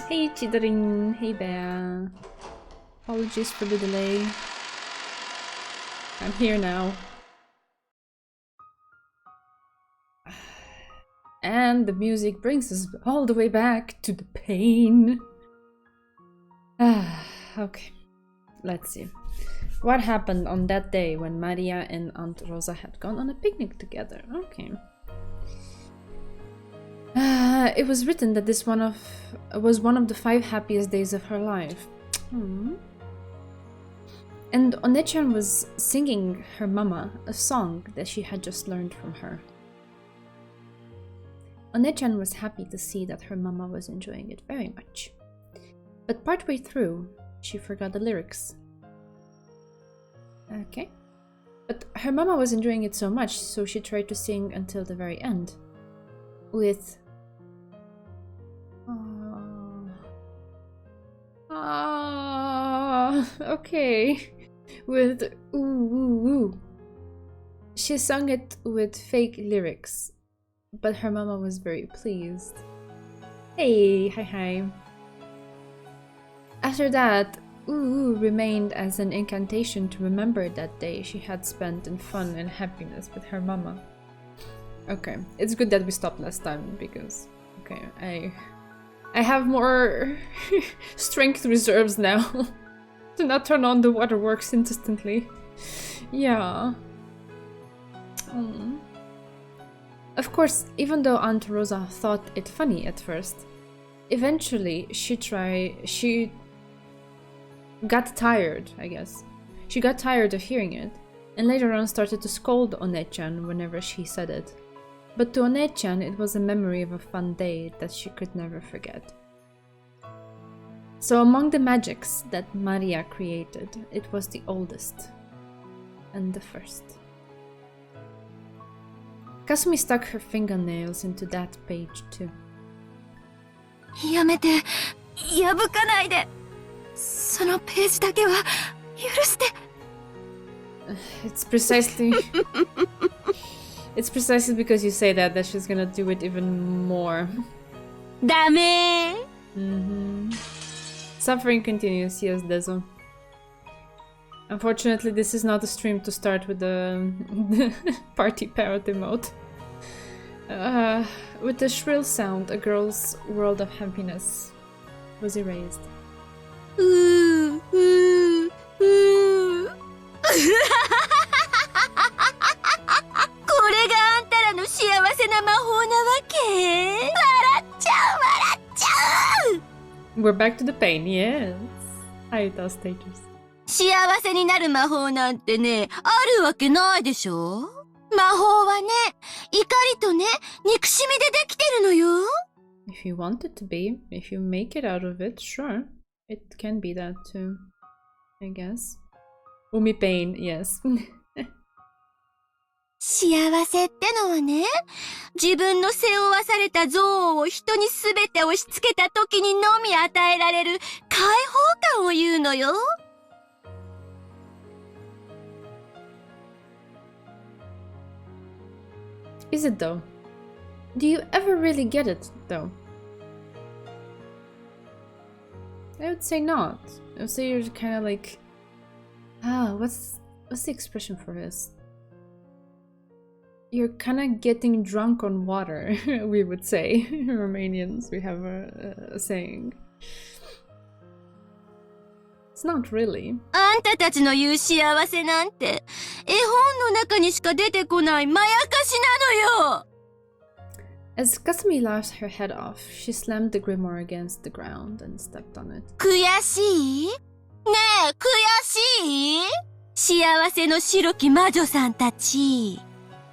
Hey Chidarin, hey Bear. Apologies for the delay. I'm here now. And the music brings us all the way back to the pain. Okay, let's see. What happened on that day when Maria and Aunt Rosa had gone on a picnic together? Okay. It was written that this was one of the 5 happiest days of her life. And Onechan was singing her mama a song that she had just learned from her. Onechan was happy to see that her mama was enjoying it very much. But partway through, she forgot the lyrics. Okay. But her mama was enjoying it so much, so she tried to sing until the very end. With... okay. With ooh ooh ooh. She sung it with fake lyrics, but her mama was very pleased. Hey, hi. After that, ooh ooh remained as an incantation to remember that day she had spent in fun and happiness with her mama. Okay, it's good that we stopped last time because, okay, I have more strength reserves now to not turn on the waterworks instantly. Yeah. Of course, even though Aunt Rosa thought it funny at first, eventually she got tired, I guess. She got tired of hearing it, and later on started to scold Onechan whenever she said it. But to Onechan, it was a memory of a fun day that she could never forget. So among the magics that Maria created, it was the oldest and the first. Kasumi stuck her fingernails into that page too. やめて、破かないで。そのページだけは許して。It's precisely because you say that she's gonna do it even more. ダメ。Suffering continues, yes, Dezo. Unfortunately, this is not a stream to start with the party parrot emote. With the shrill sound, a girl's world of happiness was erased. Ooh, ooh, ooh. これがあんたらの幸せな魔法なわけ？笑っちゃう、笑っちゃう。 We're back to the pain, yes. Aita stages. 幸せになる魔法なんてね、あるわけないでしょ？魔法はね、怒りとね、憎しみでできてるのよ。If you want it to be, if you make it out of it, sure. It can be that too, I guess. Umi pain, yes. 幸せってのはね、自分の背負わされた憎悪を人にすべて押し付けた時にのみ与えられる解放感を言うのよ。Is it though? Do you ever really get it though? I would say not. I would say you're kind of like, what's the expression for this? You're kind of getting drunk on water, we would say. Romanians, we have a saying. It's not really. あんたたちの言う幸せなんて、絵本の中にしか出てこないまやかしなのよ。As Kasumi laughed her head off, she slammed the grimoire against the ground and stepped on it. 悔しい？ねえ、悔しい？幸せの白き魔女さんたち。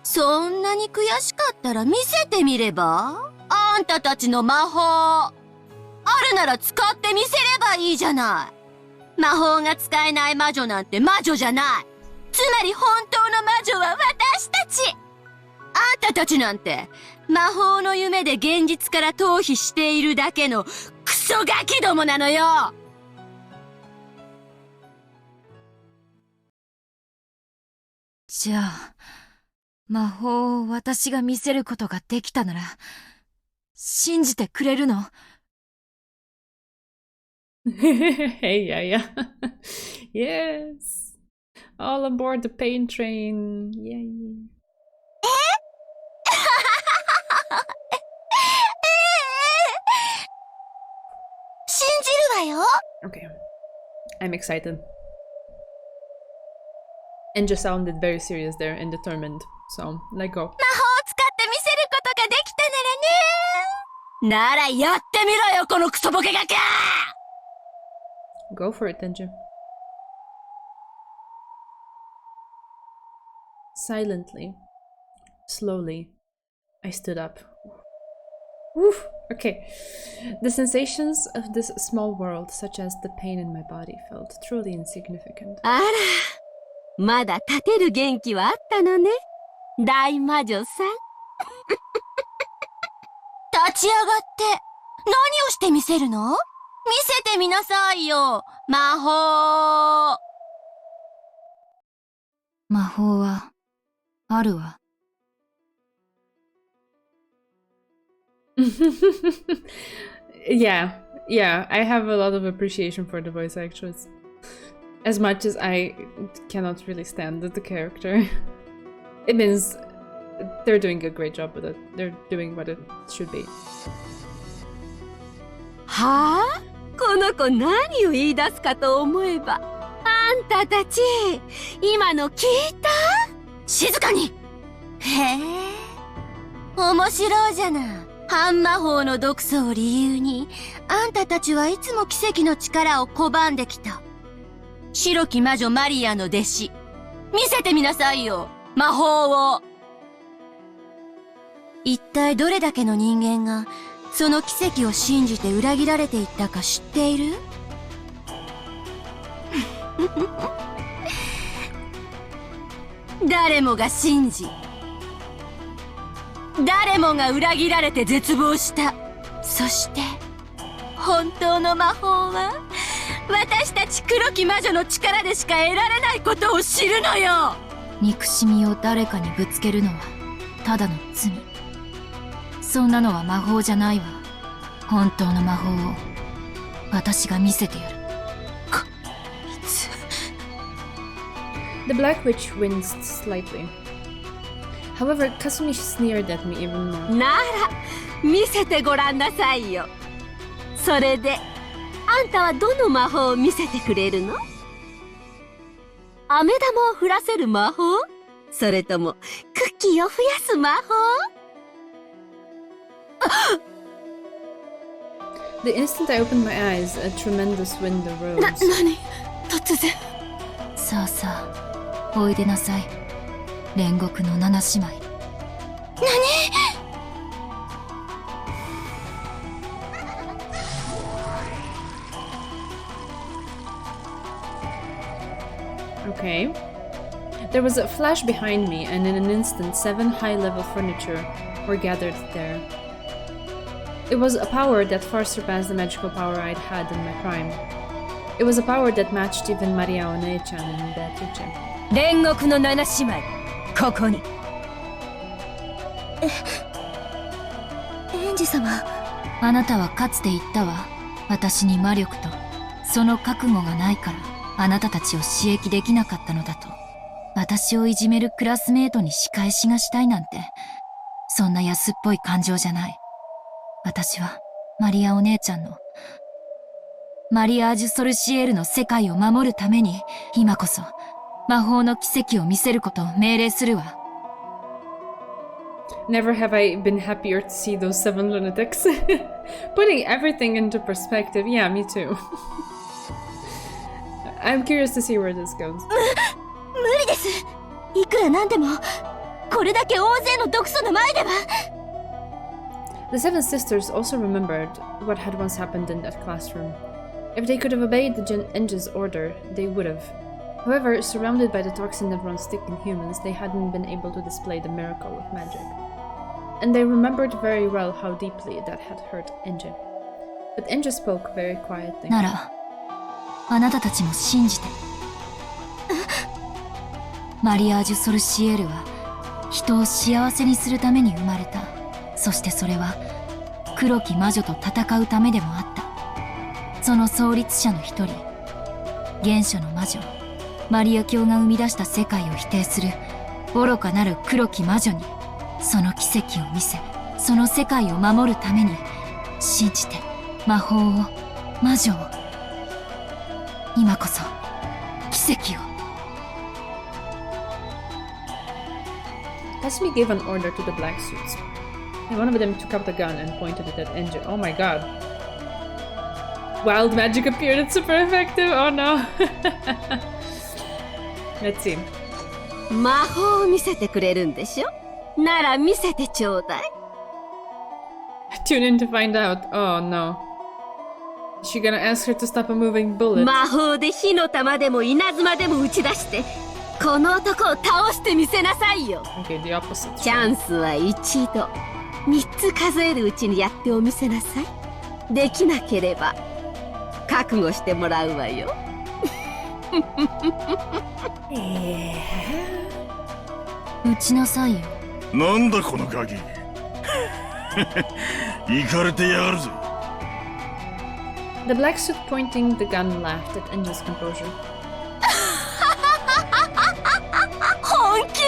そんなに悔しかったら見せてみれば？あんたたちの魔法。あるなら使ってみせればいいじゃない。魔法が使えない魔女なんて魔女じゃない。つまり本当の魔女は私たち。あんたたちなんて魔法の夢で現実から逃避しているだけのクソガキどもなのよ。じゃあ、魔法を私が見せることができたなら、信じてくれるの？ Hey, yeah, yeah. Yes. All aboard the pain train. Yay. Okay. I'm excited. And just sounded very serious there and determined. So, let go. 魔法を使って見せることができたならね。ならやってみろよ、このクソボケガキ！ Go for it, Tenji. Silently, slowly, I stood up. Woof! Okay. The sensations of this small world, such as the pain in my body, felt truly insignificant. あら、まだ立てる元気はあったのね。大魔女さん。立ち上がって、何をしてみせるの？見せてみなさいよ、魔法。魔法は、あるわ。Yeah, I have a lot of appreciation for the voice actors. As much as I cannot really stand the character. It means they're doing a great job with it. They're doing what it should be. はあ？この子何を言い出すかと思えば。あんたたち、今の聞いた？静かに！へえ、面白いじゃない。半魔法の毒素を理由に、あんたたちはいつも奇跡の力を拒んできた。白き魔女マリアの弟子。見せてみなさいよ、魔法を。一体どれだけの人間が、その奇跡を信じて裏切られていったか知っている？誰もが信じ、誰もが裏切られて絶望した。そして本当の魔法は私たち黒き魔女の力でしか得られないことを知るのよ。憎しみを誰かにぶつけるのはただの罪。そんなのは魔法じゃないわ。本当の魔法を私が見せてやる。The Black Witch winced slightly. However, Kasumi sneered at me even more. なら見せてごらんなさいよ。それであんたはどの魔法を見せてくれるの？飴玉を降らせる魔法？それともクッキーを増やす魔法？ The instant I opened my eyes, a tremendous wind arose. 何？突然。さあさあ、おいでなさい。煉獄の七姉妹。Okay. There was a flash behind me, and in an instant, 7 high-level furniture were gathered there. It was a power that far surpassed the magical power I'd had in my prime. It was a power that matched even Maria One-chan and Beatrice. 煉獄の七姉妹、ここに。エンジ様。あなたはかつて言ったわ。私に魔力とその覚悟がないからあなたたちを刺激できなかったのだと。私をいじめるクラスメートに仕返しがしたいなんて、そんな安っぽい感情じゃない。私はマリアお姉ちゃんのマリアージュ・ソルシエールの世界を守るために今こそ魔法の奇跡を見せることを命令するわ。Never have I been happier to see those 7 lunatics. Putting everything into perspective. Yeah, me too. I'm curious to see where this goes. 無理です。いくらなんでもこれだけ大勢の毒素の前では。The 7 sisters also remembered what had once happened in that classroom. If they could have obeyed the Enja's order, they would have. However, surrounded by the toxin that runs thick in humans, they hadn't been able to display the miracle of magic. And they remembered very well how deeply that had hurt Enja. But Enja spoke very quietly. なら、あなたたちも信じて。マリアージュ・ソルシエールは人を幸せにするために生まれた。そしてそれは黒き魔女と戦うためでもあった。その創立者の一人、原初の魔女マリア教が生み出した世界を否定する愚かなる黒き魔女にその奇跡を見せ、その世界を守るために信じて魔法を、魔女を、今こそ奇跡を。Kasumi gave an order to the black suits, and one of them took up the gun and pointed it at Enji. Oh my god. Wild magic appeared, it's super effective! Oh no! Let's see. 魔法を見せてくれるんでしょ？なら見せてちょうだい。Tune in to find out. Oh no. Is she gonna ask her to stop a moving bullet? 魔法で火の玉でも稲妻でも打ち出して、この男を倒してみせなさいよ。Okay, the opposite. チャンスは一度。3つ数えるうちにやっておみせなさい。できなければ覚悟してもらうわよ。打ちなさいよ。なんだこのガキ。イカれてやがるぜ。The black suit pointing the gun laughed at Enja's composure. 本気？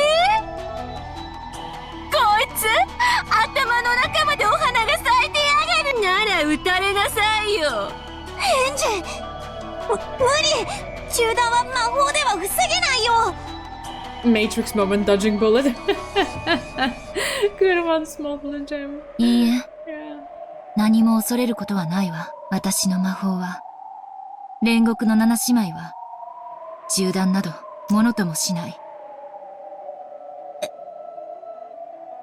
こいつ頭の中までお花が咲いてやがる。なら撃たれなさいよ。エンジェ無理。銃弾は魔法では防げないよ。Matrix moment dodging bullet. Good one, small bullet gem. いいえ、 Yeah. 何も恐れることはないわ。私の魔法は。煉獄の七姉妹は銃弾などものともしない。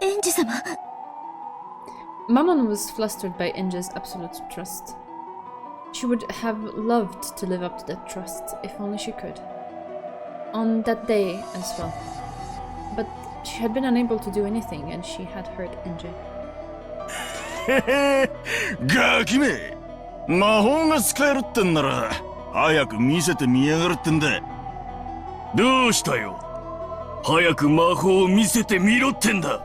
エンジ様。 Mammon was flustered by Enja's absolute trust. She would have loved to live up to that trust, if only she could. On that day as well. But she had been unable to do anything, and she had hurt Enja. ガキめ、魔法が使えるってんなら早く見せてみやがるってんだ。どうしたよ。早く魔法を見せてみろってんだ。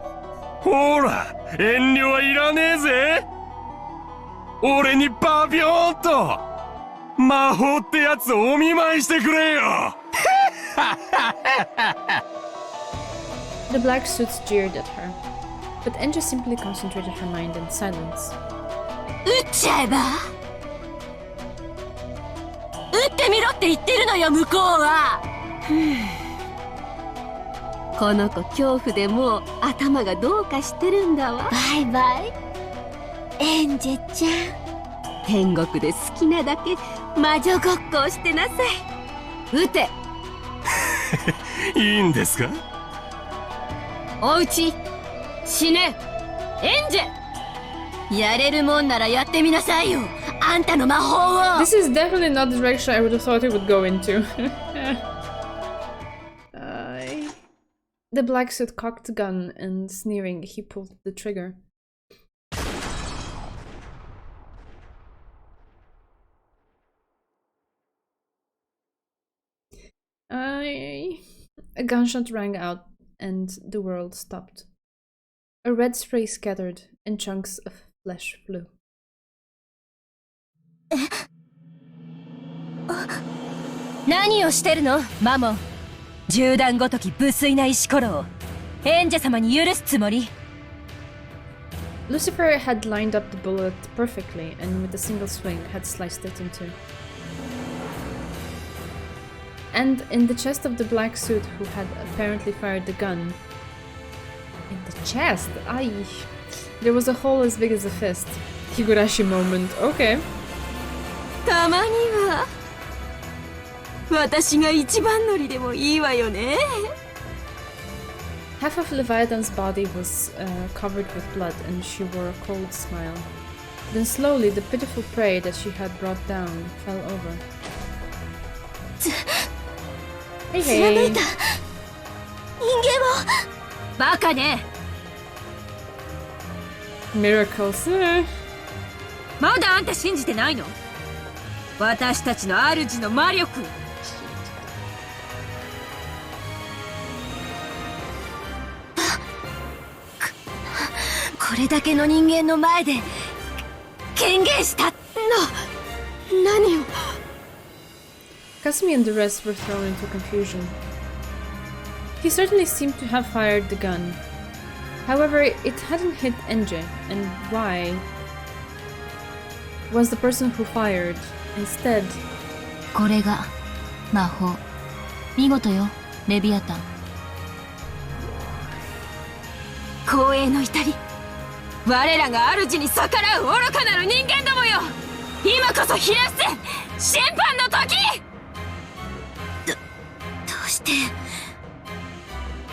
ほら、遠慮はいらねえぜ。俺にパピョーンと魔法ってやつをお見舞いしてくれよ。The black suits jeered at her, but Enja simply concentrated her mind in silence. 撃っちゃえば？撃ってみろって言ってるのよ、向こうは。この子恐怖でもう頭がどうかしてるんだわ。バイバイエンジェちゃん。天国で好きなだけ魔女ごっこをしてなさい。撃て。いいんですか？おうち死ね。エンジェやれるもんならやってみなさいよ、あんたの魔法を。 This is definitely not the direction I would have thought it would go into. The black suit cocked the gun and, sneering, he pulled the trigger. A gunshot rang out and the world stopped. A red spray scattered and chunks of flesh flew. 何をしてるのマモン。銃弾ごとき無粋な石ころをエンジェ様に許すつもり？ Lucifer had lined up the bullet perfectly and with a single swing had sliced it in two. And in the chest of the black suit who had apparently fired the gun... In the chest? Ay! There was a hole as big as a fist. Higurashi moment. Okay. たまには私が一番乗りでもいいわよね。 Half of Leviathan's body was covered with blood and she wore a cold smile. Then slowly the pitiful prey that she had brought down fell over. Hey 貫 hey! いた人間を。バカね。 Miracles. まだあんた信じてないの？私たちの主の魔力。これだけの人間の前で権限したの。何？ Kasumi and the rest were thrown into confusion. He certainly seemed to have fired the gun. However, it hadn't hit Enje, and why was the person who fired instead? これが魔法。見事よ、レビアタン。光栄の至り。我らが主に逆らう愚かなる人間どもよ。今こそひらせ審判の時。どうして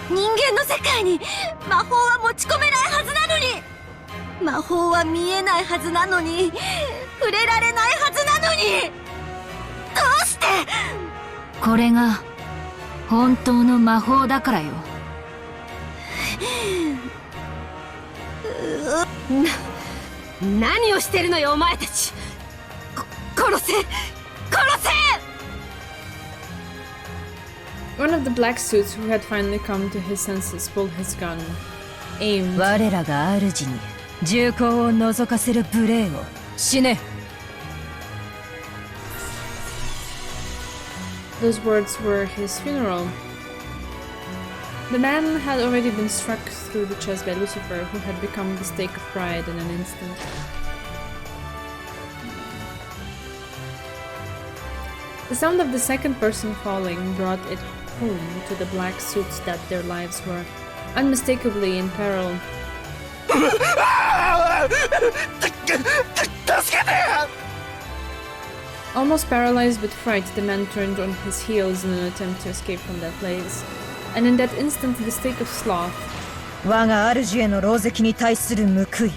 人間の世界に魔法は持ち込めないはずなのに、魔法は見えないはずなのに、触れられないはずなのに、どうして。これが本当の魔法だからよ。何をしてるのよお前たち。殺せ殺せ。 One of the black suits who had finally come to his senses pulled his gun, aimed. 我らが主に銃口を覗かせる無礼を死ね。 Those words were his funeral. The man had already been struck through the chest by Lucifer, who had become the stake of pride in an instant. The sound of the second person falling brought it home to the black suits that their lives were unmistakably in peril. Almost paralyzed with fright, the man turned on his heels in an attempt to escape from that place. And in that instant, the stake of sloth. 我が主への狼藉に対する報い。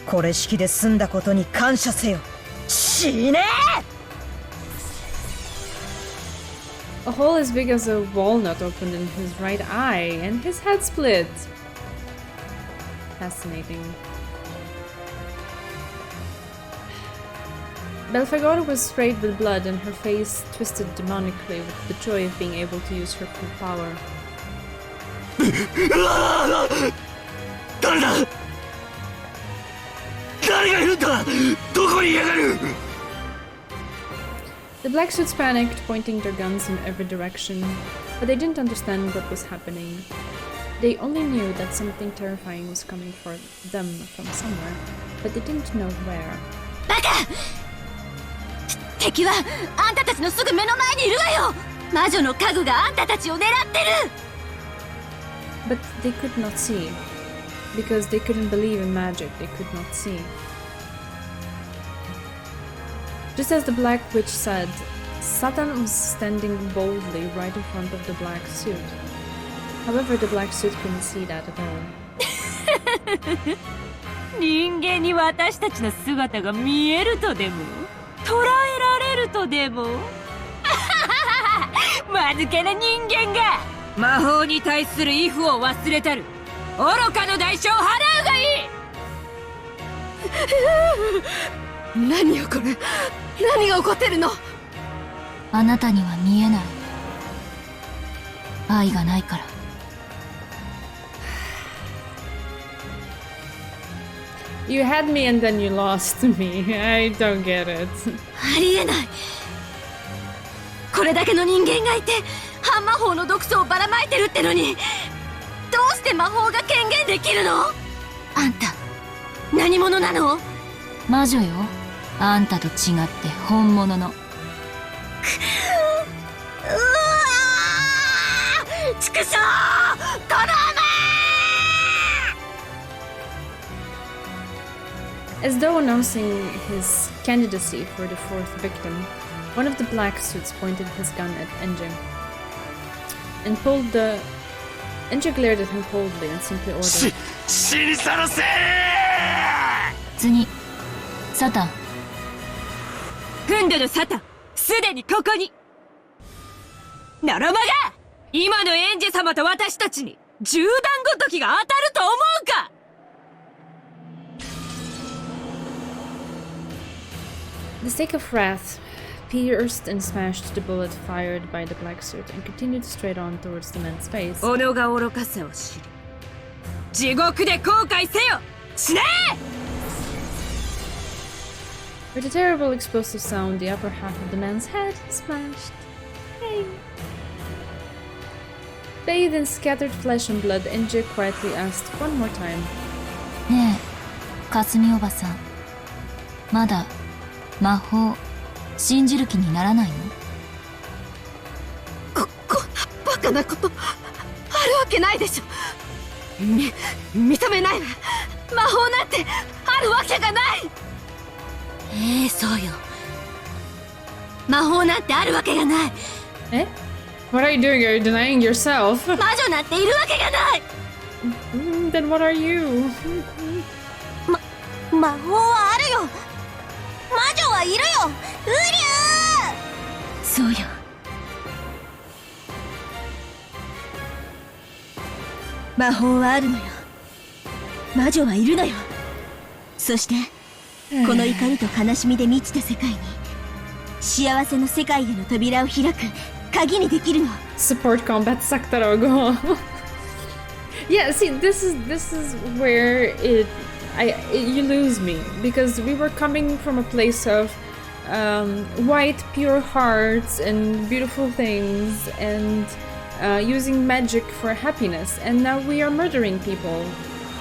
これ式で済んだことに感謝せよ。死ね！ A hole as big as a walnut opened in his right eye, and his head split. Fascinating. Belphegor was sprayed with blood, and her face twisted demonically with the joy of being able to use her full power. 誰だ？誰がいるんだ？どこにいやがる？ The black suits panicked, pointing their guns in every direction, but they didn't understand what was happening. They only knew that something terrifying was coming for them from somewhere, but they didn't know where. バカ！敵はあんたたちのすぐ目の前にいるわよ。魔女の家具があんたたちを狙ってる。 But they could not see. Because they couldn't believe in magic, they could not see. Just as the Black Witch said, Satan was standing boldly right in front of the black suit. However, the black suit couldn't see that at all. 人間に私たちの姿が見えるとでも捉えられるとでも間抜けな人間が魔法に対する畏怖を忘れたる愚かの代償を払うがいい。何よこれ。何が起こってるの。あなたには見えない。愛がないから。You had me and then you lost me. I don't get it. ありえない。これだけの人間がいて半魔法の毒素をばらまいてるってのに、どうして魔法が権限できるの。あんた何者なの。魔女よ。あんたと違って本物の。うわー！畜生！この As though announcing his candidacy for the fourth victim, one of the black suits pointed his gun at Enje and pulled the... Enje glared at him coldly and simply ordered... 死にさらせ！次、サタン。踏んでるサタン、すでにここに。ならばが今のエンジェ様と私たちに銃弾ごときが当たると思うか。The stake of wrath pierced and smashed the bullet fired by the black suit and continued straight on towards the man's face. 己が愚かさを知り、地獄で後悔せよ。死ね！ With a terrible explosive sound, the upper half of the man's head smashed. Hey. Bathed in scattered flesh and blood, NJ quietly asked one more time. ねえかすみおばさん、まだ魔法信じる気にならないの？こんなバカなことあるわけないでしょ。認めないわ。魔法なんてあるわけがない。そうよ。魔法なんてあるわけがない。Eh? What are you doing? Are you denying yourself? 魔女なんているわけがない。Then what are you? 魔法はあるよ。魔女はいるよ。うりゃー。そうよ。魔法はあるのよ。魔女はいるのよ。そしてこの怒りと悲しみで満ちた世界に幸せの世界への扉を開く鍵にできるの。 Support combat Saktarogo. Yeah, see, this is where you lose me, because we were coming from a place of white, pure hearts and beautiful things and using magic for happiness, and now we are murdering people.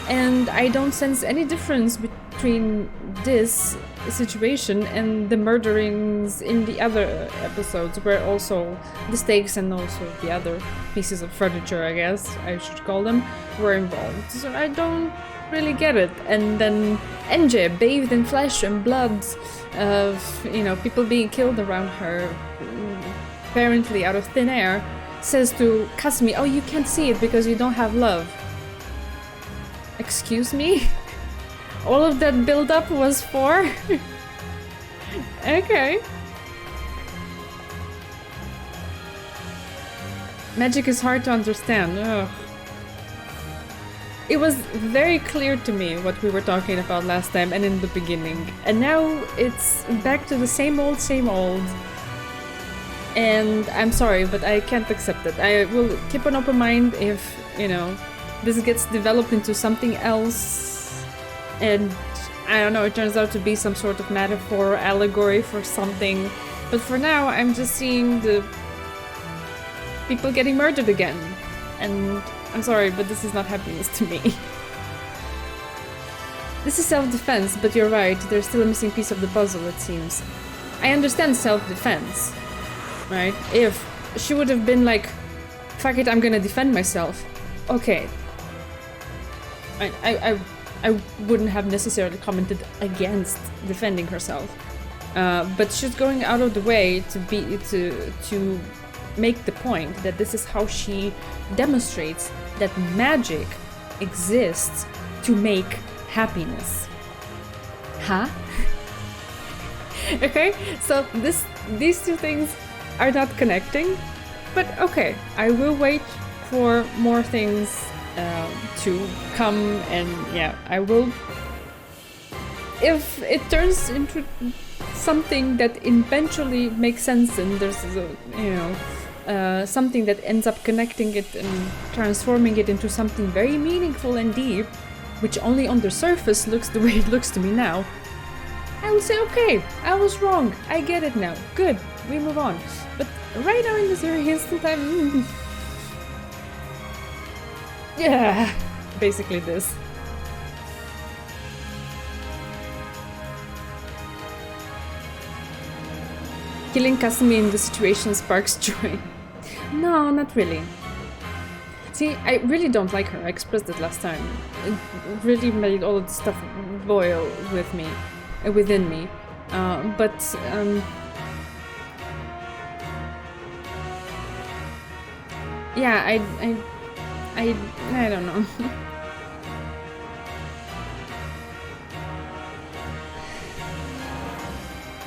And I don't sense any difference between this situation and the murderings in the other episodes, where also the stakes and also the other pieces of furniture, I guess I should call them, were involved. So I don't really get it. And then NJ, bathed in flesh and blood of, people being killed around her, apparently out of thin air, says to Kasumi, "Oh, you can't see it because you don't have love." Excuse me? All of that build-up was for? Okay. Magic is hard to understand. Ugh. It was very clear to me what we were talking about last time and in the beginning. And now it's back to the same old, same old. And I'm sorry, but I can't accept it. I will keep an open mind if, this gets developed into something else, and I don't know, it turns out to be some sort of metaphor or allegory for something. But for now, I'm just seeing the people getting murdered again. And I'm sorry, but this is not happiness to me. This is self-defense, but you're right, there's still a missing piece of the puzzle, it seems. I understand self-defense, right? If she would have been like, fuck it, I'm gonna defend myself. Okay. I wouldn't have necessarily commented against defending herself, but she's going out of the way to make the point that this is how she demonstrates that magic exists to make happiness. Huh? Okay, so these two things are not connecting, but okay, I will wait for more things to come, and yeah, I will. If it turns into something that eventually makes sense, and there's something that ends up connecting it and transforming it into something very meaningful and deep, which only on the surface looks the way it looks to me now, I will say, okay, I was wrong, I get it now, good, we move on. But right now in this very instant, I'm yeah, basically this. Killing Kasumi in the situation sparks joy. No, not really. See, I really don't like her. I expressed it last time. It really made all of the stuff boil within me. Yeah, I don't know.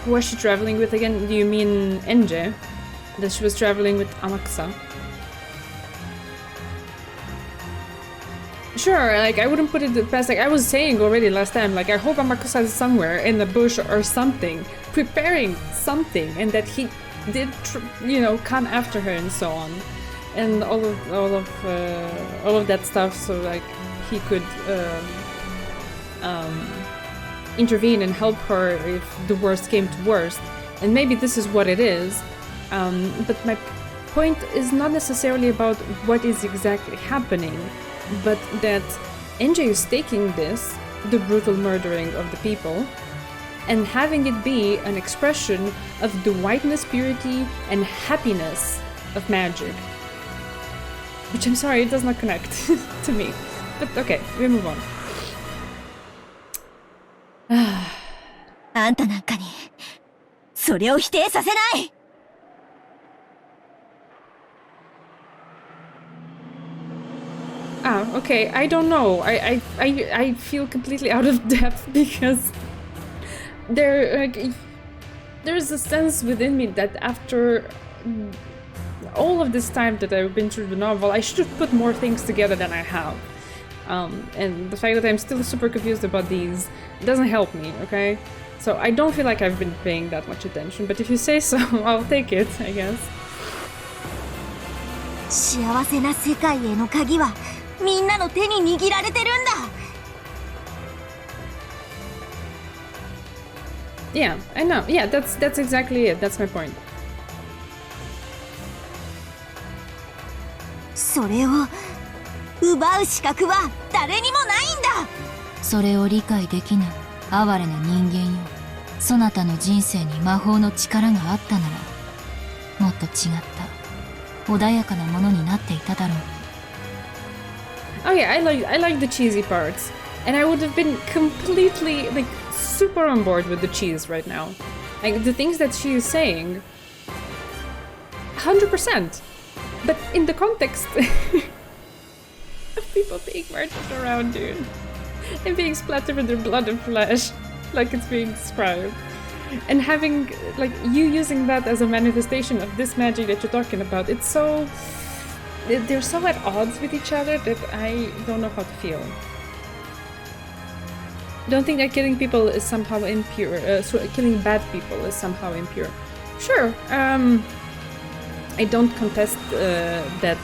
Who was she traveling with again? Do you mean NJ? That she was traveling with Amakusa? Sure, like, I wouldn't put it past, like, I was saying already last time, like, I hope Amakusa is somewhere in the bush or something, preparing something, and that he did, come after her and so on. And all of that stuff, so like he could intervene and help her if the worst came to worst. And maybe this is what it is. But my point is not necessarily about what is exactly happening, but that NJ is taking this, the brutal murdering of the people, and having it be an expression of the whiteness, purity, and happiness of magic. Which I'm sorry, it does not connect to me. But okay, we move on. あんたなんかにそれを否定させない。 Ah, okay, I don't know. I feel completely out of depth because there's a sense within me that after all of this time that I've been through the novel, I should have put more things together than I have. And the fact that I'm still super confused about these doesn't help me, okay? So I don't feel like I've been paying that much attention, but if you say so, I'll take it, I guess. 幸せな世界への鍵はみんなの手に握られてるんだ。 Yeah, I know. Yeah, that's exactly it. That's my point. それを奪う資格は誰にもないんだ。それを理解できぬ哀れな人間よ。そなたの人生に魔法の力があったならもっと違った穏やかなものになっていただろう。 Oh yeah, I like the cheesy parts, and I would have been completely like super on board with the cheese right now. Like the things that she is saying, 100%. But in the context of people being murdered around you and being splattered with their blood and flesh, like it's being described, and having like you using that as a manifestation of this magic that you're talking about, it's so. They're so at odds with each other that I don't know how to feel. Don't think that killing people is somehow impure. Killing bad people is somehow impure. Sure. I don't contest that.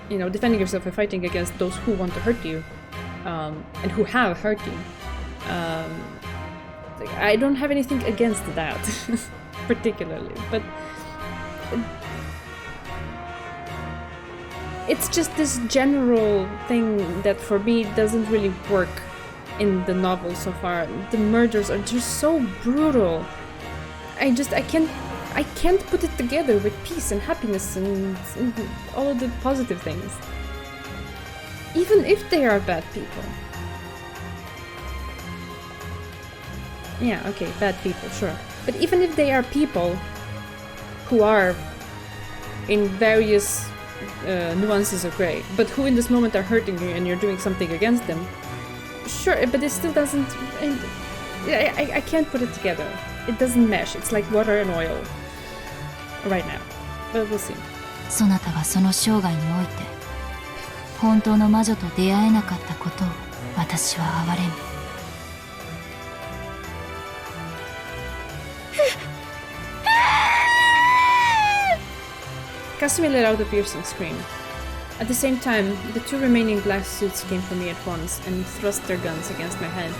You know, defending yourself and fighting against those who want to hurt you, and who have hurt you. I don't have anything against that, particularly, but. It's just this general thing that for me doesn't really work in the novel so far. The murders are just so brutal. I can't put it together with peace and happiness and all of the positive things. Even if they are bad people. Yeah, okay, bad people, sure. But even if they are people who are in various nuances of grey, but who in this moment are hurting you and you're doing something against them, sure, but it still doesn't. I can't put it together. It doesn't mesh. It's like water and oil right now. But we'll see. そなたはその生涯において本当の魔女と出会えなかったことを私は憐れむ。 Kasumi let out a piercing scream. At the same time, the two remaining black suits came for me at once and thrust their guns against my head.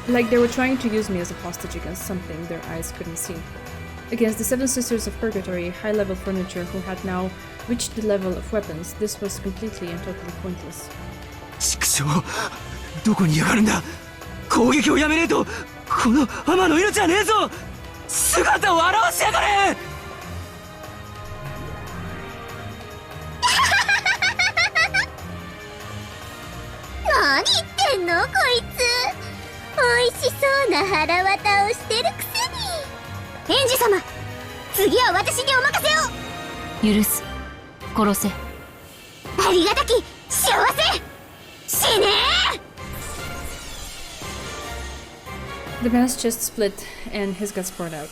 Like they were trying to use me as a hostage against something their eyes couldn't see. Against the Seven Sisters of Purgatory, high-level furniture who had now reached the level of weapons, this was completely and totally pointless. 畜生、どこにやがるんだ。攻撃をやめねえとこの天の命はねえぞ。姿を現しやがれ。 何言ってんのこいつ。美味しそうな腹渡をしてるくせに。園児様、次は私にお任せを。許す。殺せ。ありがたき幸せ。死ねー。 The man's chest split and his guts poured out.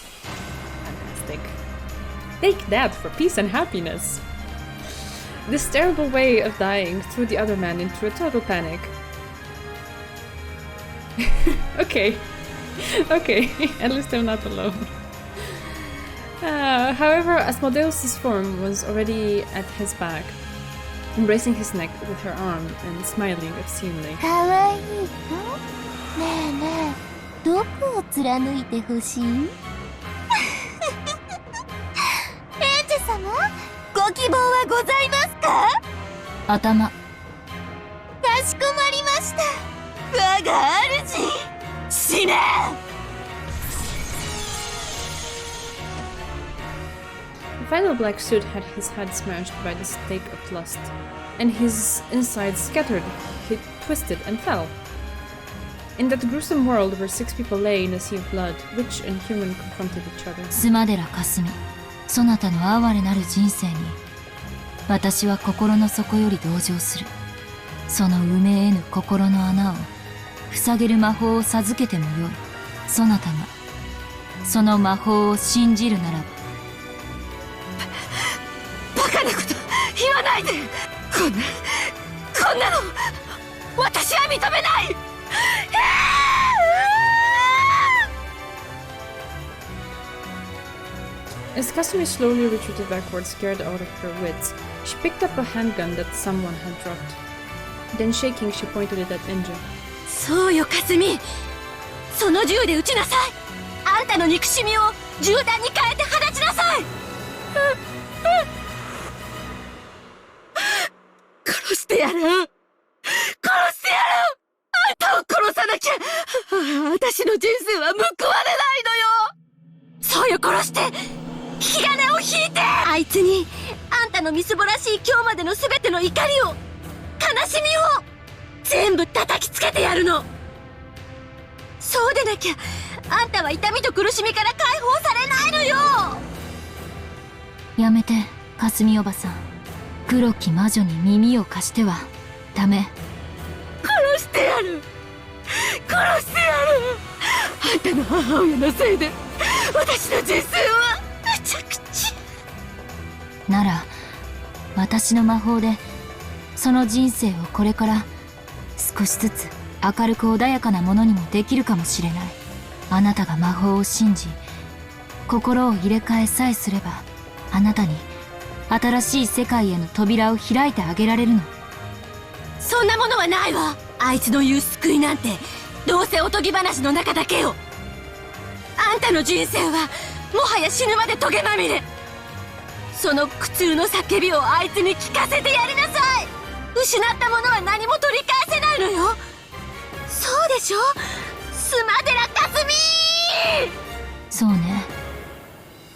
Fantastic. Take that for peace and happiness. This terrible way of dying threw the other man into a total panic. Okay. Okay, at least I'm not alone. However, Asmodeus' form was already at his back, embracing his neck with her arm and smiling obscenely. かわいい子。ねえねえ、どこを貫いてほしい？園児様、ご希望はございますか？頭。かしこまりました。我が主、死ね！ The final black suit had his head smashed by the stake of lust, and his insides scattered, he twisted and fell. In that gruesome world where 6 people lay in a sea of blood, witch and human confronted each other. スマデラかすみ、そなたの哀れなる人生に私は心の底より同情する。その埋め得ぬ心の穴を塞げる魔法を授けてもよい。そなたがその魔法を信じるならば。バカなこと言わないで。こんなの私は認めない。As Kasumi slowly retreated backwards, scared out of her wits, she picked up a handgun that someone had dropped. Then shaking, she pointed it at Enja. そうよ、かすみ。その銃で撃ちなさい。あんたの憎しみを銃弾に変えて放ちなさい。殺してやる。殺してやる。あんたを殺さなきゃ私の人生は報われないのよ。そうよ、殺して引き金を引いて。あいつにあんたのみすぼらしい今日までの全ての怒りを、悲しみを全部叩きつけてやるの。そうでなきゃあんたは痛みと苦しみから解放されないのよ。やめて、かすみおばさん。黒き魔女に耳を貸してはダメ。殺してやる。殺してやる。あんたの母親のせいで私の人生はめちゃくちゃ。なら私の魔法でその人生をこれから少しずつ明るく穏やかなものにもできるかもしれない。あなたが魔法を信じ心を入れ替えさえすれば、あなたに新しい世界への扉を開いてあげられるの。そんなものはないわ。あいつの言う救いなんてどうせおとぎ話の中だけよ。あんたの人生はもはや死ぬまでトゲまみれ。その苦痛の叫びをあいつに聞かせてやりなさい。失ったものは何も取り返せないのよ。そうでしょ、スマデラかすみ。そうね、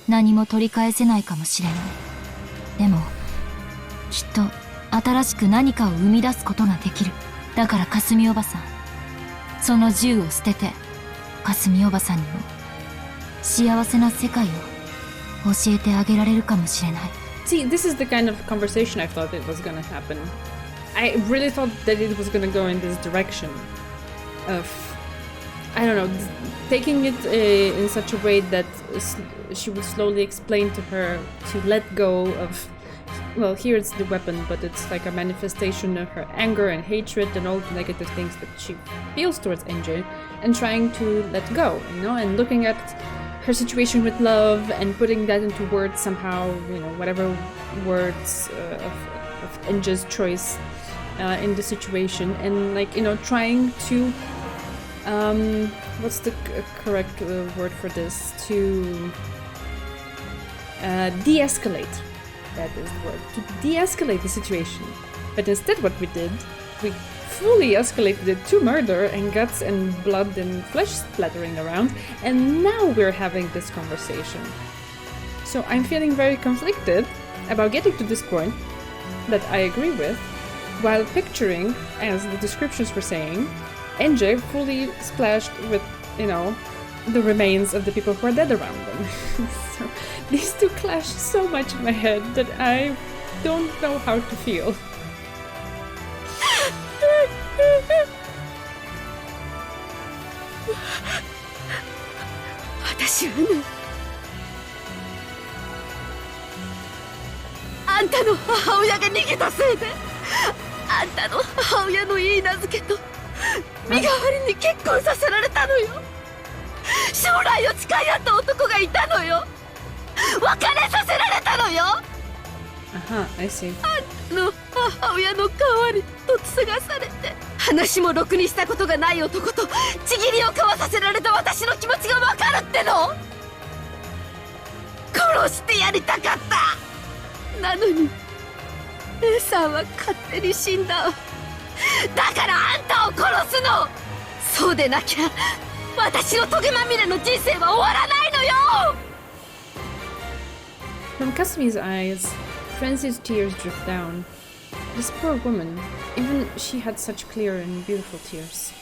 何も取り返せないかもしれない。でもきっと新しく何かを生み出すことができる。だからかすみおばさん、その銃を捨ててかすみおばさんにも幸せな世界を教えてあげられるかもしれない。 See, this is the kind of conversation I thought it was gonna happen. I really thought that it was gonna go in this direction of, I don't know, taking it in such a way that she would slowly explain to her to let go of, well, here it's the weapon, but it's like a manifestation of her anger and hatred and all the negative things that she feels towards NJ, and trying to let go, you know, and looking at her situation with love and putting that into words somehow, you know, whatever words of NJ's choice in the situation, and like, you know, trying to what's the correct word for this, to de-escalate. That is the word, to de-escalate the situation. But instead what we did, we fully escalated it to murder and guts and blood and flesh splattering around, and now we're having this conversation. So I'm feeling very conflicted about getting to this point that I agree with, while picturing, as the descriptions were saying, NJ fully splashed with, you know, the remains of the people who are dead around them. So these two clash so much in my head that I don't know how to feel. 私はね、あんたの母親が逃げたせいで、あんたの母親の言い名付けと身代わりに結婚させられたのよ。将来を誓い合った男がいたのよ。別れさせられたのよ。I see. あんたの母親の代わりと継がされて、話もろくにしたことがない男とちぎりを交わさせられた私の気持ちがわかるっての。殺してやりたかった。なのに姉さんは勝手に死んだ。だからあんたを殺すの。そうでなきゃ私のトゲまみれの人生は終わらないのよ。 From Kasumi's eyes, frenzied tears dripped down. This poor woman, even she had such clear and beautiful tears.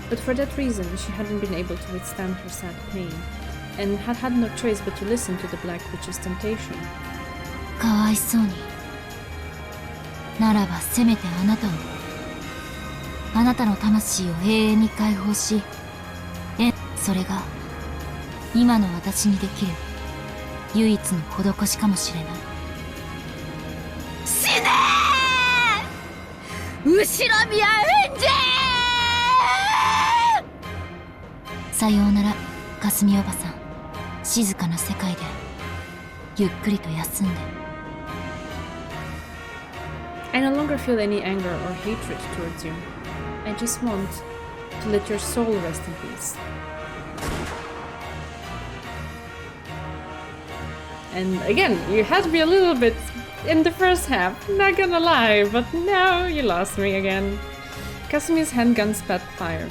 But for that reason, she hadn't been able to withstand her sad pain, and had had no choice but to listen to the Black Witch's temptation. かわいそうに。ならばせめてあなたを、あなたの魂を永遠に解放し、それが今の私にできる唯一の施しかもしれない。死ねー、後ろ宮エンジェー。さようなら、かすみおばさん。静かな世界でゆっくりと休んで。I no longer feel any anger or hatred towards you. I just want to let your soul rest in peace. And again, you had me a little bit in the first half, not gonna lie, but now you lost me again. Kasumi's handgun spat fire.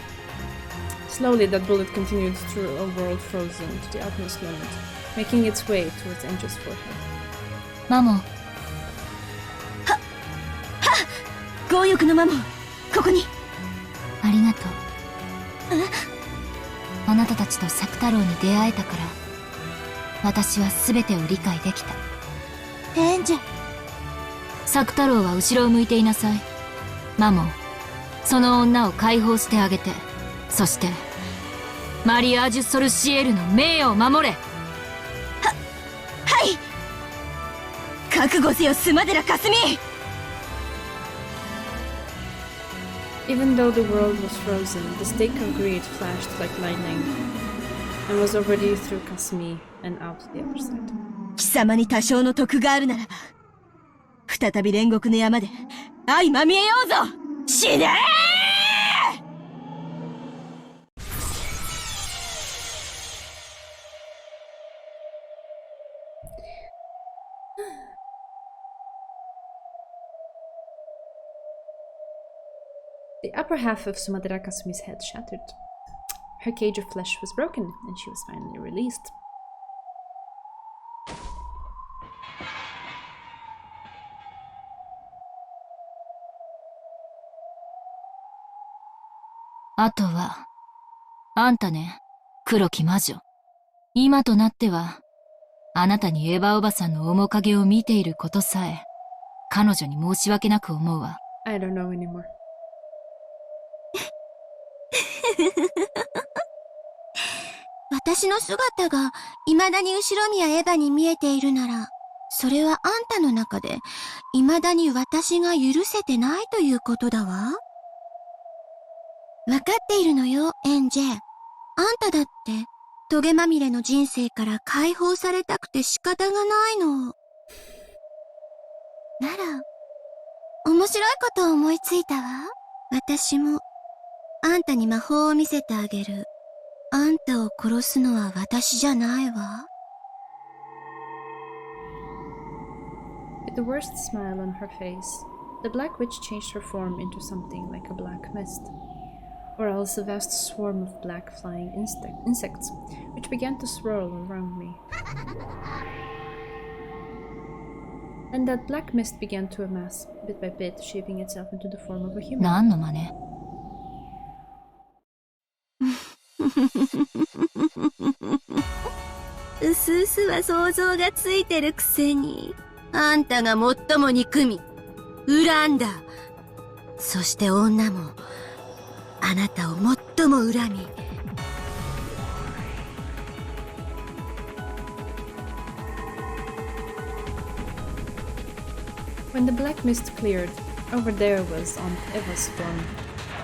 Slowly, that bullet continued through a world frozen to the utmost limit, making its way towards Angel's forehead. マモン、強欲のマモン、ここに。ありがとう。あなたたちと作太郎に出会えたから、私は全てを理解できた。エンジェ。作太郎は後ろを向いていなさい。マモン、その女を解放してあげて、そしてマリアージュ・ソルシエルの名誉を守れ。はい。覚悟せよ、スマデラカスミ。Even though the world was frozen, the stake of greed flashed like lightning, and was already through Kasumi and out the other side. 貴様に多少の得があるならば、再び煉獄の山で相まみえようぞ。死ねー。The upper half of Sumadera Kasumi's head shattered. Her cage of flesh was broken, and she was finally released. あとは、あんたね、黒き魔女。今となっては、あなたにエヴァおばさんの面影を見ていることさえ、彼女に申し訳なく思うわ。I don't know anymore. 私の姿が未だに後ろ宮エヴァに見えているなら、それはあんたの中で未だに私が許せてないということだわ。わかっているのよ、エンジェ。あんただってトゲまみれの人生から解放されたくて仕方がないの。なら、面白いことを思いついたわ。私もあんたに魔法を見せてあげる。あんたを殺すのは私じゃないわ。With the worst smile on her face, the Black Witch changed her form into something like a black mist, or else a vast swarm of black flying insects, which began to swirl around me. And that black mist began to amass, bit by bit, shaping itself into the form of a human. 何の真似？うすうすは想像がついてるくせに、あんたが最も憎み、恨んだ。そして女も、あなたを最も恨み。When the black mist cleared, over there was Aunt Eva's form,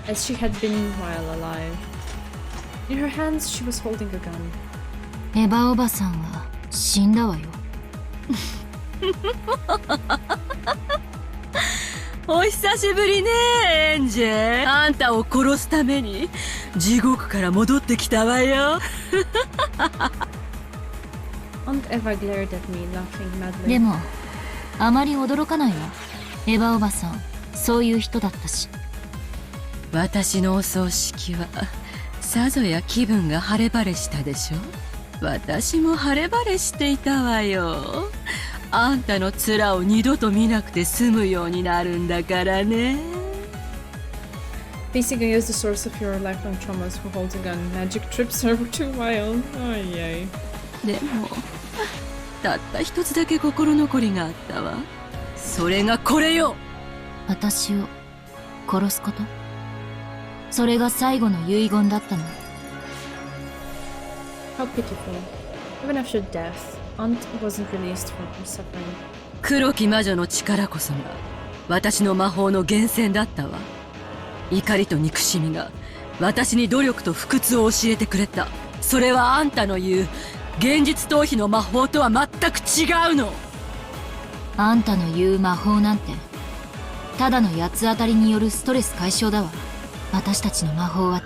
as she had been while alive. In her hands, she was holding a gun. エヴァおばさんは死んだわよ。お久しぶりね、エンジェ。あんたを殺すために地獄から戻ってきたわよ。Aunt Eva glared at me, laughing madly. でも、あまり驚かないわ。エヴァおばさん、そういう人だったし。私のお葬式はさぞや気分が晴れ晴れしたでしょ。私も晴れ晴れしていたわよ。あんたの面を二度と見なくて済むようになるんだからね。Facing against the source of your lifelong traumas who holds a gun. Magic trips are too wild. Oh, yay. でもたった一つだけ心残りがあったわ。それがこれよ。私を殺すこと？それが最後の遺言だったの。How pitiful. Even after death, Aunt wasn't released from her suffering. 黒き魔女の力こそが私の魔法の源泉だったわ。怒りと憎しみが私に努力と不屈を教えてくれた。それはあんたの言う現実逃避の魔法とは全く違うの。あんたの言う魔法なんてただの八つ当たりによるストレス解消だわ。私たちの魔法は違う。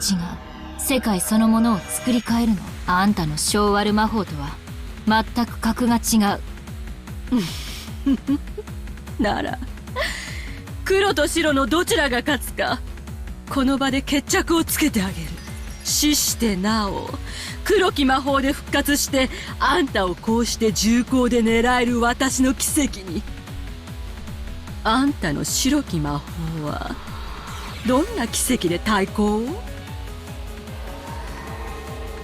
世界そのものを作り変えるの。あんたの性悪魔法とは全く格が違う。なら黒と白のどちらが勝つかこの場で決着をつけてあげる。死してなお黒き魔法で復活してあんたをこうして重厚で狙える私の奇跡に。あんたの白き魔法はどんな奇跡で対抗を？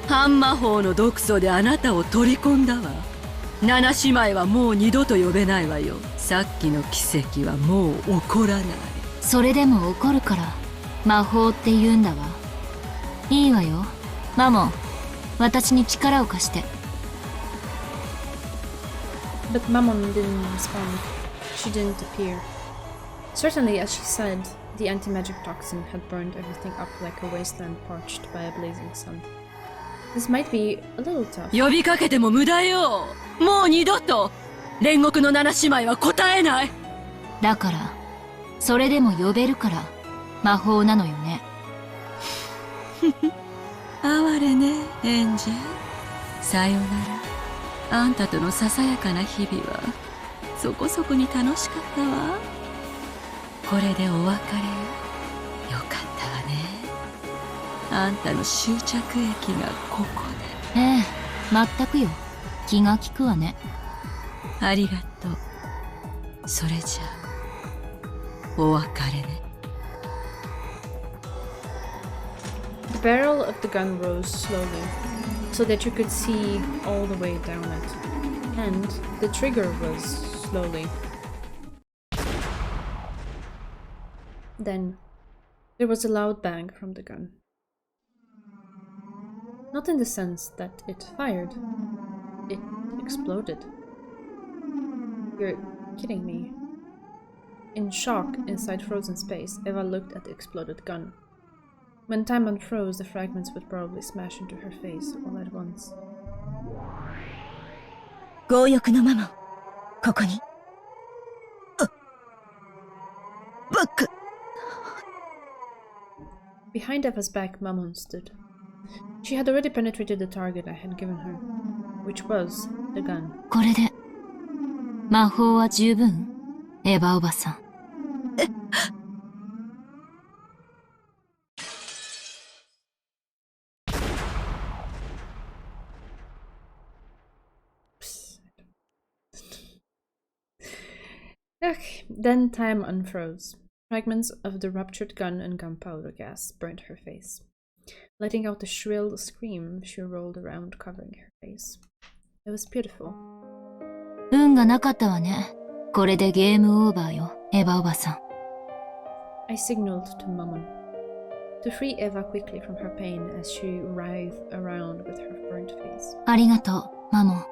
半魔法の毒素であなたを取り込んだわ。七姉妹はもう二度と呼べないわよ。さっきの奇跡はもう起こらない。それでも起こるから魔法って言うんだわ。いいわよマモン、私に力を貸して。 But Mammon didn't respond. She didn't appear. Certainly, as she said, the anti-magic toxin had burned everything up like a wasteland parched by a blazing sun. This might be a little tough. 呼びかけても無駄よ。もう二度と煉獄の七姉妹は答えない。だからそれでも呼べるから魔法なのよね。哀れねエンジェル。さよなら。あんたとのささやかな日々はそこそこに楽しかったわ。これでお別れよ。よかったわね。あんたの終着駅がここで。ええ、全くよ。気が利くわね。ありがとう。それじゃお別れね。The barrel of the gun rose slowly, so that you could see all the way down it. And the trigger rose slowly. Then, there was a loud bang from the gun. Not in the sense that it fired. It exploded. You're kidding me. In shock, inside frozen space, Eva looked at the exploded gun. When time unfroze, the fragments would probably smash into her face all at once. 強欲のママ、ここに。バック。 Behind Eva's back, Mammon stood. She had already penetrated the target I had given her, which was the gun. これで魔法は十分？エヴァおばさん。Okay, then time unfroze. Fragments of the ruptured gun and gunpowder gas burned her face. Letting out a shrill scream, she rolled around, covering her face. It was beautiful. 運がなかったわね。これでゲームオーバーよ、エヴァおばさん。I signaled to Mammon to free Eva quickly from her pain as she writhed around with her burnt face. ありがとう、マモン。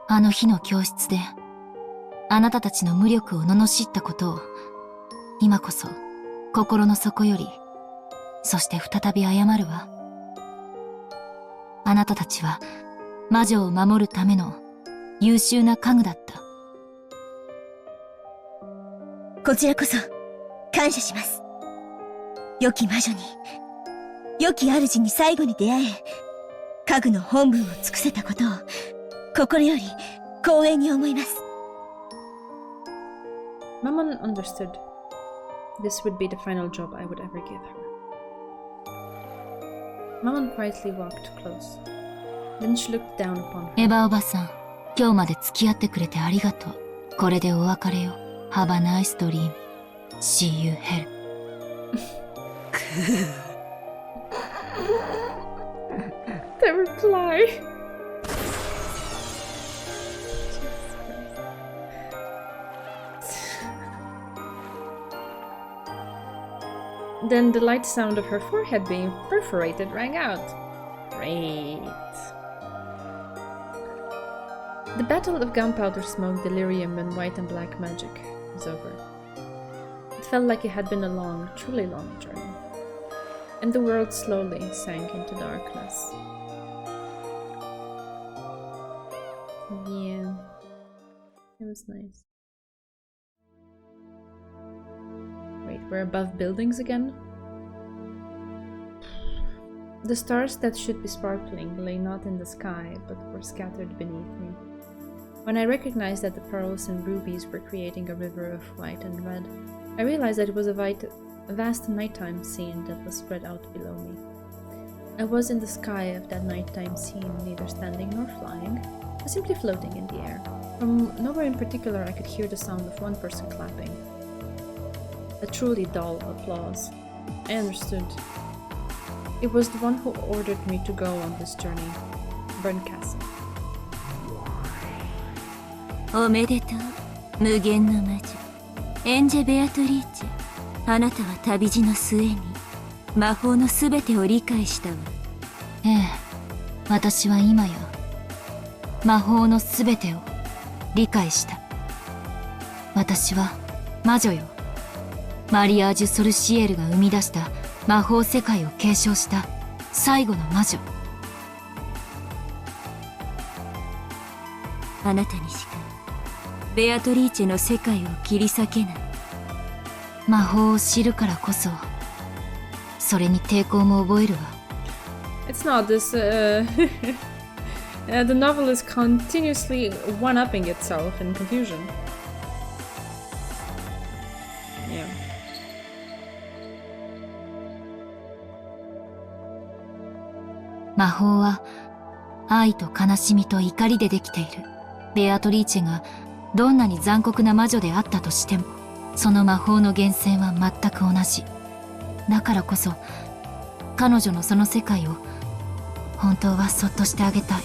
あの日の教室であなたたちの無力を罵ったことを今こそ心の底より、そして再び謝るわ。あなたたちは魔女を守るための優秀な家具だった。こちらこそ感謝します。良き魔女に、良き主に最後に出会え、家具の本分を尽くせたことを心より光栄に思います。Mammon understood. This would be the final job I would ever give her. Mammon quietly walked close. Then she looked down upon her. エヴァおばさん、今日まで付き合ってくれてありがとう。これでお別れよ。Have a nice dream. See you hell. The reply. Then the light sound of her forehead being perforated rang out. Great. The battle of gunpowder smoke, delirium, and white and black magic was over. It felt like it had been a long, truly long journey. And the world slowly sank into darkness. Yeah. It was nice. Wait, we're above buildings again? The stars that should be sparkling lay not in the sky, but were scattered beneath me. When I recognized that the pearls and rubies were creating a river of white and red, I realized that it was a vast nighttime scene that was spread out below me. I was in the sky of that nighttime scene, neither standing nor flying, but simply floating in the air. From nowhere in particular I could hear the sound of one person clapping. A truly dull applause. I understood. It was the one who ordered me to go on this journey, Burn Castle. おめでとう、無限の魔女。エンジェ・ベアトリーチェ。あなたは旅路の末に魔法のすべてを理解したわ。ええ、私は今や魔法のすべてを理解した。私は魔女よ。マリアージュ・ソルシエルが生み出した魔法世界を継承した最後の魔女。あなたにしかベアトリーチェの世界を切り裂けない。魔法を知るからこそそれに抵抗も覚えるわ。 It's not this, the novel is continuously one-upping itself in confusion. Yeah. 魔法は愛と悲しみと怒りでできている。ベアトリーチェがどんなに残酷な魔女であったとしても、その魔法の源泉は全く同じ。だからこそ彼女のその世界を本当はそっとしてあげたい。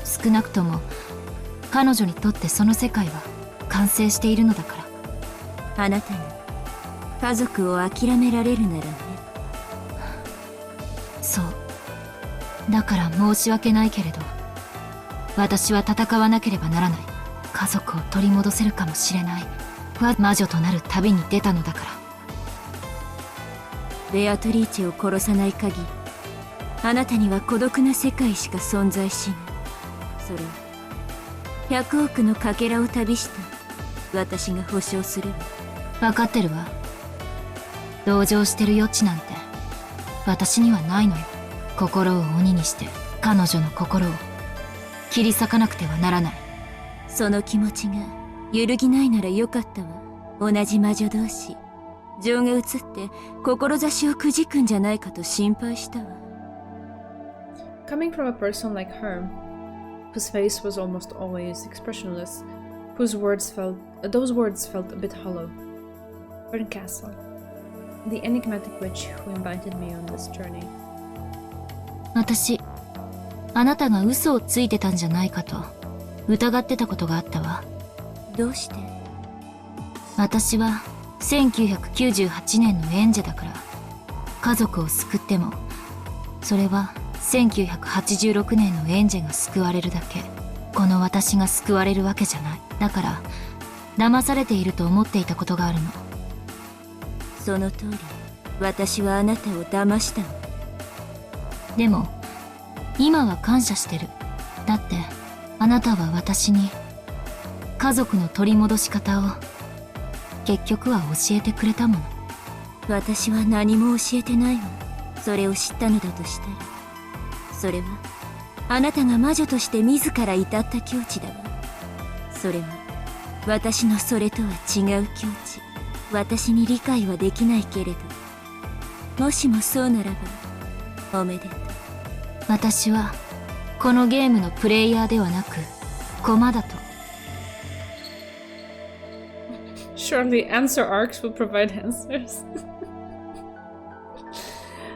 少なくとも彼女にとってその世界は完成しているのだから。あなたが家族を諦められるならね。そうだから申し訳ないけれど、私は戦わなければならない。家族を取り戻せるかもしれない魔女となる旅に出たのだから。ベアトリーチェを殺さない限り、あなたには孤独な世界しか存在しない。それは100億のかけらを旅した私が保証するわ。分かってるわ。同情してる余地なんて私にはないのよ。心を鬼にして彼女の心を切り裂かなくてはならない。その気持ちが揺るぎないならよかったわ。同じ魔女同士、情が移って志をくじくんじゃないかと心配したわ。 Coming from a person like her, whose face was almost always expressionless, those words felt a bit hollow. Burn Castle, the enigmatic witch who invited me on this journey. 私、あなたが嘘をついてたんじゃないかと疑ってたことがあったわ。どうして？私は1998年の演者だから。家族を救ってもそれは1986年の演者が救われるだけ。この私が救われるわけじゃない。だから騙されていると思っていたことがあるの。その通り、私はあなたを騙したわ。でも今は感謝してる。だってあなたは私に家族の取り戻し方を結局は教えてくれたもの。私は何も教えてないわ。それを知ったのだとしたら、それはあなたが魔女として自ら至った境地だわ。それは私のそれとは違う境地。私に理解はできないけれど、もしもそうならばおめでとう。私はこのゲームのプレイヤーではなく駒だと。 Surely answer arcs will provide answers.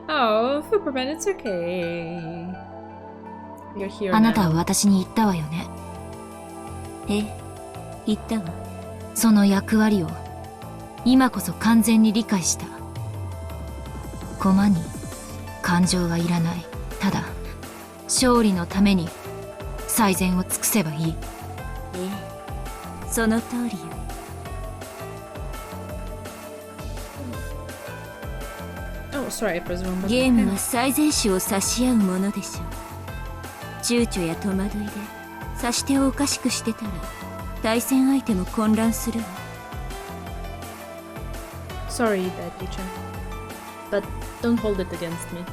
Oh, Superman, it's okay. You're here あなたは now. 私に言ったわよね。ええ、言ったわ。その役割を今こそ完全に理解した。駒に感情はいらない。ただ勝利のために最善を尽くせばいい。ええ、その通りよ。Oh, sorry, I pressed the wrong button. ゲームは最善手を差し合うものでしょう。躊躇や戸惑いで指し手をおかしくしてたら対戦相手も混乱するわ。 Sorry, bad teacher. But don't hold it against me.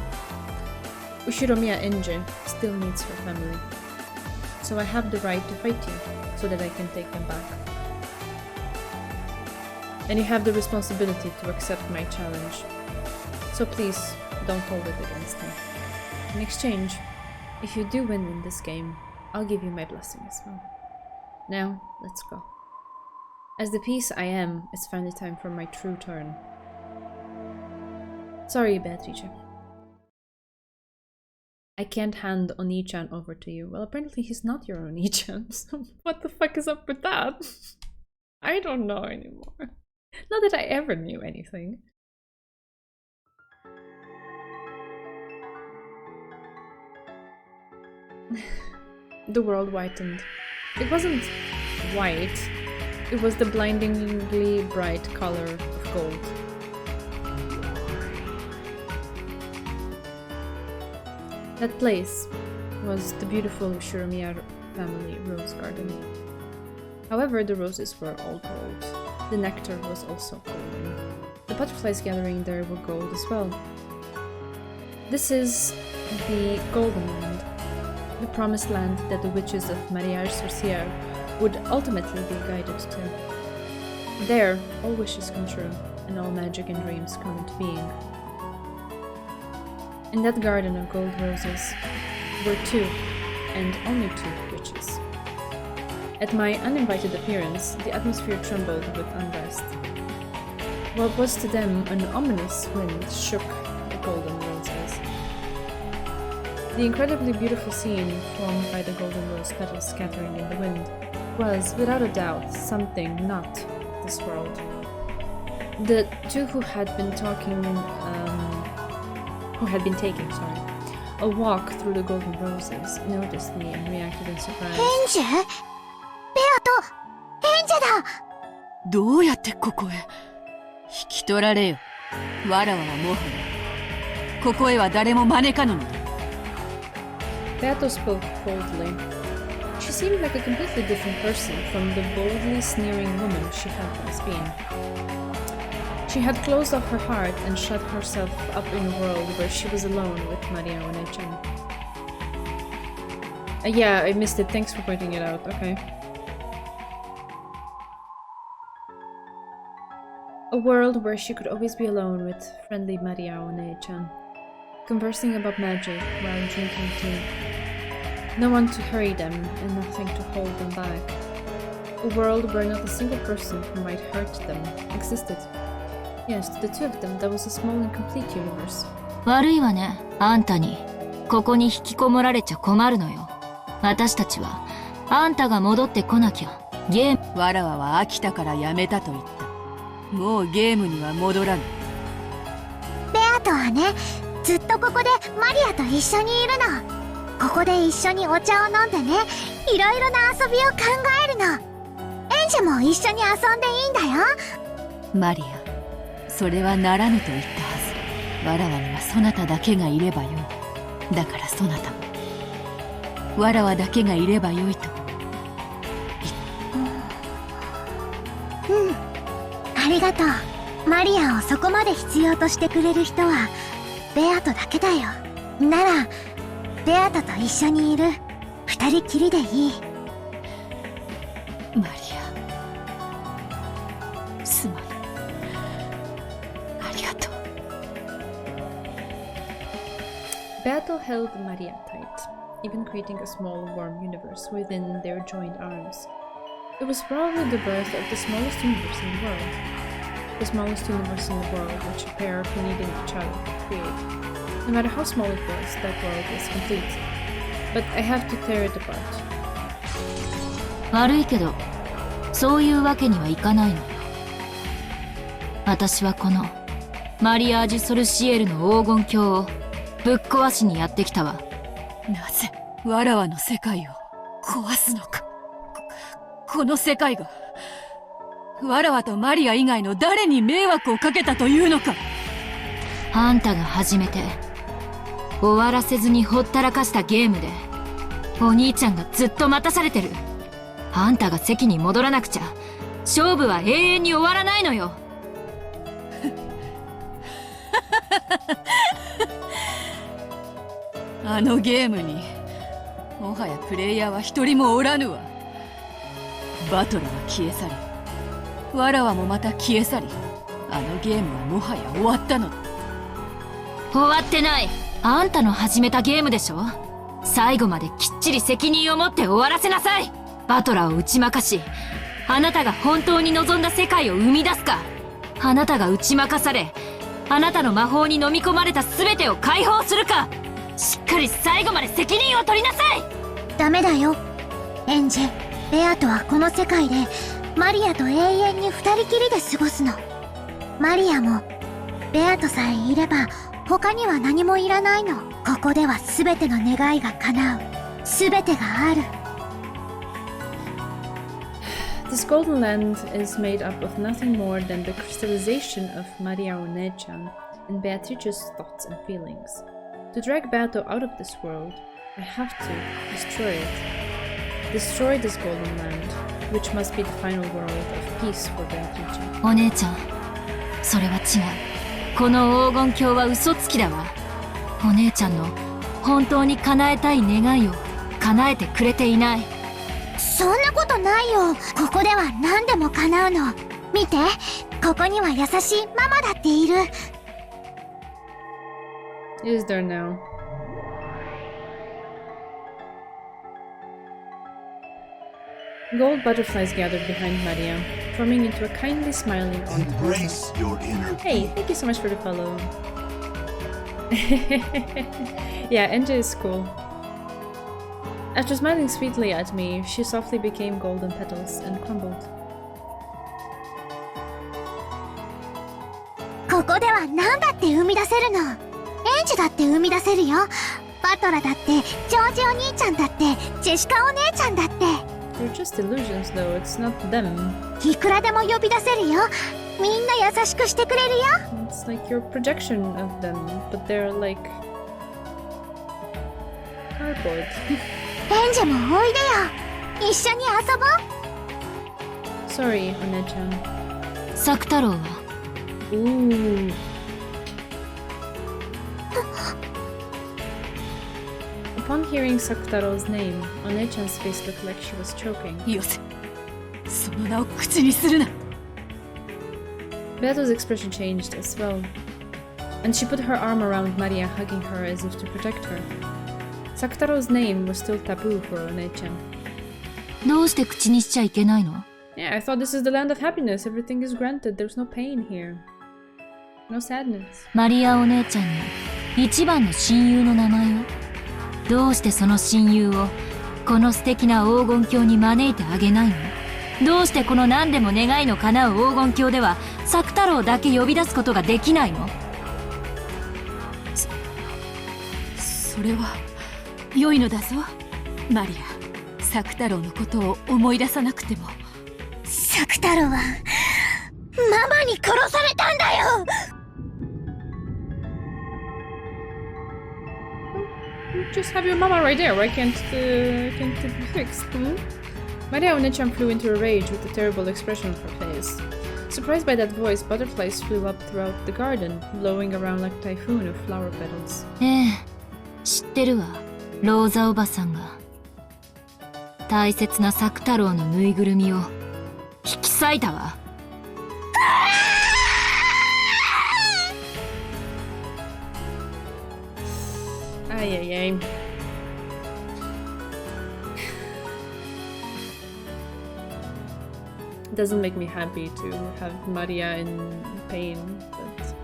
Ushiromiya Enje still needs her family. So I have the right to fight you, so that I can take them back. And you have the responsibility to accept my challenge. So please, don't hold it against me. In exchange, if you do win in this game, I'll give you my blessing as well. Now, let's go. As the piece I am, it's finally time for my true turn. Sorry, bad teacher. I can't hand Oni-chan over to you. Well, apparently he's not your Oni-chan, so what the fuck is up with that? I don't know anymore. Not that I ever knew anything. The world whitened. It wasn't white, it was the blindingly bright color of gold. That place was the beautiful Shiromiya family rose garden. However, the roses were all gold. The nectar was also golden. The butterflies gathering there were gold as well. This is the Golden Land, the promised land that the witches of Mariage Sorcière would ultimately be guided to. There, all wishes come true, and all magic and dreams come into being. In that garden of gold roses were two, and only two, witches. At my uninvited appearance, the atmosphere trembled with unrest. What was to them an ominous wind shook the golden roses. The incredibly beautiful scene formed by the golden rose petals scattering in the wind was, without a doubt, something not this world. The two who had been taking a walk through the golden roses noticed me and reacted in surprise. ヘンジェ？ベアとヘンジェだ！どうやってここへ？引き取られよ。わらわはもはやここへは誰も招かぬのだ。Beato spoke coldly. She seemed like a completely different person from the boldly sneering woman she had once been. She had closed off her heart and shut herself up in a world where she was alone with Maria One-chan. Yeah, I missed it. Thanks for pointing it out. Okay. A world where she could always be alone with friendly Maria One-chan, conversing about magic while drinking tea. No one to hurry them and nothing to hold them back. A world where not a single person who might hurt them existed. Yes, to the two of them, that was a small and complete universe. 悪いわね、あんたに。ここに引きこもられちゃ困るのよ。私たちは、あんたが戻ってこなきゃ、ゲーム。わらわは飽きたからやめたと言った。もうゲームには戻らぬ。ベアとはね、ずっとここでマリアと一緒にいるの。ここで一緒にお茶を飲んでね、いろいろな遊びを考えるの。エンジェも一緒に遊んでいいんだよ。マリア、それはならぬと言ったはず。わらわにはそなただけがいればよい。だからそなたもわらわだけがいればよいと。ありがとう。マリアをそこまで必要としてくれる人はベアトだけだよ。ならベアトと一緒にいる。二人きりでいい。マリ Beato held Maria tight, even creating a small, warm universe within their joined arms. It was probably the birth of the smallest universe in the world. The smallest universe in the world which a pair who needed each other could create. No matter how small it was, that world was complete. But I have to tear it apart. 悪いけど、そういうわけにはいかないの。私はこのマリアージュ・ソルシエルの黄金鏡をぶっ壊しにやってきたわ。なぜわらわの世界を壊すのか。この世界がわらわとマリア以外の誰に迷惑をかけたというのか。あんたが初めて終わらせずにほったらかしたゲームでお兄ちゃんがずっと待たされてる。あんたが席に戻らなくちゃ勝負は永遠に終わらないのよ。あのゲームにもはやプレイヤーは一人もおらぬわ。バトルは消え去り、わらわもまた消え去り、あのゲームはもはや終わったのだ。終わってない。あんたの始めたゲームでしょ。最後まできっちり責任を持って終わらせなさい。バトラーを打ち負かし、あなたが本当に望んだ世界を生み出すか、あなたが打ち負かされ、あなたの魔法に飲み込まれた全てを解放するか、しっかり最後まで責任を取りなさい。ダメだよ。エンジ、ベアとはこの世界でマリアと永遠に二人きりで過ごすの。マリアもベアとさえいれば他には何もいらないの。ここでは全ての願いが叶う。全てがある。This golden land is made up of nothing more than the crystallization of Maria One-chan and Beatrice's thoughts and feelings. To drag Beato out of this world, I have to destroy it. Destroy this golden land, which must be the final world of peace for Beatrice. お姉ちゃん、それは違う。この黄金鏡は嘘つきだわ。お姉ちゃんの本当に叶えたい願いを叶えてくれていない。そんなことないよ。ここでは何でも叶うの。見て、ここには優しいママだっている。Is there now? Gold butterflies gathered behind Maria, forming into a kindly smiling Aunt Embrace your inner Hey, thank you so much for the follow. Yeah, NJ is cool. After smiling sweetly at me, she softly became golden petals and crumbled. ここでは何だって生み出せるの。エンジだって生み出せるよ。バトラだって、ジョージお兄ちゃんだって、ジェシカお姉ちゃんだって。They're just illusions though, it's not them. いくらでも呼び出せるよ。みんな優しくしてくれるよ。It's like your projection of them, but they're like cardboard. エンジもおいでよ。一緒に遊ぼう。Sorry, One-chan. 作太郎は Ooh. Upon hearing Sakutaro's name, One-chan's face looked like she was choking. よせ、その名を口にするな。Beato's expression changed as well, and she put her arm around Maria, hugging her as if to protect her. Sakutaro's name was still taboo for One-chan. どうして口にしちゃいけないの？ Yeah, I thought this is the land of happiness. Everything is granted. There's no pain here. No sadness. マリアお姉ちゃんの一番の親友の名前を。どうしてその親友をこの素敵な黄金鏡に招いてあげないの？どうしてこの何でも願いの叶う黄金鏡では作太郎だけ呼び出すことができないの？それは良いのだぞ、マリア。作太郎のことを思い出さなくても。作太郎はママに殺されたんだよ。Just have your mama right there. Why can't it be fixed? Maria One-chan flew into a rage with a terrible expression on her face. Surprised by that voice, butterflies flew up throughout the garden, blowing around like a typhoon of flower petals. ええ、知ってるわ。ローザおばさんが大切な作太郎のぬいぐるみを引き裂いたわ。Ay, ay, ay. It doesn't make me happy to have Maria in pain, but...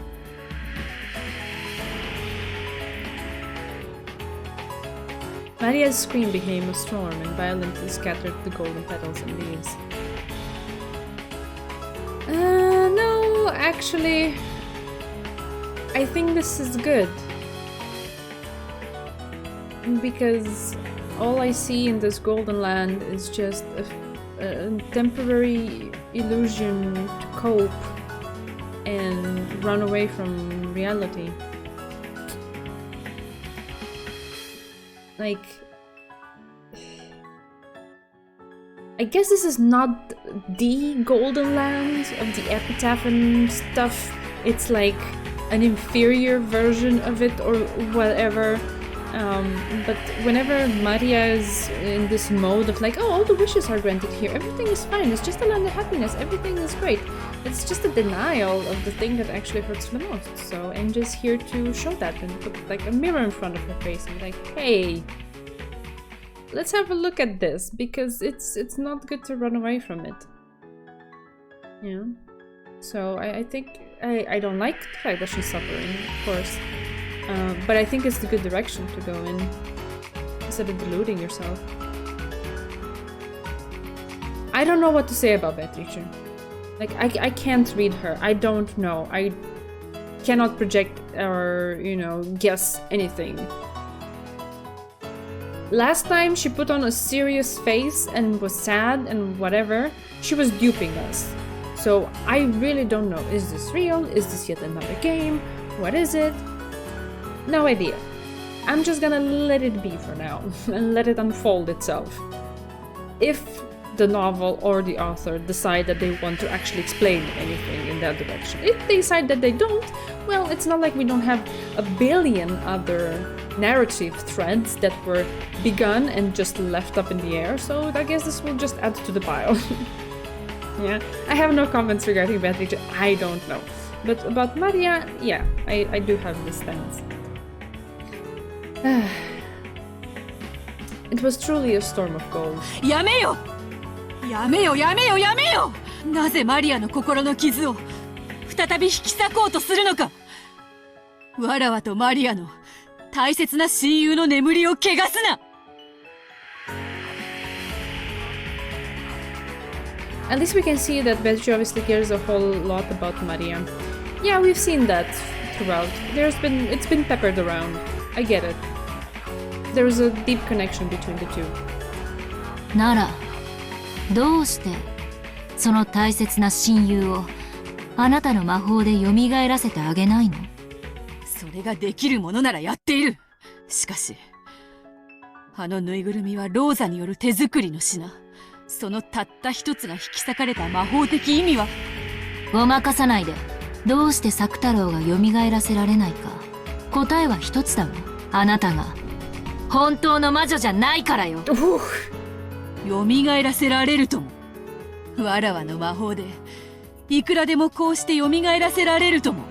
Maria's scream became a storm and violently scattered the golden petals and leaves. No, actually... I think this is good. Because all I see in this golden land is just a temporary illusion to cope and run away from reality. Like, I guess this is not the golden land of the epitaph and stuff. It's like an inferior version of it or whatever. But whenever Maria is in this mode of like, oh, all the wishes are granted here, everything is fine, it's just a land of happiness, everything is great. It's just a denial of the thing that actually hurts the most. So Angel's here to show that and put like a mirror in front of her face and be like, hey, let's have a look at this, because it's not good to run away from it. Yeah. So I think I don't like the fact that she's suffering, of course. But I think it's the good direction to go in, instead of deluding yourself. I don't know what to say about Beatrice. Like, I can't read her. I don't know. I cannot project or, you know, guess anything. Last time she put on a serious face and was sad and whatever, she was duping us. So I really don't know. Is this real? Is this yet another game? What is it? No idea. I'm just gonna let it be for now and let it unfold itself. If the novel or the author decide that they want to actually explain anything in that direction. If they decide that they don't, well, it's not like we don't have a billion other narrative threads that were begun and just left up in the air, so I guess this will just add to the pile. Yeah, I have no comments regarding Beatrice, I don't know. But about Maria, yeah, I do have this stance. It was truly a storm of gold. やめよやめよやめよやめよなぜマリアの心の傷を再び引き裂こうとするのかわらわとマリアの大切な親友の眠りを汚すな At least we can see that Beatrice obviously cares a whole lot about Maria. Yeah, we've seen that throughout. It's been peppered around. I get it. There's a deep connection between the two. ならどうしてその大切な親友をあなたの魔法で蘇らせてあげないの？それができるものならやっている。しかしあのぬいぐるみはローザによる手作りの品。そのたった一つが引き裂かれた魔法的意味は。ごまかさないで。どうして作太郎が蘇らせられないか。答えは一つだわ。あなたが本当の魔女じゃないからよ。蘇らせられるとも。わらわの魔法でいくらでもこうして蘇らせられるとも。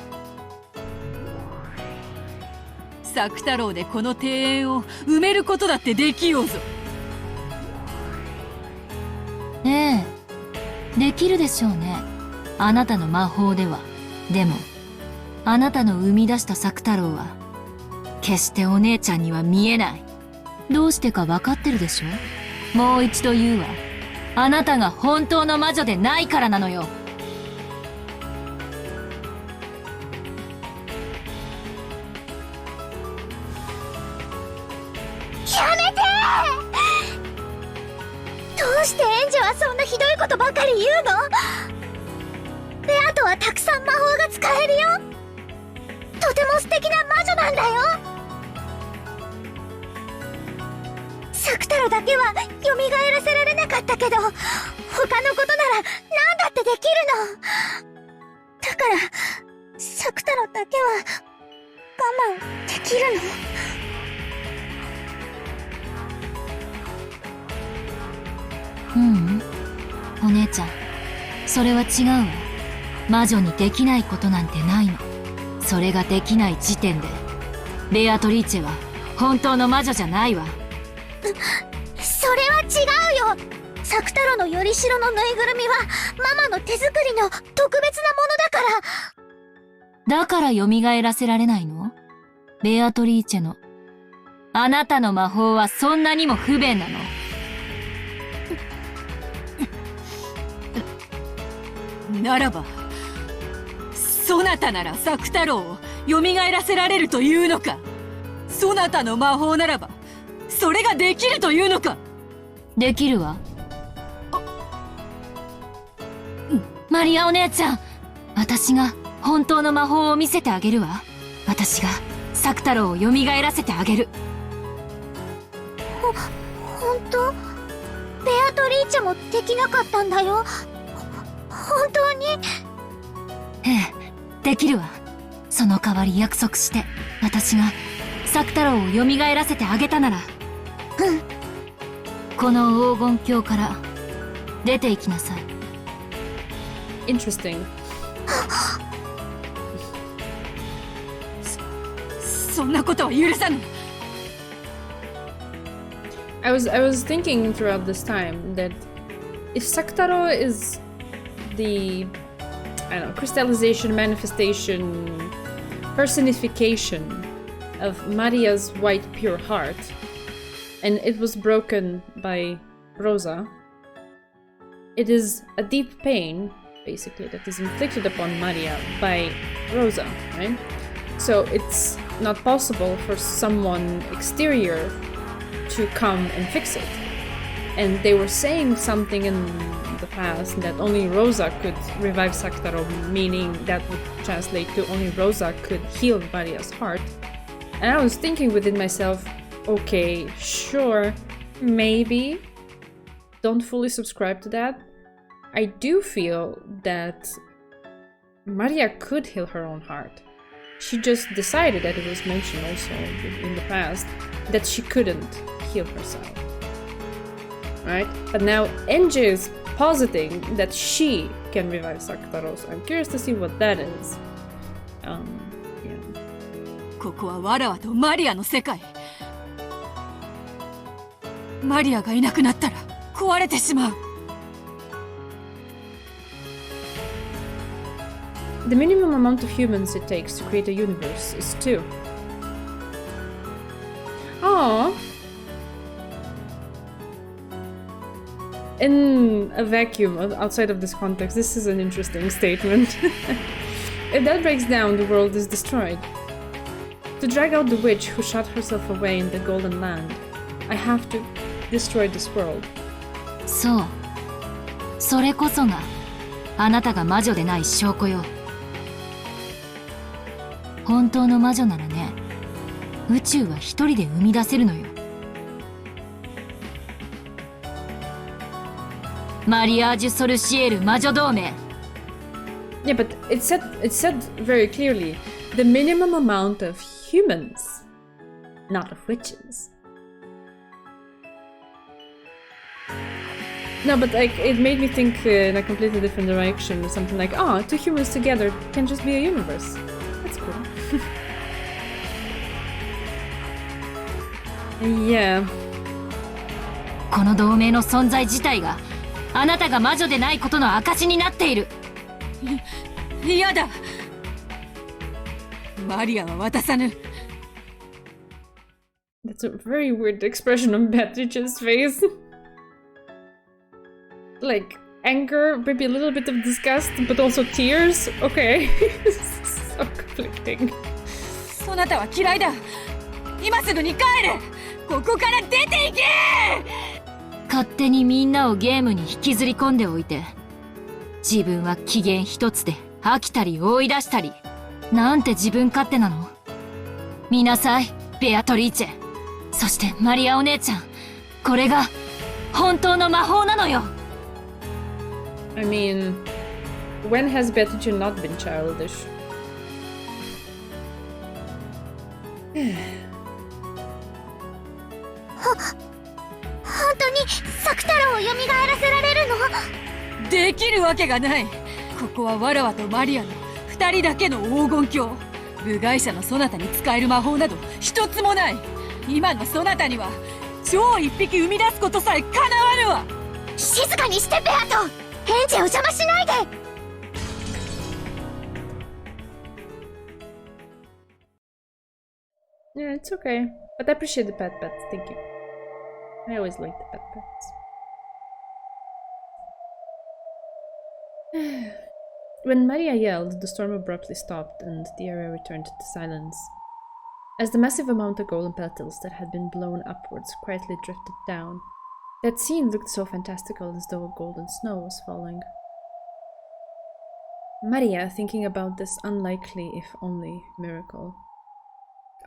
作太郎でこの庭園を埋めることだってできようぞ。ええ、できるでしょうね。あなたの魔法では。でもあなたの生み出した作太郎は決してお姉ちゃんには見えない。どうしてか分かってるでしょ。もう一度言うわ。あなたが本当の魔女でないからなのよ。やめて！どうしてエンジェはそんなひどいことばかり言うの？ベアとはたくさん魔法が使えるよ。とても素敵な魔女なんだよ。作太郎だけは蘇らせられなかったけど、他のことなら何だってできるの。だから作太郎だけは我慢できるの。ううん、お姉ちゃん、それは違うわ。魔女にできないことなんてないの。それができない時点でベアトリーチェは本当の魔女じゃないわ。それは違うよ。作太郎のよりしろのぬいぐるみはママの手作りの特別なものだから。だから蘇らせられないの？ベアトリーチェの。あなたの魔法はそんなにも不便なの？ならば、そなたなら作太郎を蘇らせられるというのか？そなたの魔法ならば、それができるというのか？できるわ。マリアお姉ちゃん、私が本当の魔法を見せてあげるわ。私が作太郎を蘇らせてあげる。本当？ベアトリーチェもできなかったんだよ。本当に？ええ、できるわ。その代わり約束して、私が作太郎を蘇らせてあげたなら。この黄金鏡から出て行きなさい。Interesting. そんなことは許さぬ。I was thinking throughout this time that if Saktaro is the, I don't know, crystallization, manifestation, personification of Maria's white pure heart, and it was broken by Rosa, it is a deep pain, basically, that is inflicted upon Maria by Rosa, right? So it's not possible for someone exterior to come and fix it. And they were saying something in the past that only Rosa could revive Saktaro, meaning that would translate to only Rosa could heal Maria's heart. And I was thinking within myself, okay, sure, maybe. Don't fully subscribe to that. I do feel that Maria could heal her own heart. She just decided, that it was mentioned also in the past, that she couldn't heal herself. Right? But now NJ is positing that she can revive Saktaro, so I'm curious to see what that is. Yeah. ここはわらわとマリアの世界。マリアがいなくなったら壊れてしまう。The minimum amount of humans it takes to create a universe is 2. Aww. In a vacuum, outside of this context, this is an interesting statement. If that breaks down, the world is destroyed. To drag out the witch who shot herself away in the Golden Land, I have to destroy this world. そう。それこそがあなたが魔女でない証拠よ。本当の魔女ならね、宇宙は一人で生み出せるのよ。マリアージュ・ソルシエル魔女同盟。Yeah, but it said very clearly the minimum amount of humans, not of witches. No, but like it made me think in a completely different direction. Something like, two humans together can just be a universe. That's cool. Yeah. この同盟の存在自体があなたが魔女でないことの証になっている。嫌だ。マリアは渡さぬ。That's a very weird expression on Beatrice's face. Like anger, maybe a little bit of disgust, but also tears. Okay. So conflicting. そなたは嫌いだ。今すぐに帰れ。ここから出て行け。勝手にみんなをゲームに引きずり込んでおいて、自分は機嫌一つで飽きたり追い出したり、なんて自分勝手なの。見なさい、ベアトリーチェ。そしてマリアお姉ちゃん、これが本当の魔法なのよ。I mean, when has Beatrice not been childish? 本当に作太郎を蘇らせられるの？できるわけがない。ここはわらわとマリアの二人だけの黄金鏡。部外者のそなたに使える魔法など一つもない。今のそなたには超一匹生み出すことさえ叶わぬわ。静かにしてベアト。エンジェを邪魔しないで。Yeah, it's okay. But I appreciate the pet pets. Thank you. I always like the pet pets. When Maria yelled, the storm abruptly stopped and the area returned to silence. As the massive amount of golden petals that had been blown upwards quietly drifted down, that scene looked so fantastical as though a golden snow was falling. Maria, thinking about this unlikely, if only, miracle,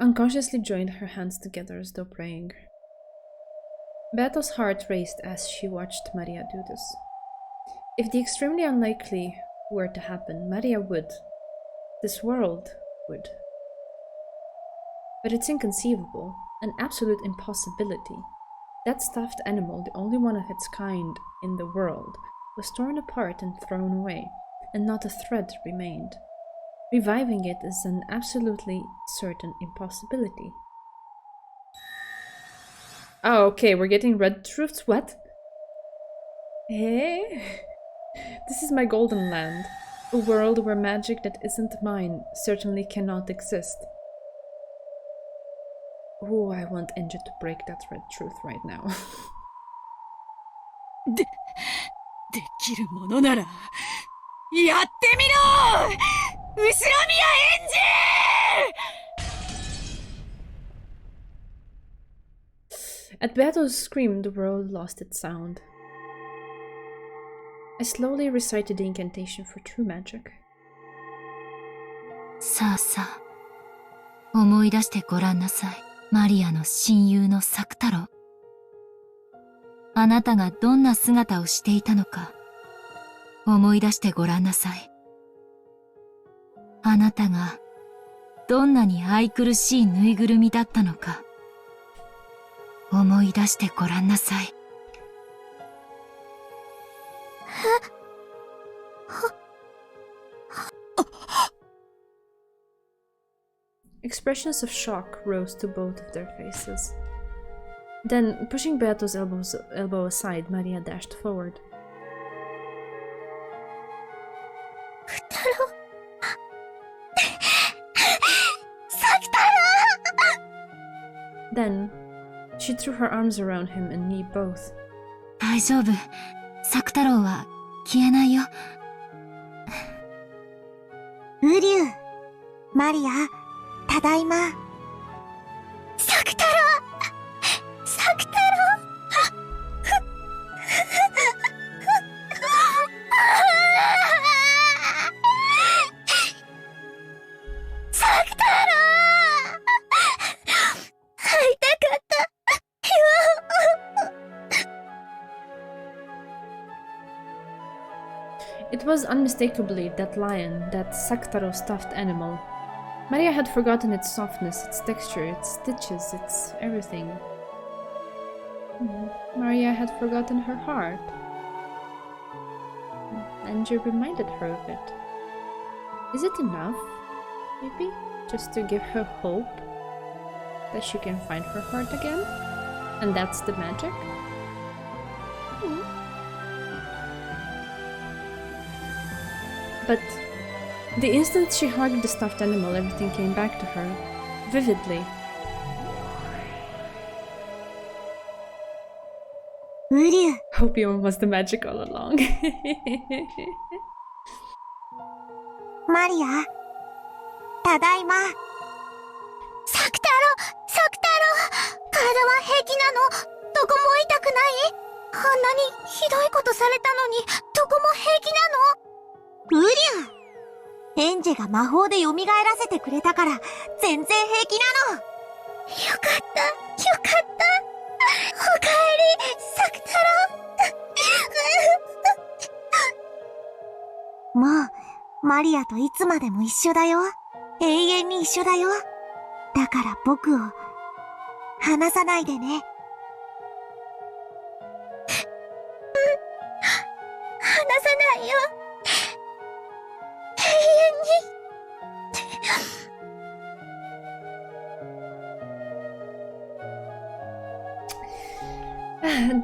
unconsciously joined her hands together as though praying. Beto's heart raced as she watched Maria do this. If the extremely unlikely were to happen, Maria would. This world would. But it's inconceivable, an absolute impossibility. That stuffed animal, the only one of its kind in the world, was torn apart and thrown away, and not a thread remained. Reviving it is an absolutely certain impossibility. Oh, okay, we're getting red truths? What? Hey? This is my golden land. A world where magic that isn't mine certainly cannot exist. Oh, I want Enja to break that red truth right now. できるものならやってみろ後ろ宮エンジ At Beto's scream, the world lost its sound. I slowly recited the incantation for true magic. さあさあ、思い出してごらんなさい。マリアの親友の作太郎。あなたがどんな姿をしていたのか、思い出してごらんなさい。あなたがどんなに愛くるしいぬいぐるみだったのか、思い出してごらんなさい。Expressions of shock rose to both of their faces. Then, pushing Beto's elbow aside, Maria dashed forward. Then, she threw her arms around him and knee both. 大丈夫。作太郎は消えないよ。ウリュウ、マリア、ただいま。作太郎、作太郎。作太郎。会いたかった。It was unmistakably that lion, that Saktaro stuffed animal. Maria had forgotten its softness, its texture, its stitches, its everything. Maria had forgotten her heart. Andrew reminded her of it. Is it enough, maybe? Just to give her hope that she can find her heart again? And that's the magic? But the instant she hugged the stuffed animal, everything came back to her, vividly. Opium was the magic all along. マリア、ただいま。作太郎、作太郎、体は平気なの？どこも痛くない？あんなにひどいことされたのに、どこも平気なの？ウリュウ、エンジェが魔法で蘇らせてくれたから全然平気なの。よかった、よかった。おかえり、作太郎。もうマリアといつまでも一緒だよ。永遠に一緒だよ。だから僕を離さないでね。離さないよ。永遠に。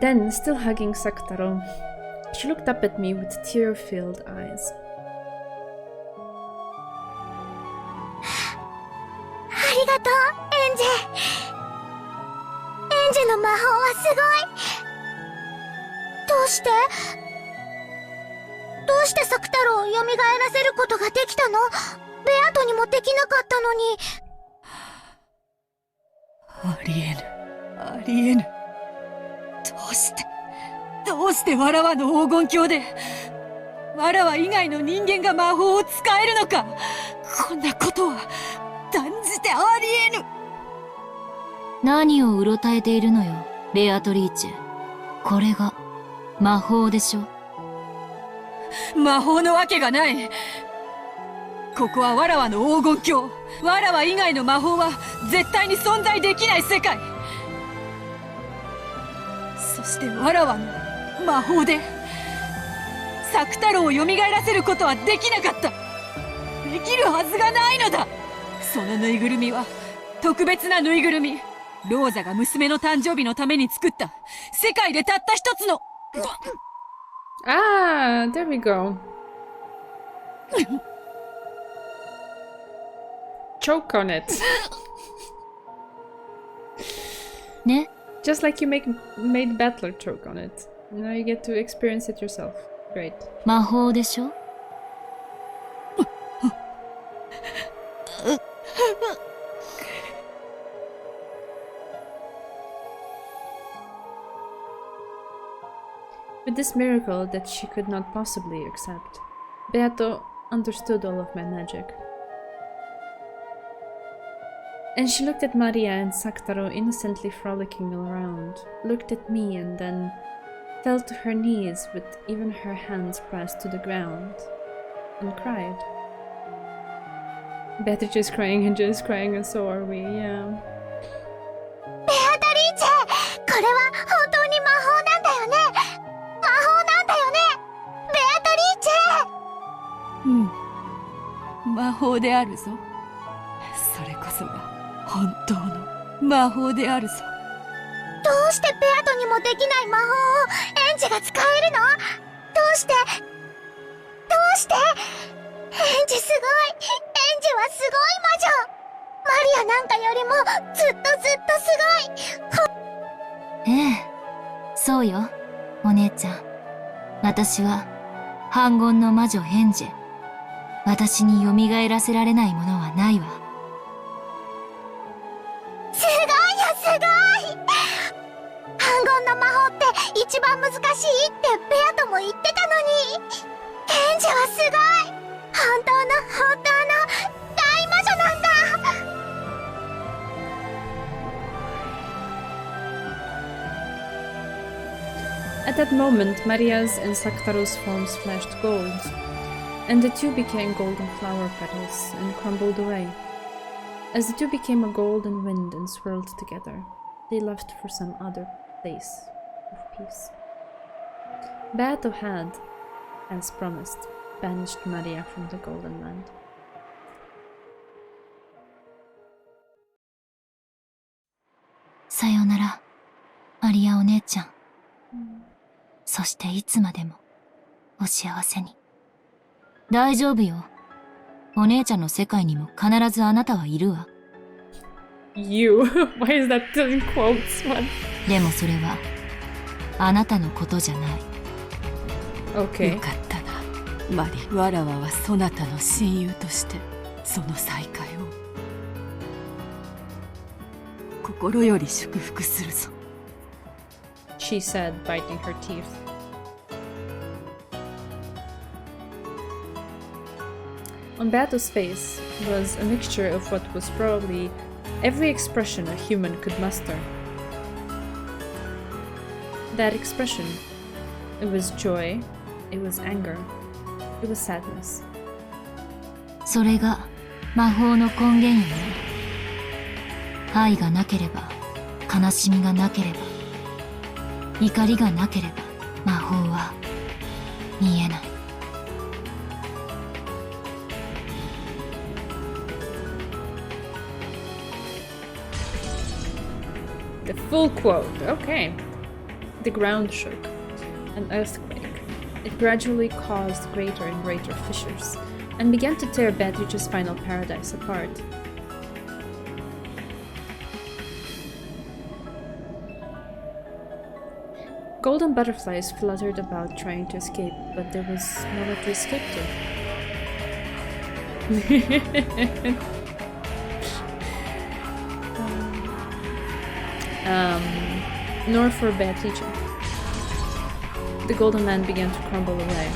Then, still hugging Sakutaro, she looked up at me with tear-filled eyes. ありがとう、エンジェ。エンジェの魔法はすごい。どうしてサク太郎を蘇らせることができたの？ベアトにもできなかったのに。ありえぬ。ありえぬ。どうしてわらわの黄金鏡で、わらわ以外の人間が魔法を使えるのか。こんなことは、断じてありえぬ。何をうろたえているのよ、ベアトリーチェ。これが、魔法でしょ。魔法のわけがない。ここはわらわの黄金鏡。わらわ以外の魔法は絶対に存在できない世界。そしてわらわの魔法でサク太郎を蘇らせることはできなかった。できるはずがないのだ。そのぬいぐるみは特別なぬいぐるみ。ローザが娘の誕生日のために作った世界でたった一つのAh, there we go. Choke on it. ね。 Just like you made Battler choke on it. Now you get to experience it yourself. Great. 魔法でしょ。With this miracle that she could not possibly accept, Beato understood all of my magic. And she looked at Maria and Sakutaro innocently frolicking around, looked at me and then fell to her knees with even her hands pressed to the ground, and cried. Beatrice is crying and Jill is crying and so are we, yeah. ベアトリーチェ、これは本当に魔法なんだよね。魔法なんだよね。ベアトリーチェ。魔法であるぞ。それこそが本当の魔法であるぞ。どうしてベアトにもできない魔法をエンジが使えるの？どうしてエンジすごい。エンジはすごい魔女。マリアなんかよりもずっとすごい。ええ、そうよ、お姉ちゃん。私は、反言の魔女ヘンジェ。私に蘇らせられないものはないわ。すごいよ、すごい。反言の魔法って一番難しいってベアトも言ってたのに。エンジはすごい。本当の大魔女なんだ。At that moment, Maria's and Sakutaro's forms flashed gold, and the two became golden flower petals and crumbled away. As the two became a golden wind and swirled together, they left for some other place of peace. Beato had, as promised, banished Maria from the Golden Land. さよなら、マリアお姉ちゃん。そしていつまでも、お幸せに。大丈夫よ。お姉ちゃんの世界にも必ずあなたはいるわ。You? Why is that in quotes? What? でもそれは、あなたのことじゃない。Okay. よかったな、マリ。わらわはそなたの親友として、その再会を。心より祝福するぞ。She said, biting her teeth. On Beato's face was a mixture of what was probably every expression a human could muster. That expression, it was joy, it was anger, it was sadness. それが魔法の根源よね。愛がなければ、悲しみがなければ、怒りがなければ、魔法は見えない。The full quote, okay. The ground shook. An earthquake. It gradually caused greater and greater fissures, and began to tear Beatrice's final paradise apart. Golden butterflies fluttered about trying to escape, but there was nowhere to escape to. Nor for Beatrice. The golden land began to crumble away.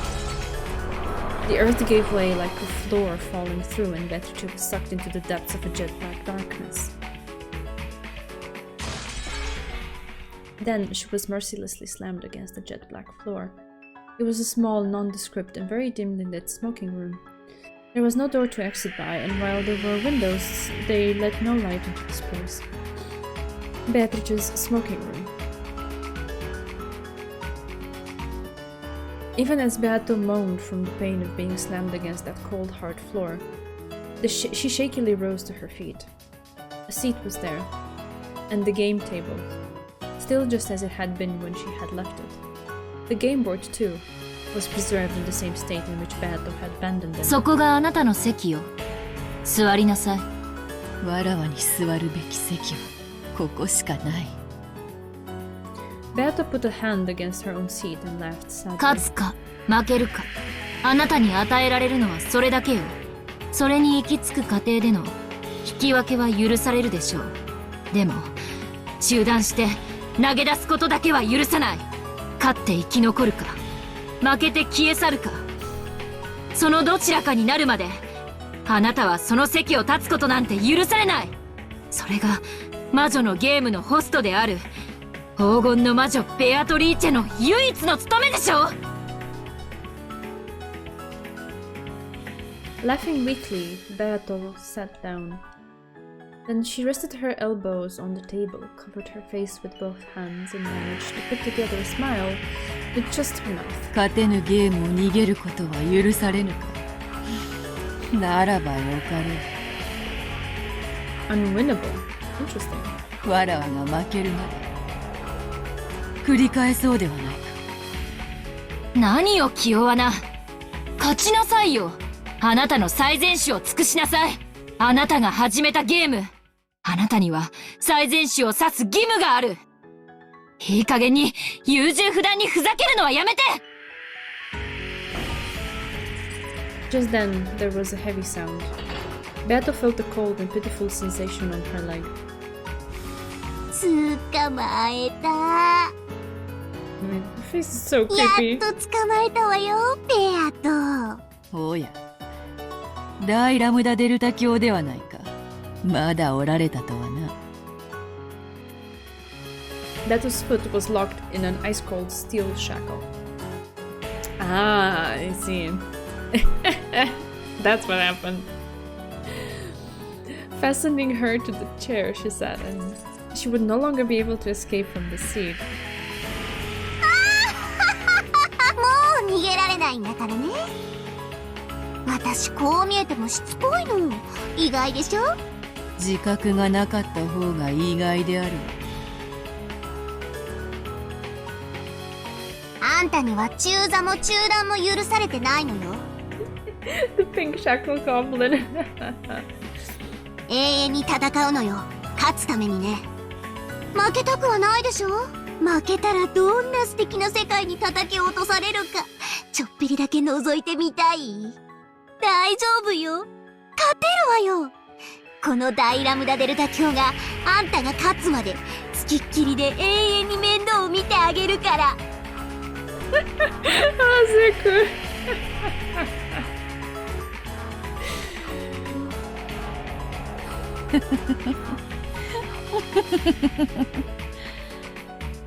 The earth gave way like a floor falling through, and Beatrice was sucked into the depths of a jet black darkness. Then she was mercilessly slammed against the jet black floor. It was a small, nondescript, and very dimly lit smoking room. There was no door to exit by, and while there were windows, they let no light into this place. Beatrice's smoking room. Even as Beato moaned from the pain of being slammed against that cold, hard floor, she shakily rose to her feet. A seat was there, and the game table, still just as it had been when she had left it. The game board, too, was preserved in the same state in which Beato had abandoned them. そこがあなたの席よ。座りなさい。わらわに座るべき席はここしかない。Beato put a hand against her own seat and laughed sadly. 勝つか負けるか、あなたに与えられるのはそれだけよ。それに行き着く過程での引き分けは許されるでしょう。でも中断して投げ出すことだけは許さない。勝って生き残るか、負けて消え去るか、そのどちらかになるまであなたはその席を立つことなんて許されない。それが魔女のゲームのホストである黄金の魔女ベアトリーチェの唯一の務めでしょ。 Laughing weakly, Beato sat down. Then she rested her elbows on the table, covered her face with both hands, and managed to put together a smile with just her mouth. 勝てぬゲームを逃げることは許されぬか。ならばよかれ。 Unwinnable. Interesting. わらわが負けるまで繰り返そうではないか。何よ気弱な。勝ちなさいよ。あなたの最善手を尽くしなさい。あなたが始めたゲーム。あなたには最善手を指す義務がある。いい加減に優柔不断にふざけるのはやめて。 Just then, there was a heavy sound. Beato felt a cold and pitiful sensation on her leg. 捕まえた。 Her face is so や creepy. っと捕まえたわよ、ベアト。おや、大ラムダデルタ教ではないか。まだおられたとはな。 Beto's foot was locked in an ice-cold steel shackle. Ah, I see. That's what happened. Fastening her to the chair she sat in, she would no longer be able to escape from the seat. もう逃げられないんだからね。私こう見えてもしつこいの。意外でしょ。自覚がなかった方が意外である。あんたには中座も中断も許されてないのよ。The pink shackle goblin. 永遠に戦うのよ。勝つためにね。負けたくはないでしょ。負けたらどんな素敵な世界に叩き落とされるか、ちょっぴりだけ覗いてみたい。大丈夫よ。勝てるわよ。この大ラムダデルタ教があんたが勝つまで付きっきりで永遠に面倒を見てあげるから。Ah, sick.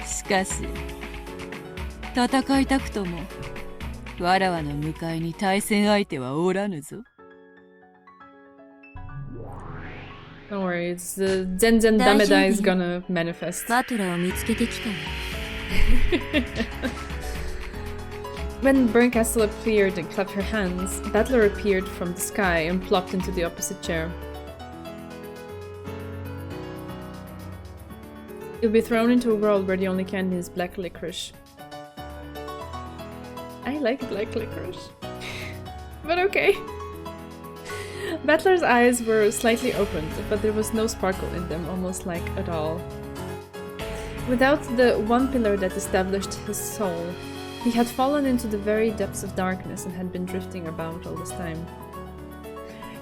しかし戦いたくともわらわの向かいに対戦相手はおらぬぞ。 Don't worry, it's the Zenzen Dameda is gonna manifest. バトラーを見つけてきたの。When Burncastle appeared and clapped her hands, Battler appeared from the sky and plopped into the opposite chair. You'll be thrown into a world where the only candy is black licorice. I like black licorice. But okay. Battler's eyes were slightly opened, but there was no sparkle in them, almost like at all. Without the one pillar that established his soul, he had fallen into the very depths of darkness and had been drifting about all this time.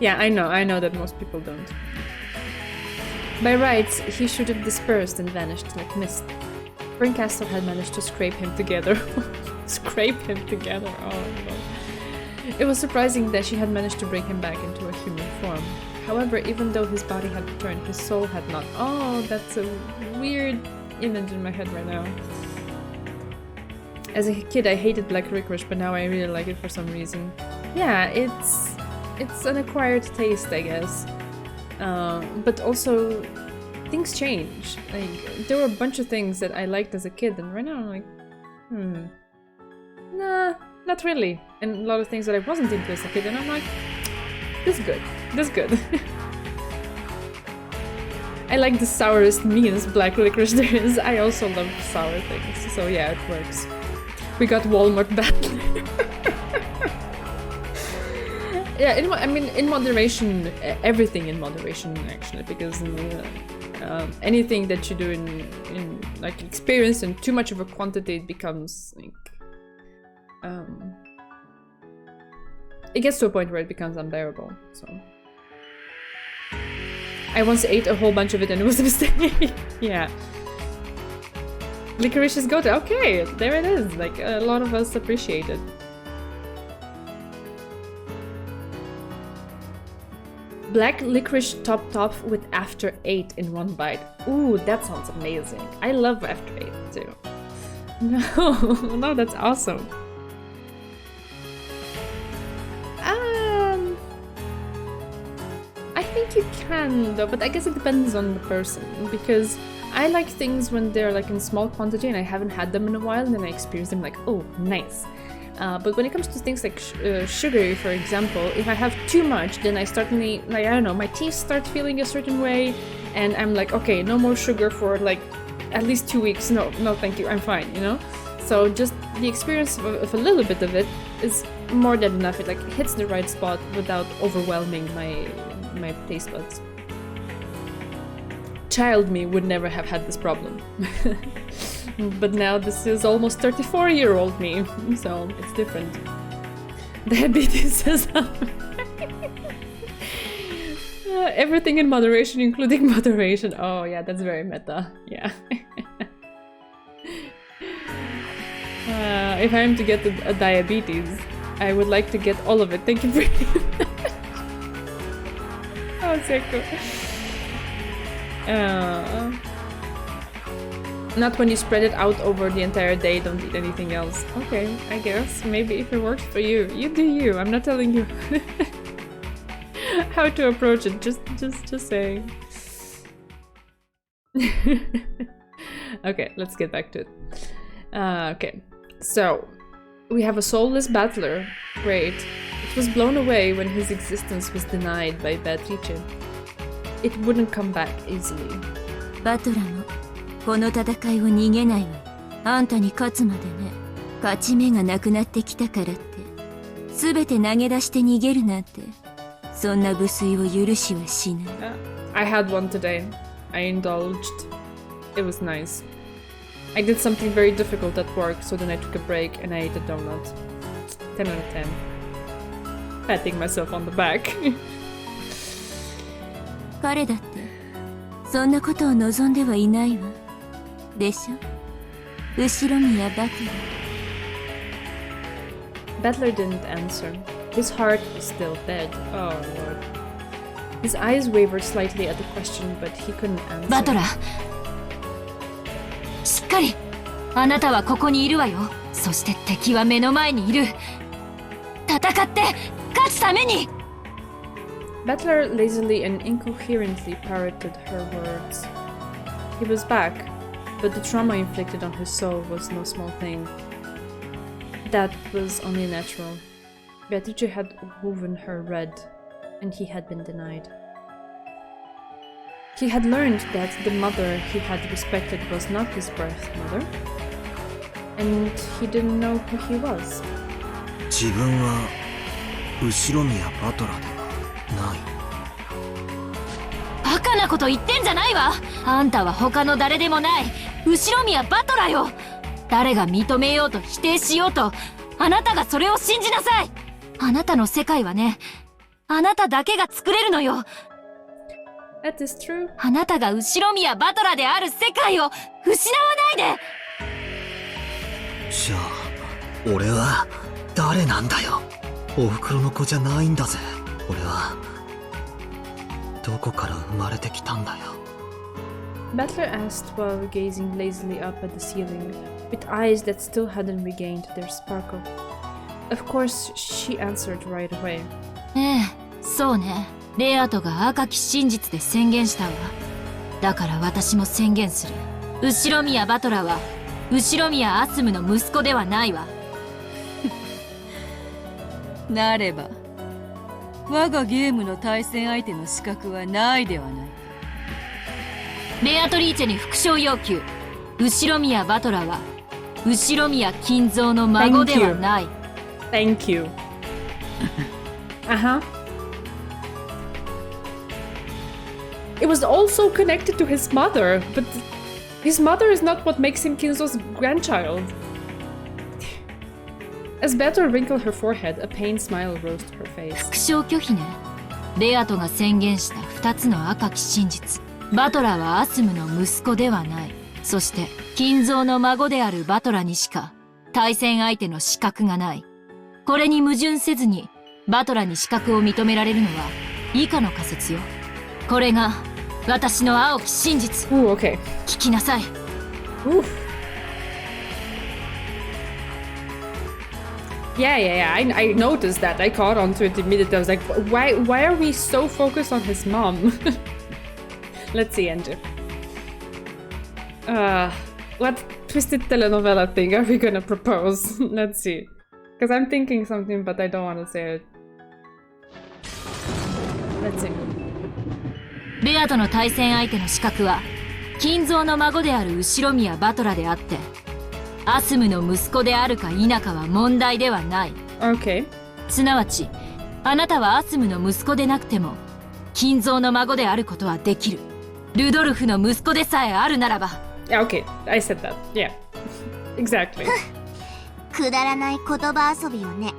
Yeah, I know that most people don't. By rights, he should have dispersed and vanished like mist. Brinkcastle had managed to scrape him together. Scrape him together, oh no. It was surprising that she had managed to bring him back into a human form. However, even though his body had returned, his soul had not. Oh, that's a weird image in my head right now. As a kid, I hated black licorice, but now I really like it for some reason. Yeah, it's an acquired taste, I guess. But also, things change. Like, there were a bunch of things that I liked as a kid, and right now I'm like, nah, not really. And a lot of things that I wasn't into as a kid, and I'm like, this is good. This is good. I like the sourest, meanest black licorice there is. I also love sour things, so yeah, it works. We got Walmart Battler. Yeah, in moderation, everything in moderation actually, because anything that you do in like experience in too much of a quantity, it becomes like it gets to a point where it becomes unbearable. So I once ate a whole bunch of it and it was a mistake. Yeah. Licorice is go-to. Okay, there it is. Like, a lot of us appreciate it. Black licorice topped off with After 8 in one bite. Ooh, that sounds amazing. I love After 8 too. No, that's awesome. I think you can though, but I guess it depends on the person, because I like things when they're like in small quantity and I haven't had them in a while, and then I experience them like, oh, nice. But when it comes to things like sugary, for example, if I have too much, then I suddenly, like, I don't know, my teeth start feeling a certain way, and I'm like, okay, no more sugar for like at least 2 weeks. No, thank you, I'm fine, you know? So just the experience of a little bit of it is more than enough. It like hits the right spot without overwhelming my taste buds. Child me would never have had this problem. But now this is almost 34-year-old me, so it's different. Diabetes says everything in moderation, including moderation. Oh yeah, that's very meta. Yeah. If I'm to get a diabetes, I would like to get all of it. Thank you for Oh, Seiko. Not when you spread it out over the entire day, don't eat anything else. Okay, I guess. Maybe if it works for you. You do you. I'm not telling you how to approach it. Just saying. Okay, let's get back to it. Okay, so we have a soulless battler. Great. It was blown away when his existence was denied by Beatrice. It wouldn't come back easily. バトラもこの戦いを逃げないわ。あんたに勝つまでね。勝ち目がなくなってきたからって全て投げ出して逃げるなんてそんな無粋を許しはしない。I had one today. I indulged. It was nice. I did something very difficult at work, so then I took a break and I ate a donut. 10 out of 10. Patting myself on the back. 彼だってそんなことを望んではいないわ。でしょ？後ろ宮バトラー。Battler didn't answer. His heart was still dead. Oh lord. His eyes wavered slightly at the question, but he couldn't answer. バトラー、しっかり。あなたはここにいるわよ。そして敵は目の前にいる。戦って勝つために。Battler lazily and incoherently parroted her words. He was back, but the trauma inflicted on his soul was no small thing. That was only natural. Beatrice had woven her red, and he had been denied. He had learned that the mother he had respected was not his birth mother, and he didn't know who he was. 自分は後宮バトラではない。バカなこと言ってんじゃないわ。あんたは他の誰でもない後宮バトラよ。誰が認めようと否定しようと、あなたがそれを信じなさい。あなたの世界はね、あなただけが作れるのよ。That is true. あなたが後宮バトラである世界を失わないで。じゃあ俺は誰なんだよ。お袋の子じゃないんだぜ。俺はどこから生まれてきたんだよ。 Butler asked while gazing lazily up at the ceiling, with eyes that still hadn't regained their sparkle. Of course, she answered right away. ええ、そうね。レアトが赤き真実で宣言したわ。だから私も宣言する。後宮バトラは後宮アスムの息子ではないわ。なれば我がゲームの対戦相手の資格はないではないか。ベアトリーチェに復唱要求。後宮バトラは後宮金蔵の孫ではない。Thank you. Uh-huh. It was also connected to his mother, but his mother is not what makes him Kinzo's grandchild. As Beator wrinkled her forehead, a pained smile rose to her face. 復唱拒否ね。レアトが宣言した2つの赤き真実。バトラはアスムの息子ではない。そして金蔵の孫であるバトラにしか対戦相手の資格がない。これに矛盾せずにバトラに資格を認められるのは以下の仮説よ。これが私の青き真実。Ooh, okay. 聞きなさい。Ooh. Yeah. I noticed that. I caught on to it immediately. I was like, why are we so focused on his mom? Let's see, Andrew. What twisted telenovela thing are we gonna propose? Let's see. Because I'm thinking something, but I don't want to say it. Let's see. レアとの対戦相手の資格は金蔵の孫である後宮バトラであって、アスムの息子であるか否かは問題ではない。Okay. すなわちあなたはアスムの息子でなくても金蔵の孫であることはできる。ルドルフの息子でさえあるならば。Yeah, okay. I said that. Yeah. Exactly. くだらない言葉遊びをね。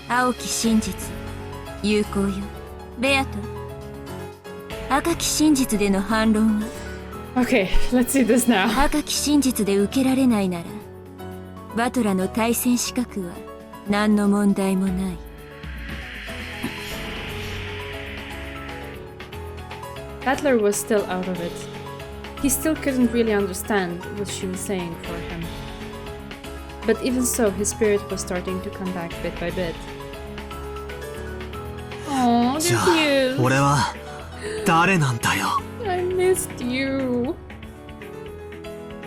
青き真実有効よ。ベアト、赤き真実での反論は。 Okay, let's see this now. 赤き真実で受けられないならバトラの対戦資格は何の問題もない。Butler was still out of it. He still couldn't really understand what she was saying for him. But even so, his spirit was starting to come back bit by bit. Oh, じゃ there he is. あ俺は誰なんだよ。 I missed you.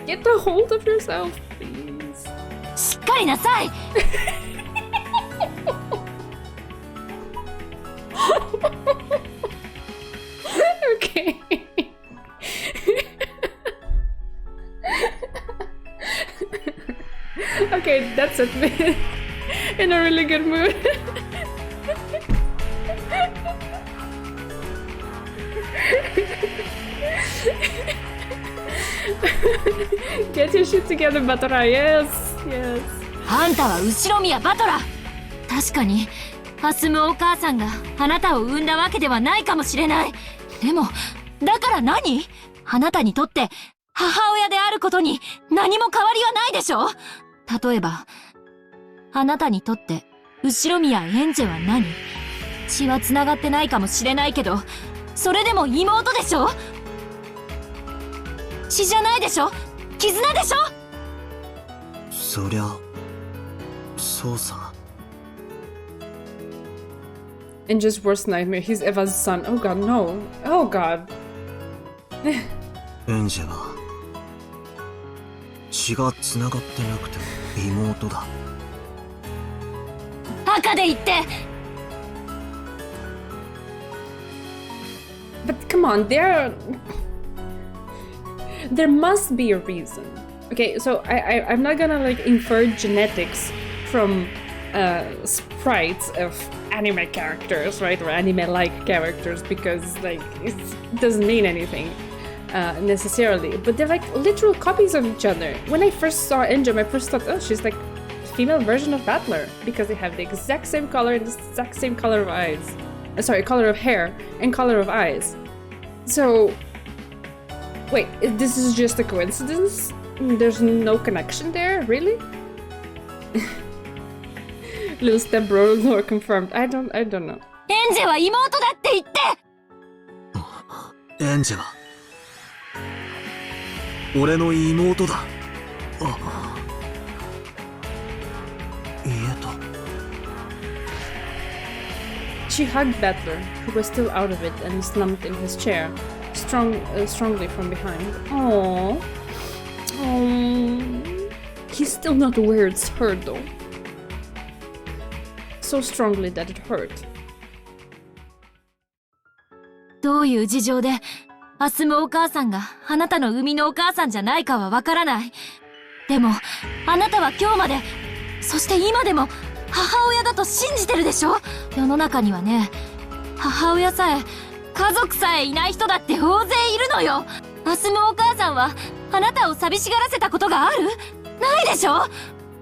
Get a hold of yourself, please. しっかりなさい。Okay. Okay, that's it. In a really good mood. Get your shit together, Batora. Yes, yes. あんたは後宮バトラ。確かにアスムお母さんがあなたを産んだわけではないかもしれない。でもだから何？あなたにとって母親であることに何も変わりはないでしょ。例えばあなたにとって後宮エンジェは何？血は繋がってないかもしれないけど、それでも妹でしょ。血じゃないでしょ。絆でしょ。そりゃそうさ。 And just worst nightmare. He's Eva's son. Oh god, no. Oh god. エンジェは血が繋がってなくても妹だ。赤で言って。But come on, there must be a reason. Okay, so I'm not gonna like infer genetics from sprites of anime characters, right, or anime-like characters, because like it doesn't mean anything necessarily. But they're like literal copies of each other. When I first saw Enjo, my first thought, oh, she's like female version of Battler, because they have the exact same color and the exact same color of eyes. Sorry, color of hair and color of eyes. So, wait, this is just a coincidence? There's no connection there, really? Little stepbro lore confirmed. I don't know. エンジェは妹だって言って。エンジェは俺の妹だ。She hugged Battler, who was still out of it and slumped in his chair, strongly from behind. Aww. He's still not aware it's hurt though. So strongly that it hurt. どういう事情でアスムお母さんがあなたの生みのお母さんじゃないかはわからない。でもあなたは今日まで、そして今でも母親だと信じてるでしょ。世の中にはね、母親さえ家族さえいない人だって大勢いるのよ。アスムお母さんはあなたを寂しがらせたことがある？ないでしょ。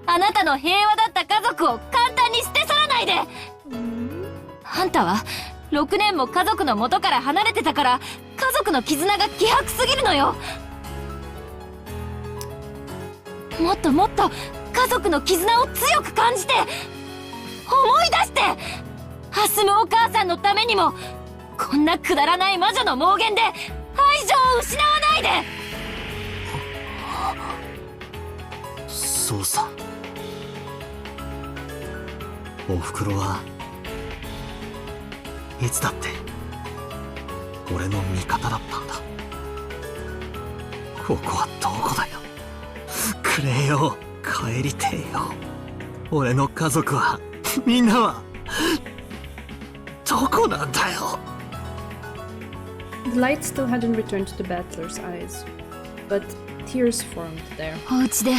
あなたの平和だった家族を簡単に捨て去らないで。あんたは6年も家族の元から離れてたから、家族の絆が希薄すぎるのよ。もっともっと家族の絆を強く感じて、思い出して。アスムお母さんのためにも、こんなくだらない魔女の妄言で愛情を失わないで。そうさ。おふくろはいつだって俺の味方だったんだ。ここはどこだよ。くれよ、帰りてえよ。俺の家族は、みんなはどこなんだよ。 The light still hadn't returned to the battler's eyes, but tears formed there. お家で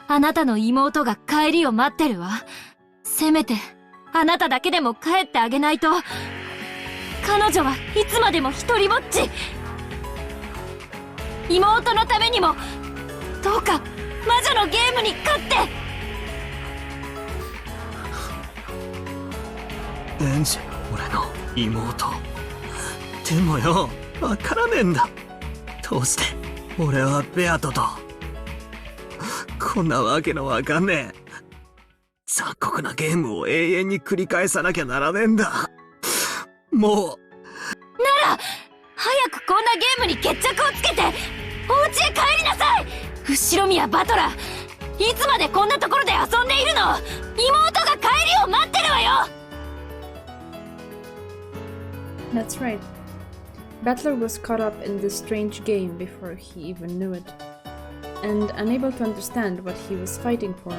あなたの妹が帰りを待ってるわ。せめてあなただけでも帰ってあげないと。彼女はいつまでも一人ぼっち。妹のためにもどうか魔女のゲームに勝って。エンジェ、俺の妹。でもよ、わからねえんだ。どうして俺はベアトとこんなわけのわかんねえ残酷なゲームを永遠に繰り返さなきゃならねえんだ。もうなら早くこんなゲームに決着をつけてお家へ帰りなさい。後宮バトラー、いつまでこんなところで遊んでいるの。妹が帰りを待ってるわよ。 That's right. Battler was caught up in this strange game before he even knew it, and unable to understand what he was fighting for.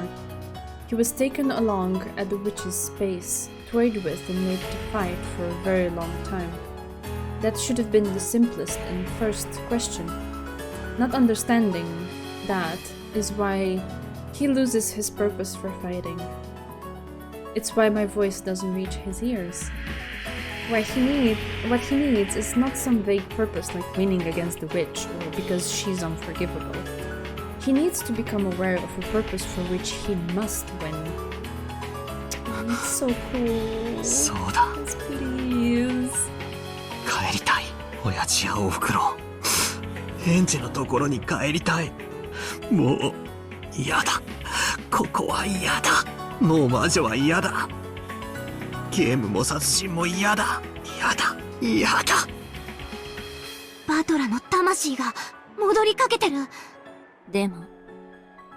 He was taken along at the witch's space, toyed with and made to fight for a very long time. That should have been the simplest and first question. Not understanding that is why he loses his purpose for fighting. It's why my voice doesn't reach his ears. What he needs is not some vague purpose like winning against the witch or because she's unforgivable. He needs to become aware of a purpose for which he must win. Oh, it's so cool. そうだ。 Yes, please. 帰りたい。親父やおふくろ。エンジのところに帰りたい。もう嫌だ。ここは嫌だ。もう魔女は嫌だ。ゲームも殺人も嫌だ。嫌だ。嫌だ。バトラの魂が戻りかけてる。でも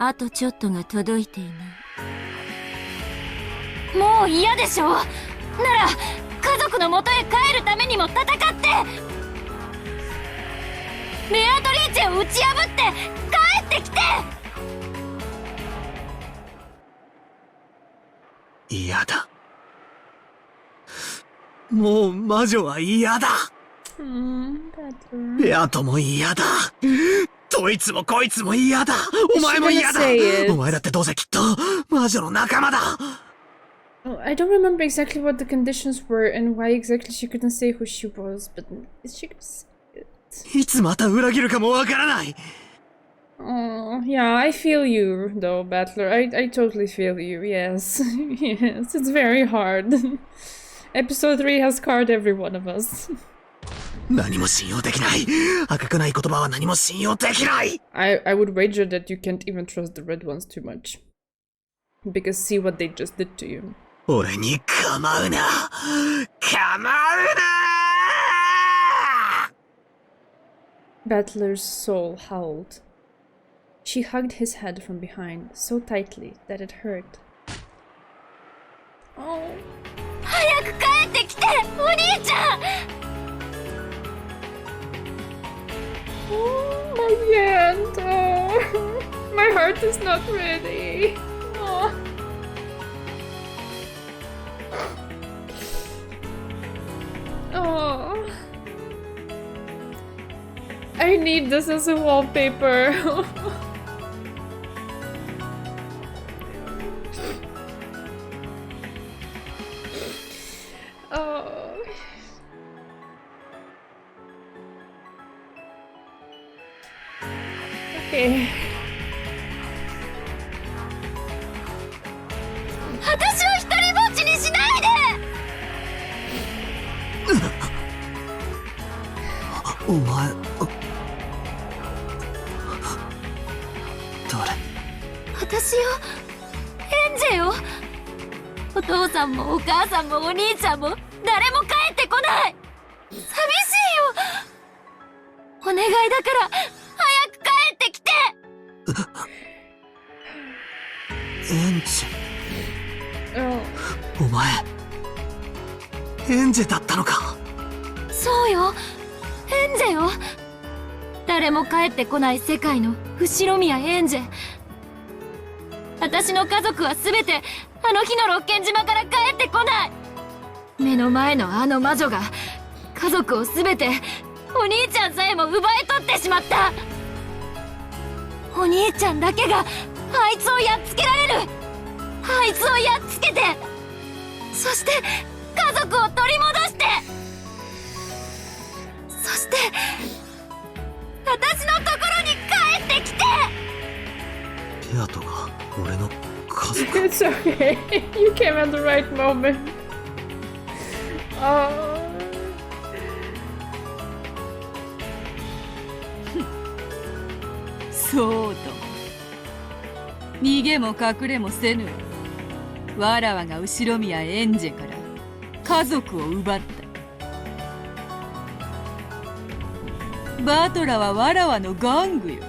あとちょっとが届いていない。もう嫌でしょ。なら家族の元へ帰るためにも戦って。ベアトリーチェを打ち破って帰ってきて。嫌だ。もう魔女は嫌だ。Battler. ベアトも嫌だ。どいつもこいつも嫌だ。お前も嫌だ。 say it? お前だってどうせきっと魔女の仲間だ。 Oh, I don't remember exactly what the conditions were and why exactly she couldn't say who she was, but she could say it. いつまた裏切るかもわからない。 Oh, yeah, I feel you, though, Battler. I totally feel you, yes. Yes, it's very hard. Episode 3 has scarred every one of us. 何も信用できない。赤くない言葉は何も信用できない。 I would wager that you can't even trust the red ones too much. Because see what they just did to you. 俺に構うな。構うな。 Battler's soul howled. She hugged his head from behind so tightly that it hurt. Oh. 早く帰ってきて、お兄ちゃん。 Oh, not yet. Oh, my heart is not ready. Oh. Oh. I need this as a wallpaper. Oh. Okay. 私を一人ぼっちにしないで。お前、誰？私よ、エンジェよ。お父さんもお母さんもお兄ちゃんも誰も帰ってこない。寂しいよ。お願いだから早く帰ってきて。エンジェ。 Oh. お前、エンジェだったのか。そうよ、エンジェよ。誰も帰ってこない世界の後宮エンジェ。私の家族は全てあの日の六軒島から帰ってこない。目の前のあの魔女が家族を全て、お兄ちゃんさえも奪い取ってしまった。お兄ちゃんだけがあいつをやっつけられる。あいつをやっつけて、そして家族を取り戻して、そして私のところに帰ってきて。ベアトが俺の家族。 It's okay. You came at the right moment. Oh. そうとも。逃げも隠れもせぬわ。わらわが後宮エンジェから家族を奪った。バトラはわらわの玩具よ。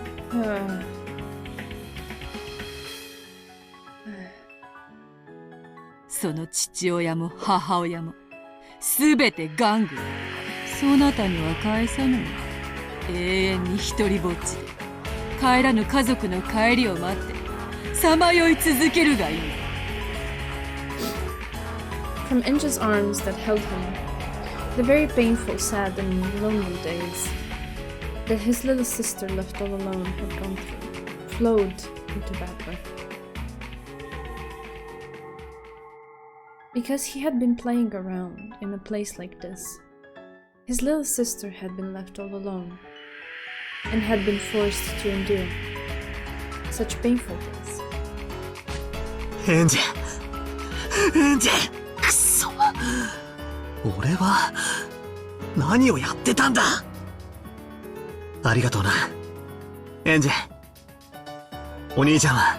その父親も母親もすべて玩具よ。そなたには返さぬわ。永遠に一人ぼっちで帰らぬ家族の帰りを待ってさまよい続けるがいい。 From Inge's arms that held him, the very painful, sad, and lonely days that his little sister left all alone had gone through, flowed into Battler. Because he had been playing around in a place like this, his little sister had been left all alone and had been forced to endure such painful days. エンジェ、エンジェ、くそ。俺は何をやってたんだ。ありがとうな、エンジェ。お兄ちゃんは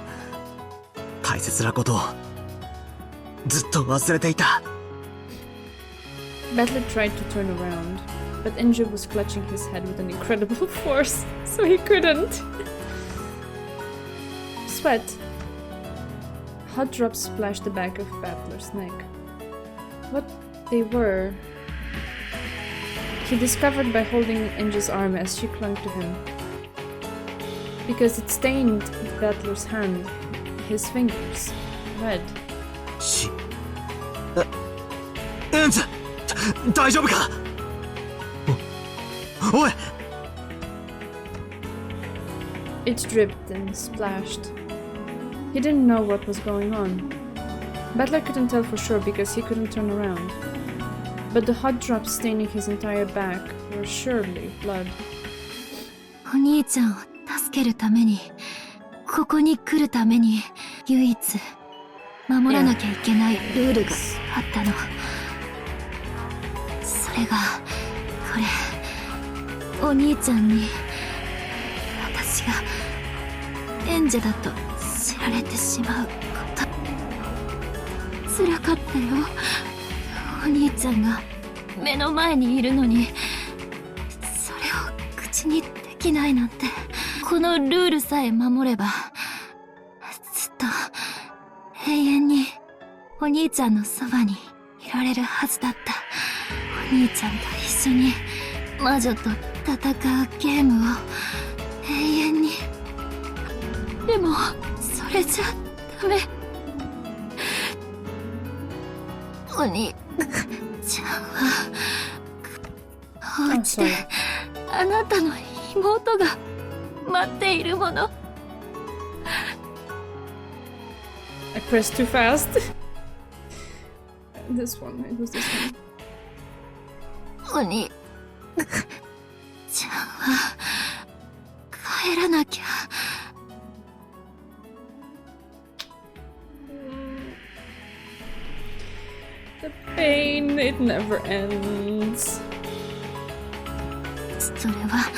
大切なことをずっと忘れていた。 Battler tried to turn around, but Inge was clutching his head with an incredible force, so he couldn't. Sweat. Hot drops splashed the back of Battler's neck. What they were, he discovered by holding Inge's arm as she clung to him. Because it stained Battler's hand, his fingers, red. エンジェ、大丈夫か。おい It dripped and splashed. He didn't know what was going on. Battler couldn't tell for sure because he couldn't turn around. But the hot drops staining his entire back were surely blood. お兄ちゃんを助けるために、ここに来るために、唯一守らなきゃいけないルールがあったの。それが、これ、お兄ちゃんに、私が演者だと知られてしまうこと。辛かったよ。お兄ちゃんが目の前にいるのに、それを口にできないなんて。このルールさえ守れば、ずっと永遠にお兄ちゃんのそばにいられるはずだった。お兄ちゃんと一緒に魔女と戦うゲームを永遠に。でもそれじゃダメ。お兄ちゃんはお家であなたの妹が待っているもの。I pressed too fast. This one, it was this one. お兄ちゃんは帰らなきゃ。The pain, it never ends. それは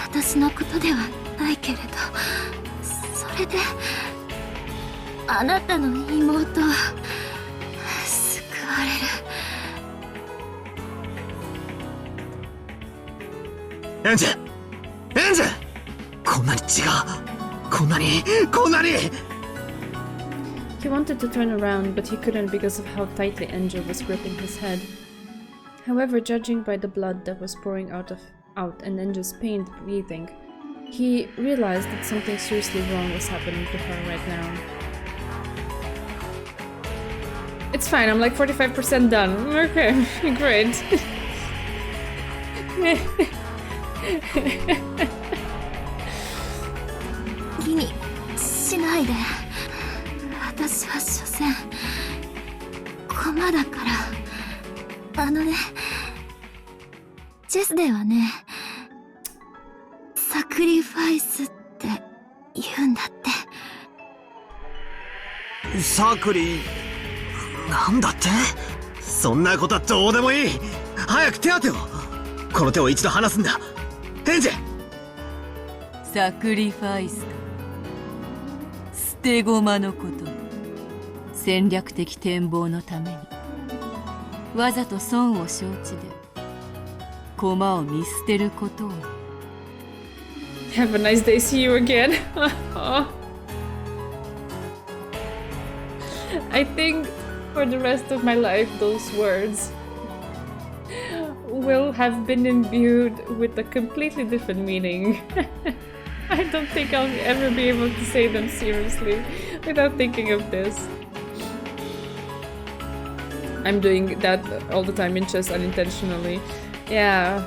私のことではないけれど、それであなたの妹は救われる。エンジエンジこんなに違う。こんなに He wanted to turn around, but he couldn't because of how tightly Angel was gripping his head. However, judging by the blood that was pouring out and Angel's pained breathing, he realized that something seriously wrong was happening to her right now. It's fine, I'm like 45% done. Okay, great. 気にしないで。私は所詮駒だから。あのね、チェスではね、サクリファイスって言うんだって。サクリなんだって。そんなことはどうでもいい。早く手当てを。この手を一度離すんだ。エンジェ。サクリファイスと捨て駒のこと。戦略的展望のためにわざと損を承知で駒を見捨てることを。 Have a nice day, see you again. I think for the rest of my life those words will have been imbued with a completely different meaning. I don't think I'll ever be able to say them seriously without thinking of this. I'm doing that all the time in chess unintentionally. Yeah,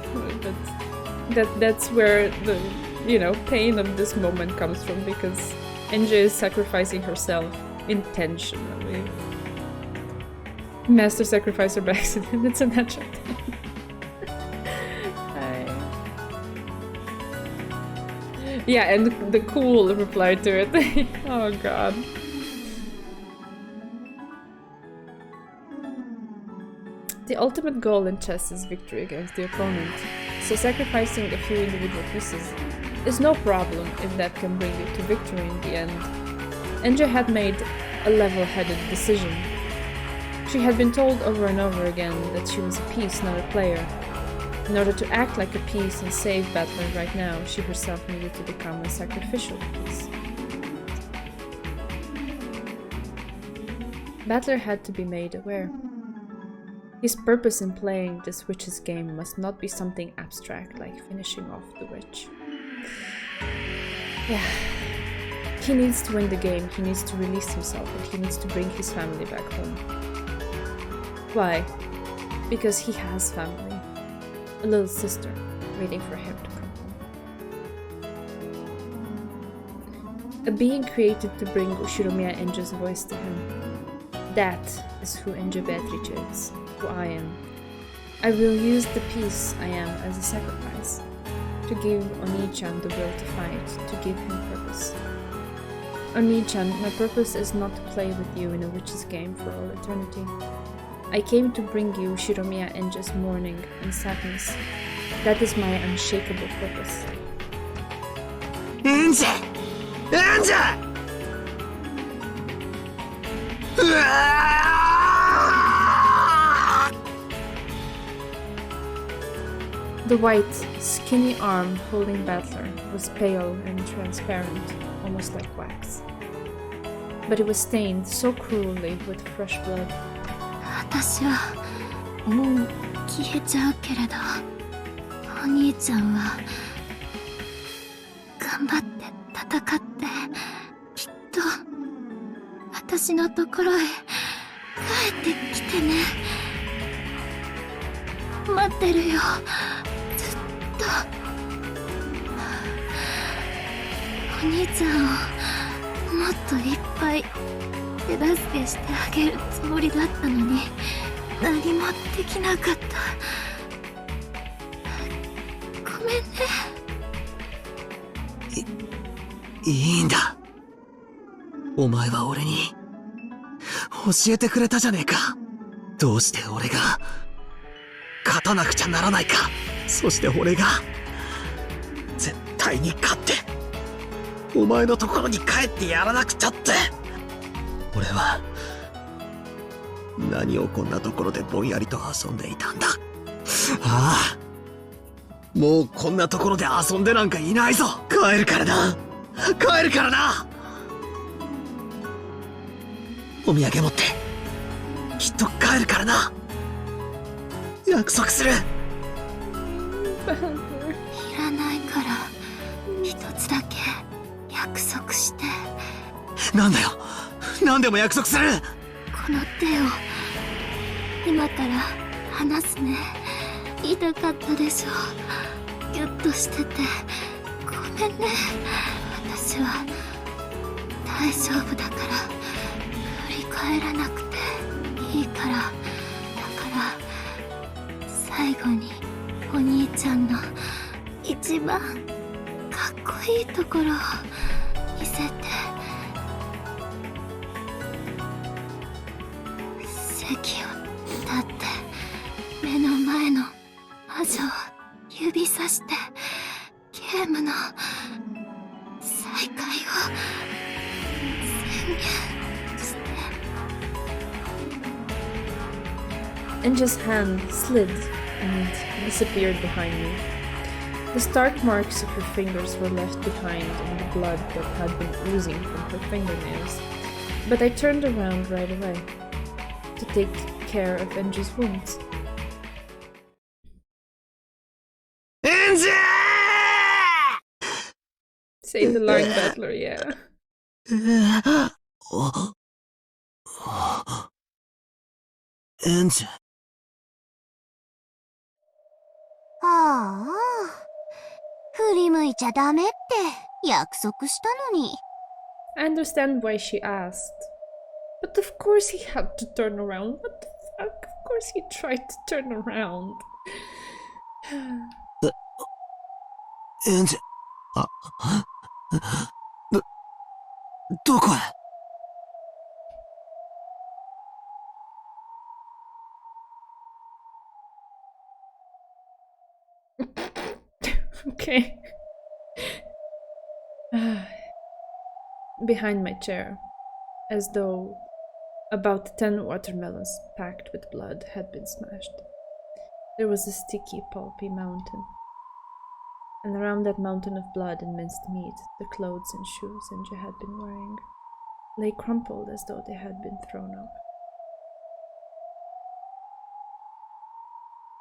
that's where the, you know, pain of this moment comes from, because NJ is sacrificing herself intentionally. Master sacrificer by accident, it's a natural thing. Yeah, and the cool reply to it. Oh god. The ultimate goal in chess is victory against the opponent, so sacrificing a few individual pieces is no problem if that can bring you to victory in the end. Enja had made a level-headed decision. She had been told over and over again that she was a piece, not a player. In order to act like a piece and save Battler right now, she herself needed to become a sacrificial piece. Battler had to be made aware. His purpose in playing this witch's game must not be something abstract like finishing off the witch. Yeah. He needs to win the game, he needs to release himself, and he needs to bring his family back home. Why? Because he has family. A little sister. waiting for him to come home. A being created to bring Ushiromiya Enja's voice to him. That is who Enja Beatrice is, who I am. I will use the peace I am as a sacrifice, to give Oni-chan the will to fight, to give him purpose. Oni-chan, my purpose is not to play with you in a witch's game for all eternity. I came to bring you Shiromiya Enja's mourning and sadness. That is my unshakable purpose. Enja! Enja! The white, skinny arm holding Battler was pale and transparent, almost like wax. But it was stained so cruelly with fresh blood. 私はもう消えちゃうけれど、お兄ちゃんは頑張って戦って、きっと私のところへ帰ってきてね。待ってるよ、ずっと。お兄ちゃんをもっといっぱい手助けしてあげるつもりだったのに、何もできなかった。ごめんね。いいんだ。お前は俺に教えてくれたじゃねえか。どうして俺が勝たなくちゃならないか。そして俺が絶対に勝ってお前のところに帰ってやらなくちゃって。俺は何をこんなところでぼんやりと遊んでいたんだ。ああ、もうこんなところで遊んでなんかいないぞ。帰るからな、帰るからな。お土産持ってきっと帰るからな。約束する。いらないから一つだけ約束して。なんだよ、何でも約束する。この手を今から離すね。痛かったでしょ。ギュッとしててごめんね。私は大丈夫だから振り返らなくていいから。だから最後にお兄ちゃんの一番かっこいいところを見せて。席を立って目の前の魔女を指さしてゲームの再開を宣言して。Enja's hand slid and disappeared behind me. The stark marks of her fingers were left behind in the blood that had been oozing from her fingernails, but I turned around right away to take care of Enja's wounds. Enja! Say the line, Battler, yeah. Enja. ああ、振り向いちゃダメって約束したのに。I understand why she asked. But of course he had to turn around. What the fuck? Of course he tried to turn around. Enja. どこへ。Okay. Behind my chair, as though about 10 watermelons packed with blood had been smashed. There was a sticky, pulpy mountain. And around that mountain of blood and minced meat, the clothes and shoes Enja had been wearing lay crumpled as though they had been thrown up.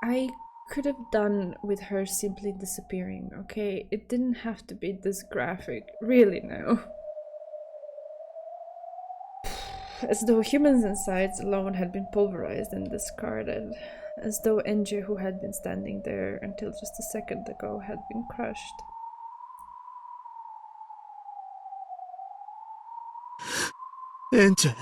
I could have done with her simply disappearing, okay? It didn't have to be this graphic. Really, no. As though humans' insides alone had been pulverized and discarded. as though Enji, who had been standing there until just a second ago, had been crushed. Enji.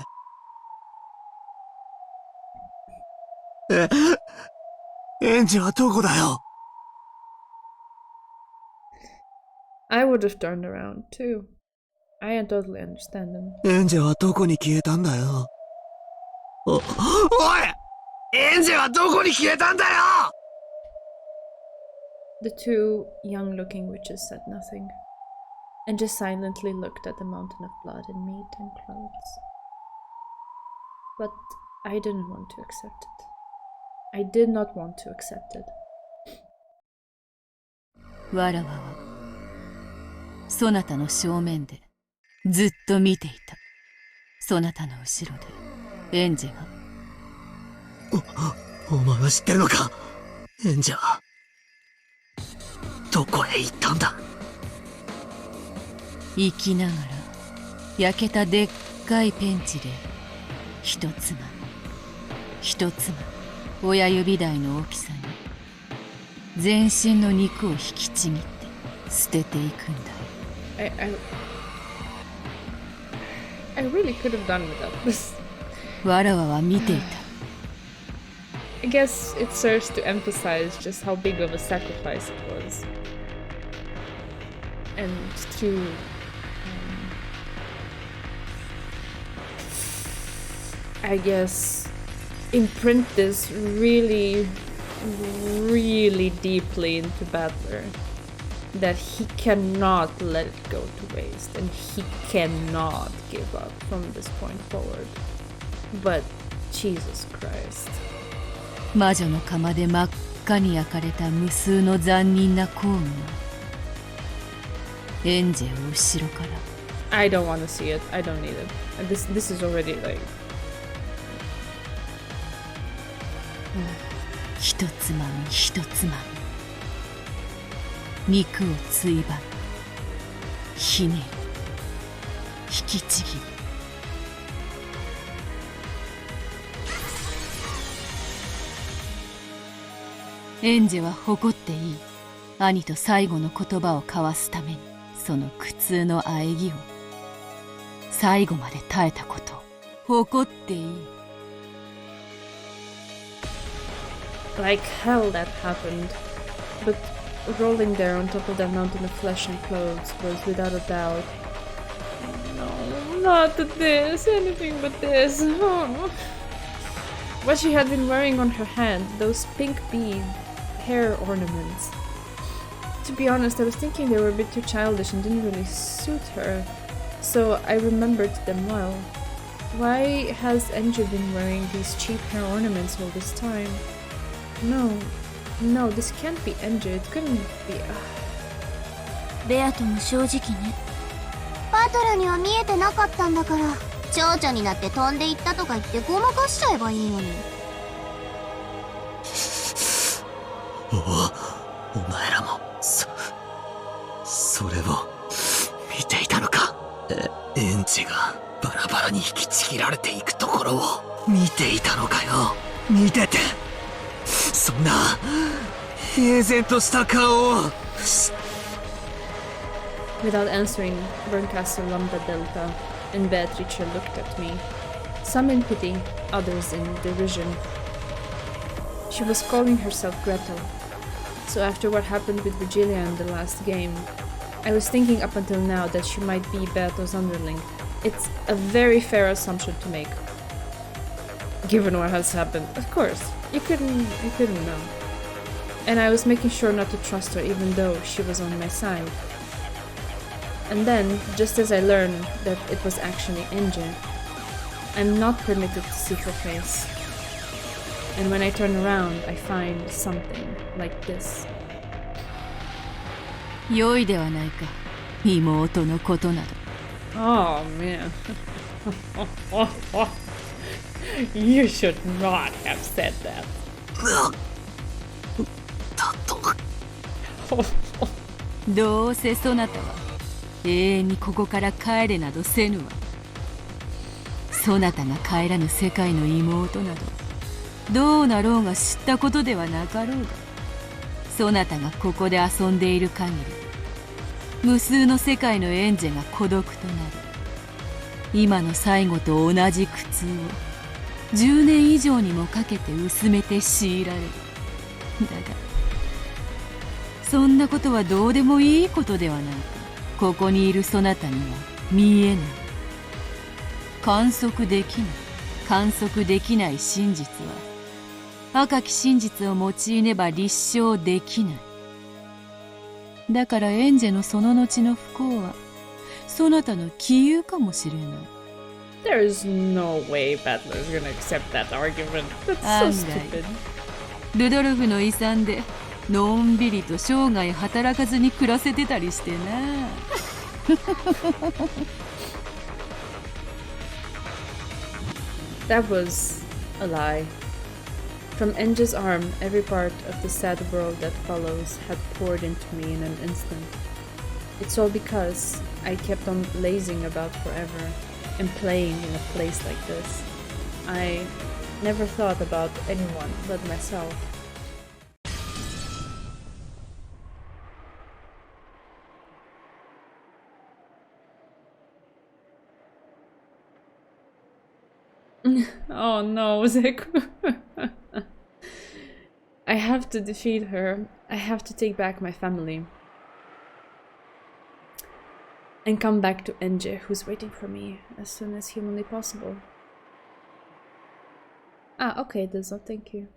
エンジはどこだよ I would have turned around too. I totally understand them. エンジはどこに消えたんだよおいエンジはどこに消えたんだよ The two young-looking witches said nothing, and just silently looked at the mountain of blood and meat and clothes. But I didn't want to accept it. I did not want to accept it. わらわはそなたの正面でずっと見ていた。そなたの後ろでエンジが。お前は知ってるのかエンジはどこへ行ったんだ生きながら焼けたでっかいペンチで一つま一つま親指大の大きさに全身の肉を引きちぎって捨てていくんだ。I really could have done without this. わらわは見ていた。I guess it serves to emphasize just how big of a sacrifice it was. And to I guess imprint this really, really deeply into Battler that he cannot let it go to waste and he cannot give up from this point forward. But Jesus Christ. 魔女の釜で真っ赤に焼かれた無数の残忍な工具がエンジェを後ろから I don't want to see it. I don't need it. This is already like 一つまみ一つまみ肉をついばみひねり引きちぎるエンジェは誇っていい兄と最後の言葉を交わすためにその苦痛の喘ぎを最後まで耐えたことを誇っていい Like hell that happened. But rolling there on top of that mountain of flesh and clothes was without a doubt. No, not this, anything but this. Oh. What she had been wearing on her hand, those pink bead hair ornaments. To be honest, I was thinking they were a bit too childish and didn't really suit her. So I remembered them well. Why has Enji been wearing these cheap hair ornaments all this time? No, this can't be Enji. It couldn't be. ベアとも正直ね。バトルには見えてなかったんだから、蝶々になって飛んでいったとか言ってごまかしちゃえばいいのに。お前らもそれを見ていたのかエンジがバラバラに引きちぎられていくところを見ていたのかよ見ててそんな平然とした顔を Without answering, Berncastle Lambda Delta and Beatrice looked at me. Some in pity, others in derision. She was calling herself Gretel. So after what happened with Virgilia in the last game, I was thinking up until now that she might be Beato's underling. It's a very fair assumption to make. Given what has happened, of course, you couldn't know. And I was making sure not to trust her even though she was on my side. And then, just as I learned that it was actually Enji, I'm not permitted to see her face. And when I turn around, I find something like this. 良いではないか、妹のことなど。Oh man. You should not have said that. どうせそなたは永遠にここから帰れなどせぬわ。そなたが帰らぬ世界の妹などどうなろうが知ったことではなかろうが、そなたがここで遊んでいる限り、無数の世界のエンジェが孤独となり、今の最後と同じ苦痛を10年以上にもかけて薄めて強いられる。だがそんなことはどうでもいいことではないか。ここにいるそなたには見えない。観測できない真実は、赤き真実を用いねば立証できない。だからエンジェのその後の不幸はそなたの杞憂かもしれない。 There's no way Battler is gonna accept that argument. That's so 案外 stupid. ルドルフの遺産でのんびりと生涯働かずに暮らせてたりしてな。That was a lie. From Enja's arm, every part of the sad world that follows had poured into me in an instant. It's all because I kept on lazing about forever and playing in a place like this. I never thought about anyone but myself. Oh no, Zeku. I have to defeat her. I have to take back my family. And come back to Enje, who's waiting for me as soon as humanly possible. Ah, okay, Dizzle, thank you.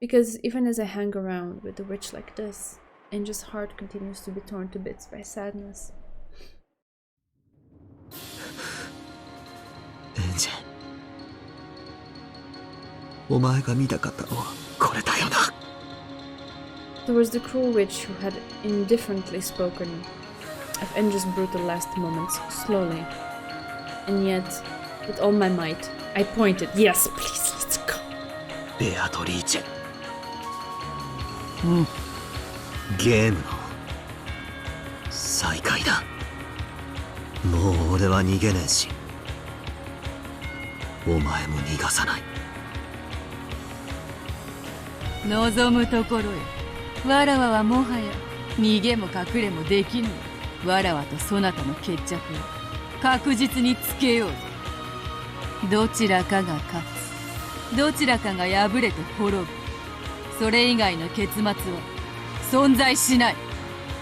Because even as I hang around with a witch like this, Enje's heart continues to be torn to bits by sadness. エンジェ、お前が見たかったのはこれだよな。 There was the cruel witch who had indifferently spoken of Enja's brutal last moments, slowly. And yet, with all my might, I pointed. Yes, please, let's go. ベアトリーチェ。ゲームの再開だ。もう俺は逃げねえし、お前も逃がさない。望むところへ。わらわはもはや逃げも隠れもできぬ。わらわとそなたの決着を確実につけようぞ。どちらかが勝つ、どちらかが敗れて滅ぶ。それ以外の結末は存在しない。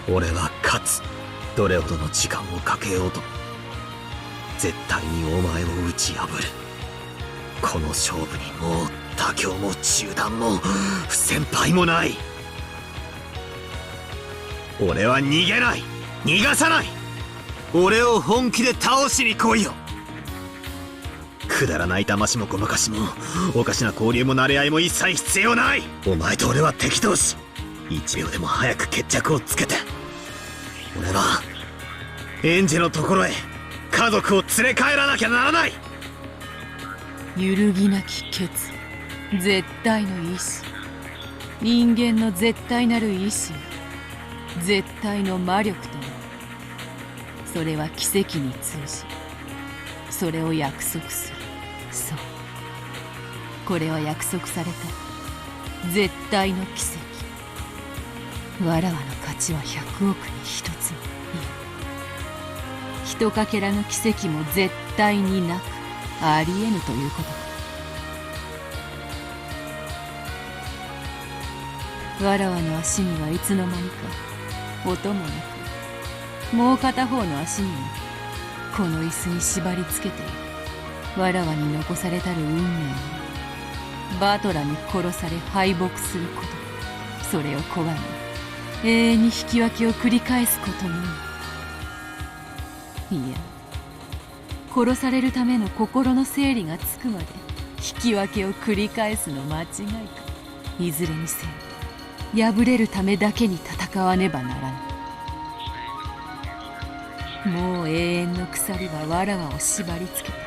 俺は勝つ。どれほどの時間をかけようと絶対にお前を打ち破る。この勝負にもう妥協も中断も不先輩もない。俺は逃げない、逃がさない。俺を本気で倒しに来いよ。くだらない魂もごまかしもおかしな交流も馴れ合いも一切必要ない。お前と俺は敵同士。1秒でも早く決着をつけて、俺はエンジェのところへ家族を連れ帰らなきゃならない。揺るぎなき決意、絶対の意志、人間の絶対なる意志、絶対の魔力となる。それは奇跡に通じ、それを約束する。そう、これは約束された絶対の奇跡。わらわの勝ちは100億に一つも。いや、ひとかけらの奇跡も絶対になく、ありえぬということだ。わらわの足にはいつの間にか音もなく、もう片方の足にもこの椅子に縛り付けている。わらわに残されたる運命はバトラに殺され敗北すること、それを拒み永遠に引き分けを繰り返すことのみ。いや、殺されるための心の整理がつくまで引き分けを繰り返すの間違いか。いずれにせよ敗れるためだけに戦わねばならない。もう永遠の鎖はわらわを縛り付けた。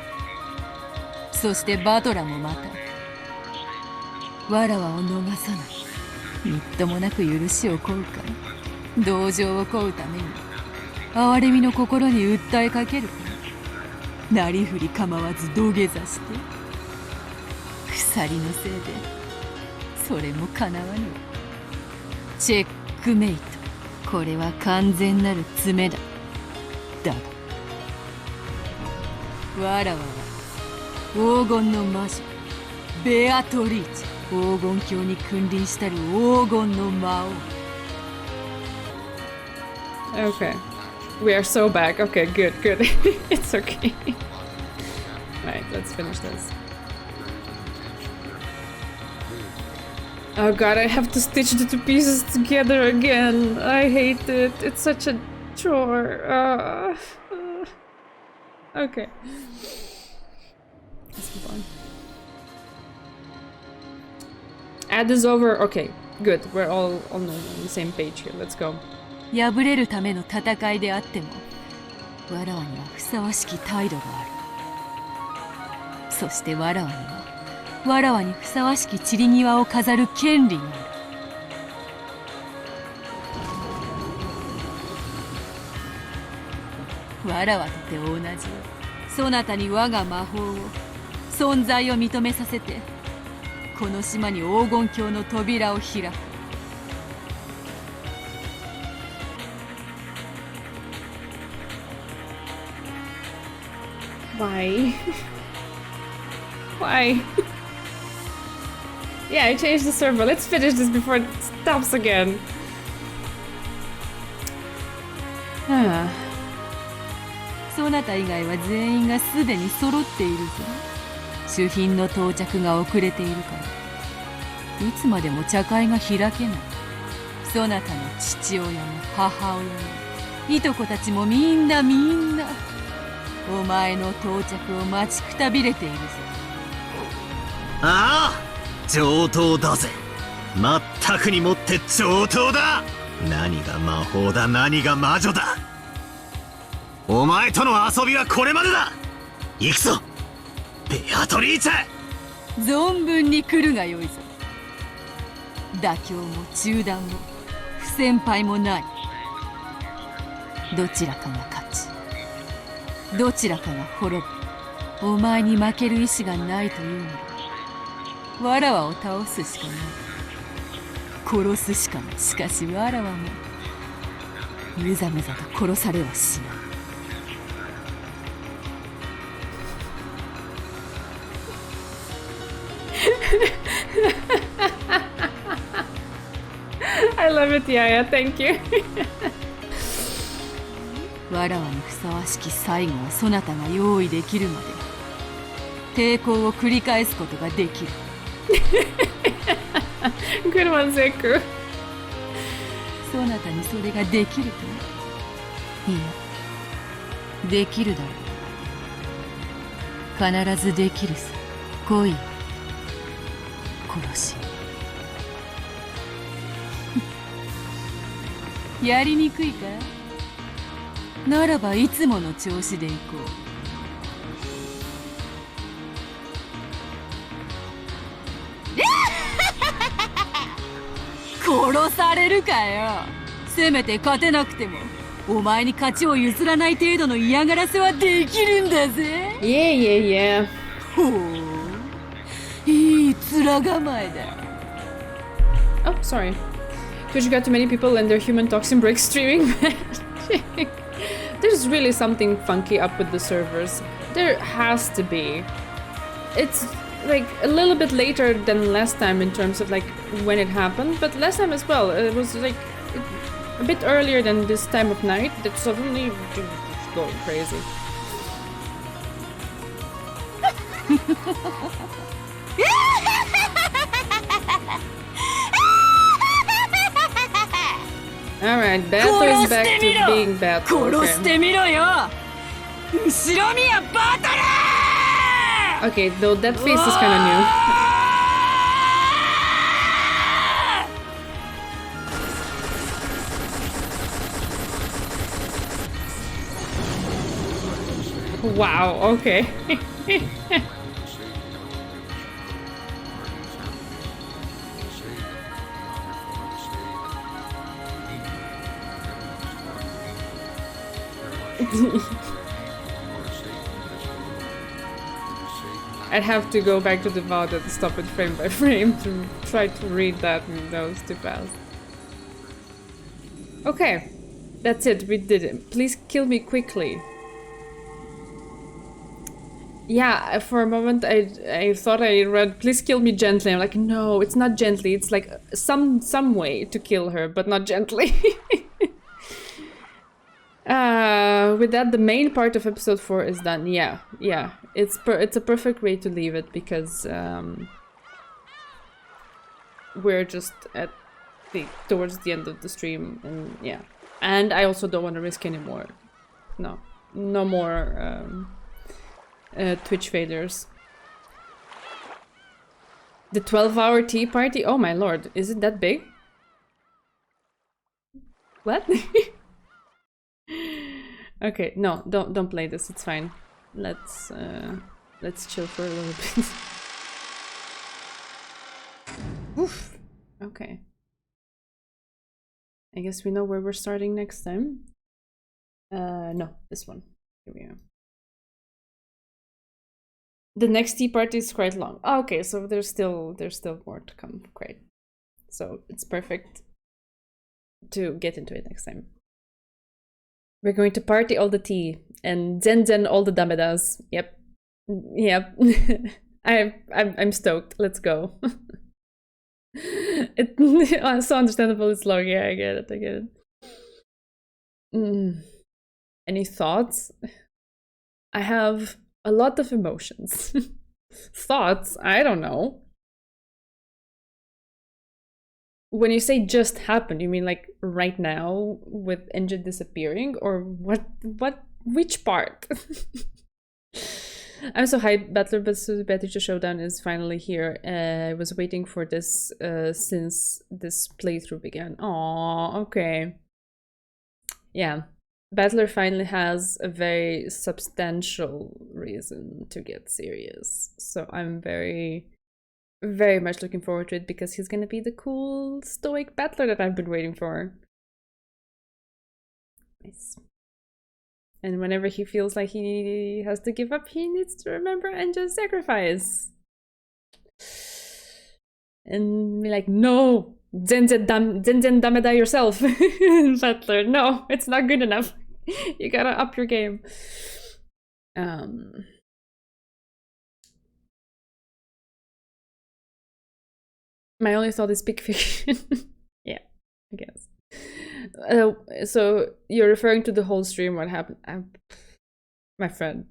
そしてバトラもまたわらわを逃さない。みっともなく許しを請うか、同情を請うために憐れみの心に訴えかけるか、なりふり構わず土下座して鎖のせいでそれもかなわぬ。チェックメイト。これは完全なる詰めだ。だがわらわは黄金の魔女ベアトリーチェ、黄金鏡に君臨したる黄金の魔王。 Okay. We are so back. Okay, good. It's okay. Right, let's finish this. Oh god, I have to stitch the two pieces together again. I hate it. It's such a chore. Okay. Let's move on. Add is over. Okay, good. We're all on the same page here. Let's go. 敗れるための戦いであってもわらわにはふさわしき態度がある。そしてわらわにはわらわにふさわしき散り際を飾る権利がある。わらわとて同じそなたに我が魔法を存在を認めさせてこの島に黄金鏡の扉を開く。Why? Why? Yeah, I changed the server. Let's finish this before it stops again. Ah. そなた以外は全員がすでに揃っているぞ。主賓の到着が遅れているからいつまでも茶会が開けない。そなたの父親も母親もいとこたちもみんなお前の到着を待ちくたびれているぞ。ああ、上等だぜ。まったくにもって上等だ。何が魔法だ、何が魔女だ。お前との遊びはこれまでだ。行くぞベアトリーチェ。存分に来るがよいぞ。妥協も中断も不先輩もない。どちらかが勝ちどちらかが滅ぶ。お前に負ける意志がないというのだ。わらわを倒すしかない。殺すしかない。しかしわらわもむざむざと殺されはしない。I love it, Yaya. Thank you. わらわにふさわしき最後をそなたが用意できるまで抵抗を繰り返すことができる。Good one, Zeku. そなたにそれができるといやできるだろう。必ずできるさ。来い殺しやりにくいか。ならばいつもの調子で行こう。殺されるかよ。せめて勝てなくてもお前に勝ちを譲らない程度の嫌がらせはできるんだぜ。Yeah. ほう、いい面構えだ。 Oh, sorry. Twitch got too many people and their human toxin breaks streaming magic. There's really something funky up with the servers. There has to be. It's like a little bit later than last time in terms of like when it happened, but last time as well. It was like a bit earlier than this time of night that suddenly it's going crazy. Alright, battle is back to being battle. 殺してみろよ。後ろ見やバトル。 Okay, though that face is kind of new. Wow, okay. I'd have to go back to the VOD and stop it frame by frame to try to read that, and that was too fast. Okay, that's it, we did it. Please kill me quickly. Yeah, for a moment I thought I read "please kill me gently." I'm like, no, it's not gently. It's like some way to kill her, but not gently. With that, the main part of episode 4 is done. Yeah, it's a perfect way to leave it because we're just at towards the end of the stream, and yeah, and I also don't want to risk anymore. No more. Twitch failures. The 12-hour tea party? Oh my lord, is it that big? What? Okay, no, don't play this, it's fine. Let's chill for a little bit. Oof. Okay. I guess we know where we're starting next time. No, this one. Here we are. The next tea party is quite long. Oh, okay, so there's still more to come. Great. So it's perfect to get into it next time. We're going to party all the tea and zen all the damedas. Yep. I'm stoked. Let's go. It's so understandable. It's long. Yeah, I get it. Any thoughts? I have a lot of emotions. Thoughts? I don't know. When you say just happened, you mean like right now with Enja disappearing, or which part? I'm so hyped. Battler vs. Beatrice Showdown is finally here. I was waiting for this since this playthrough began. Aww, okay. Yeah. Battler finally has a very substantial reason to get serious. So I'm very, very much looking forward to it because he's gonna be the cool, stoic battler that I've been waiting for. Nice. And whenever he feels like he has to give up, he needs to remember and just sacrifice. And be like, no! Zenzen Dameda yourself, Battler. No, it's not good enough. You gotta up your game. My only thought is big fiction. Yeah, I guess. So you're referring to the whole stream, what happened? My friend,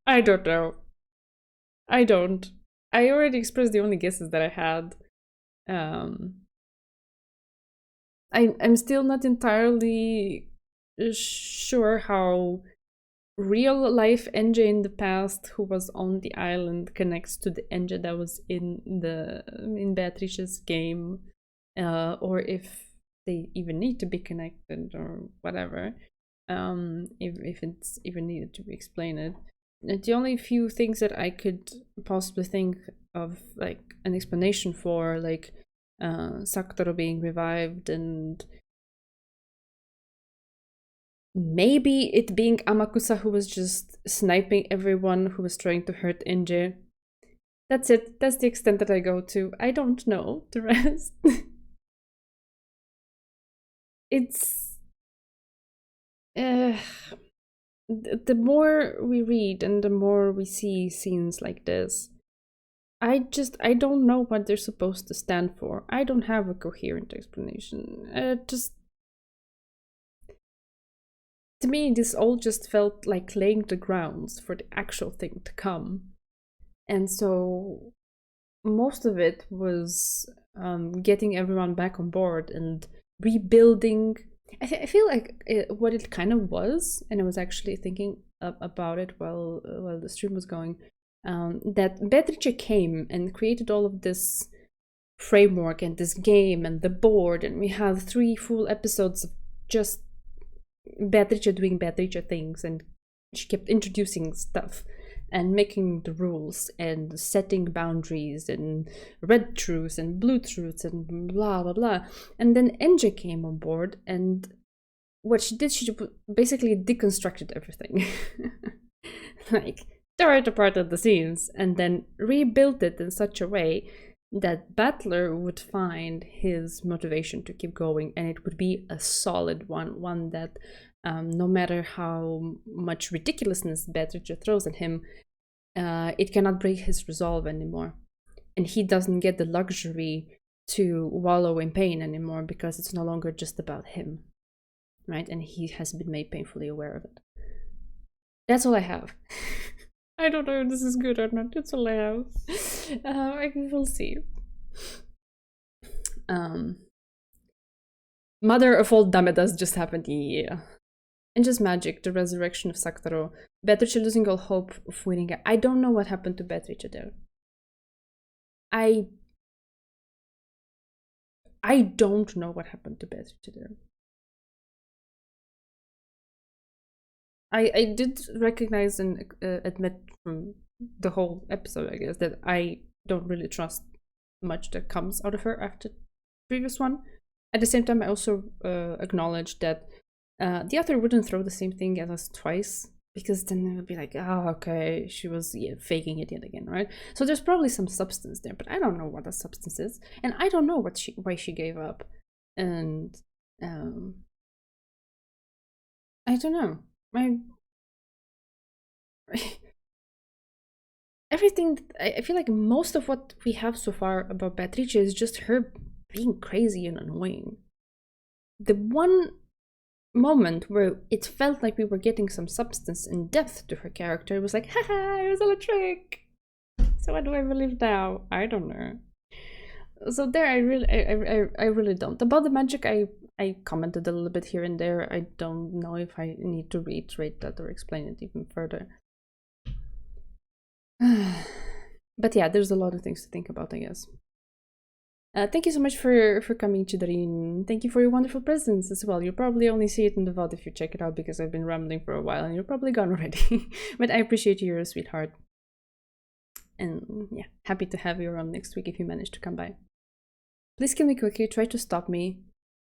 I don't know. I already expressed the only guesses that I had. I'm still not entirely sure how real life Enja in the past who was on the island connects to the Enja that was in Beatrice's game, or if they even need to be connected or whatever, if it's even needed to explain it. The only few things that I could possibly think of, like an explanation for, like Sakutaro being revived, and maybe it being Amakusa who was just sniping everyone who was trying to hurt Enja. That's it. That's the extent that I go to. I don't know the rest. It's the more we read and the more we see scenes like this, I don't know what they're supposed to stand for. I don't have a coherent explanation. To me, this all just felt like laying the grounds for the actual thing to come. And so most of it was getting everyone back on board and rebuilding. I feel like what it kind of was, and I was actually thinking about it while the stream was going, that Beatrice came and created all of this framework and this game and the board, and we had 3 full episodes of just Beatrice doing Beatrice things, and she kept introducing stuff and making the rules and setting boundaries and red truths and blue truths and blah blah blah. And then Enja came on board, and what she did, she basically deconstructed everything. Like, tore it apart at the seams, and then rebuilt it in such a way that Battler would find his motivation to keep going, and it would be a solid one that no matter how much ridiculousness Beatrice throws at him, it cannot break his resolve anymore. And he doesn't get the luxury to wallow in pain anymore because it's no longer just about him, right? And he has been made painfully aware of it. That's all I have. I don't know if this is good or not. That's all I have. We'll see. Mother of all Damedas just happened, yeah. And just magic, the resurrection of Sakutaro. Beatrice losing all hope of winning. I don't know what happened to Beatrice there. I don't know what happened to Beatrice there. I did recognize and admit from the whole episode, I guess, that I don't really trust much that comes out of her after the previous one. At the same time, I also acknowledge that the author wouldn't throw the same thing at us twice, because then it would be like, oh, okay, she was faking it yet again, right? So there's probably some substance there, but I don't know what the substance is, and I don't know why she gave up, and I don't know. Everything, I feel like most of what we have so far about Beatrice is just her being crazy and annoying. The one moment where it felt like we were getting some substance and depth to her character, it was like, haha, it was all a trick. So what do I believe now? I don't know. So there, I really don't. About the magic, I commented a little bit here and there. I don't know if I need to reiterate that or explain it even further. But yeah, there's a lot of things to think about, I guess. Thank you so much for coming, Chidarin. Thank you for your wonderful presence as well. You'll probably only see it in the VOD if you check it out, because I've been rambling for a while and you're probably gone already. But I appreciate you, you're a sweetheart. And yeah, happy to have you around next week if you manage to come by. Please kill me quickly, try to stop me.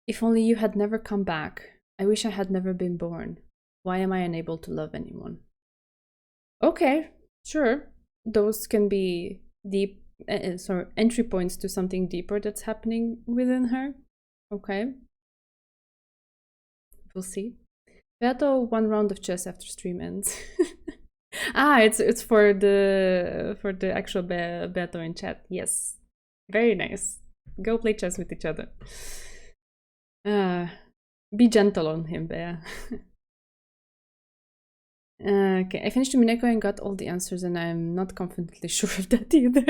If only you had never come back. I wish I had never been born. Why am I unable to love anyone? Okay, sure. Those can be deep, entry points to something deeper that's happening within her. Okay. We'll see. Beato, one round of chess after stream ends. It's for the actual Beato in chat. Yes. Very nice. Go play chess with each other. Be gentle on him, Bea. Okay, I finished Umineko and got all the answers, and I'm not confidently sure of that either.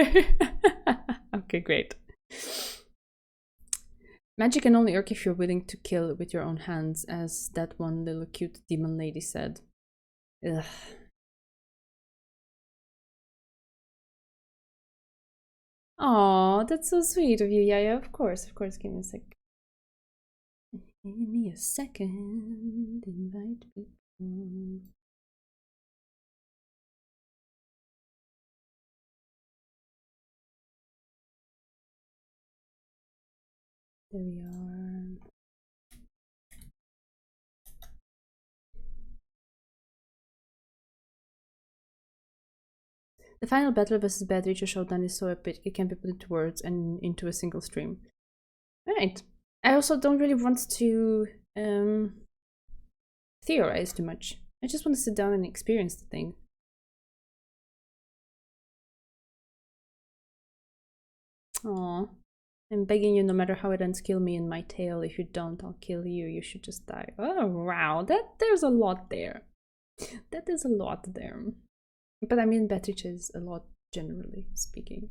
Okay, great. Magic can only work if you're willing to kill with your own hands, as that one little cute demon lady said. Ugh. Aw, that's so sweet of you, Yaya. Of course, give me a sec. Give me a second. Invite people. There we are. The final battle versus Beatrice Showdown is so epic, it can be put into words and into a single stream. Right. I also don't really want to theorize too much. I just want to sit down and experience the thing. Aww. I'm begging you, no matter how it ends, kill me in my tail. If you don't, I'll kill you. You should just die. Oh, wow. There's a lot there. That is a lot there. But I mean, Beatrice is a lot, generally speaking.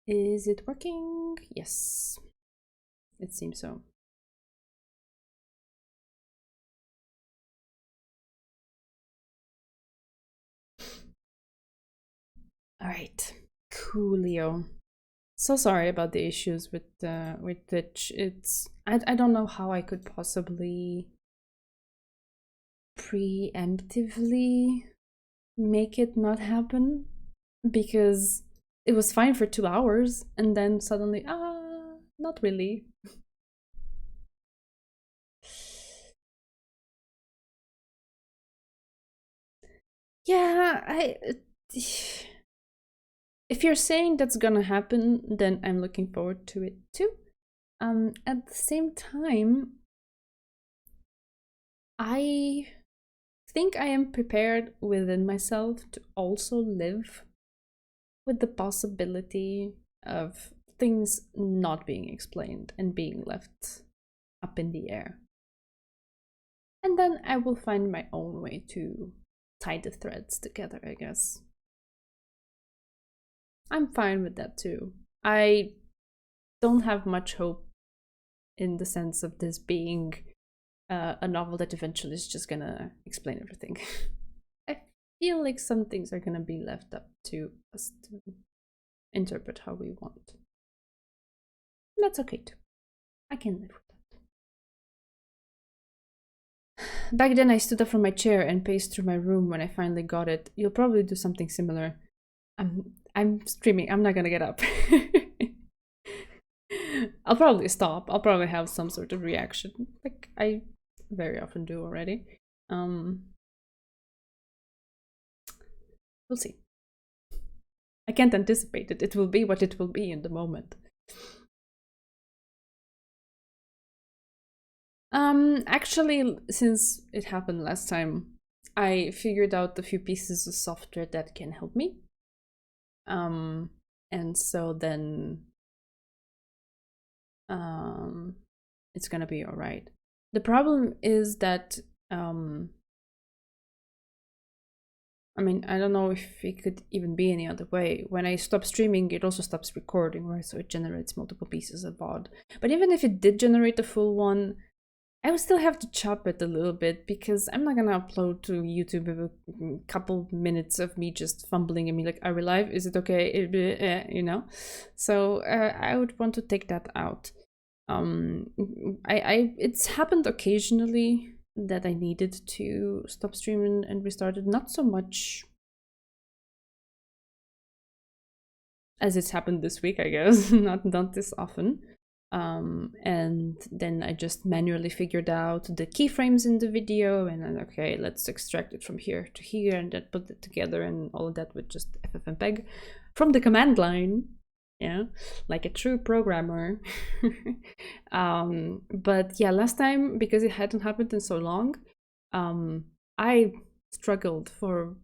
Is it working? Yes. It seems so. Alright. Coolio. So sorry about the issues with Twitch. I don't know how I could possibly preemptively make it not happen, because it was fine for 2 hours and then suddenly not really. Yeah, if you're saying that's gonna happen, then I'm looking forward to it too. At the same time, I think I am prepared within myself to also live with the possibility of things not being explained and being left up in the air. And then I will find my own way to tie the threads together, I guess. I'm fine with that too. I don't have much hope in the sense of this being a novel that eventually is just gonna explain everything. I feel like some things are gonna be left up to us to interpret how we want. And that's okay too. I can live with that. Back then I stood up from my chair and paced through my room when I finally got it. You'll probably do something similar. I'm streaming. I'm not gonna get up. I'll probably stop. I'll probably have some sort of reaction, like I very often do already. We'll see. I can't anticipate it. It will be what it will be in the moment. Actually, since it happened last time, I figured out a few pieces of software that can help me. And so then it's gonna be all right. The problem is that I mean, I don't know if it could even be any other way. When I stop streaming, it also stops recording, right? So it generates multiple pieces of VOD. But even if it did generate a full one, I would still have to chop it a little bit because I'm not gonna upload to YouTube a couple minutes of me just fumbling and me like, are we live? Is it okay? You know? So I would want to take that out. It's happened occasionally that I needed to stop streaming and restart it. Not so much as it's happened this week, I guess. not this often. And then I just manually figured out the keyframes in the video and then, okay, let's extract it from here to here and then put it together and all of that with just ffmpeg from the command line. Yeah, like a true programmer. But yeah, last time, because it hadn't happened in so long, I struggled for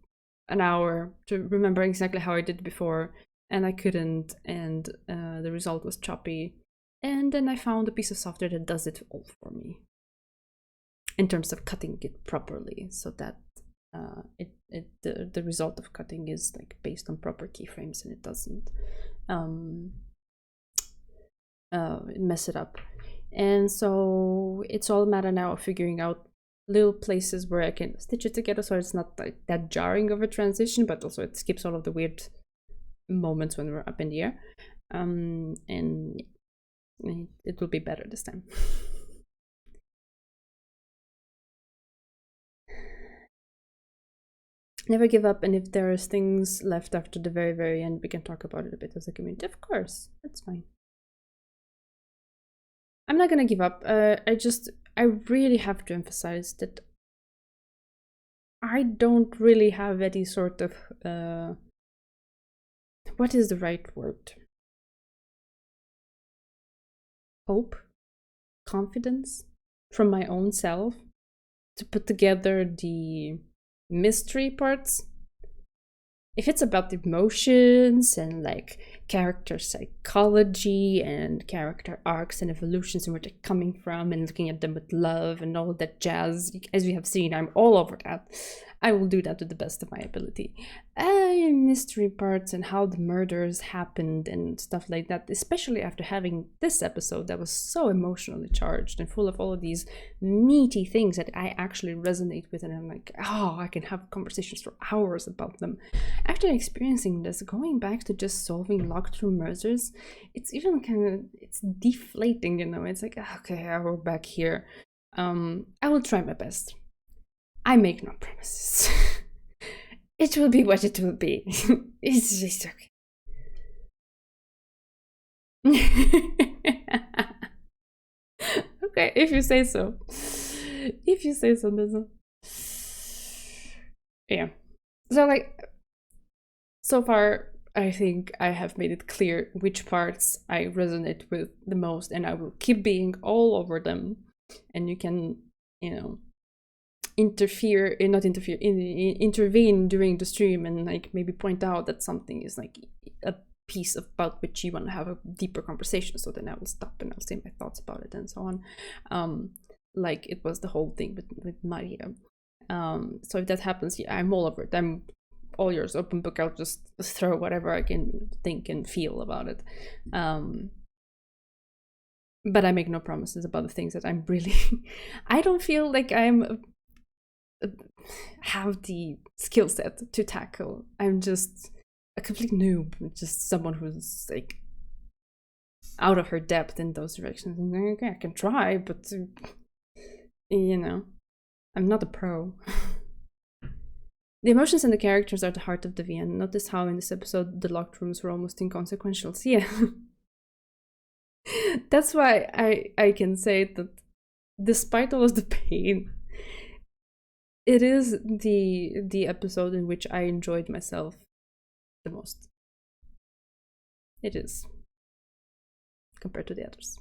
an hour to remember exactly how I did before, and I couldn't, and the result was choppy. And then I found a piece of software that does it all for me in terms of cutting it properly, so that the result of cutting is like based on proper keyframes and it doesn't mess it up. And so it's all a matter now of figuring out little places where I can stitch it together so it's not like that jarring of a transition, but also it skips all of the weird moments when we're up in the air. And it will be better this time. Never give up, and if there's things left after the very, very end, we can talk about it a bit as a community. Of course, that's fine. I'm not gonna give up. I really have to emphasize that I don't really have any sort of what is the right word? Hope, confidence from my own self to put together the mystery parts. If it's about emotions and like character psychology and character arcs and evolutions and where they're coming from and looking at them with love and all that jazz, as we have seen, I'm all over that. I will do that to the best of my ability. Mystery parts and how the murders happened and stuff like that, especially after having this episode that was so emotionally charged and full of all of these meaty things that I actually resonate with, and I'm like, oh, I can have conversations for hours about them. After experiencing this, going back to just solving locked room murders, it's even it's deflating, you know. It's like, okay, we're back here. I will try my best. I make no promises. It will be what it will be. It's okay. Okay, if you say so. If you say so, Nizzle. Yeah. So like, so far, I think I have made it clear which parts I resonate with the most, and I will keep being all over them. And you can, you know, intervene during the stream and like maybe point out that something is like a piece about which you want to have a deeper conversation. So then I will stop and I'll say my thoughts about it and so on. Like it was the whole thing with Maria. So if that happens, yeah, I'm all over it. I'm all yours, open book. I'll just throw whatever I can think and feel about it. But I make no promises about the things that I'm really I don't feel like I'm have the skill set to tackle. I'm just a complete noob, just someone who's like out of her depth in those directions. And okay, I can try, but you know, I'm not a pro. The emotions and the characters are the heart of the VN. Notice how in this episode the locked rooms were almost inconsequential. So yeah. That's why I can say that despite all of the pain, it is the episode in which I enjoyed myself the most. It is. Compared to the others.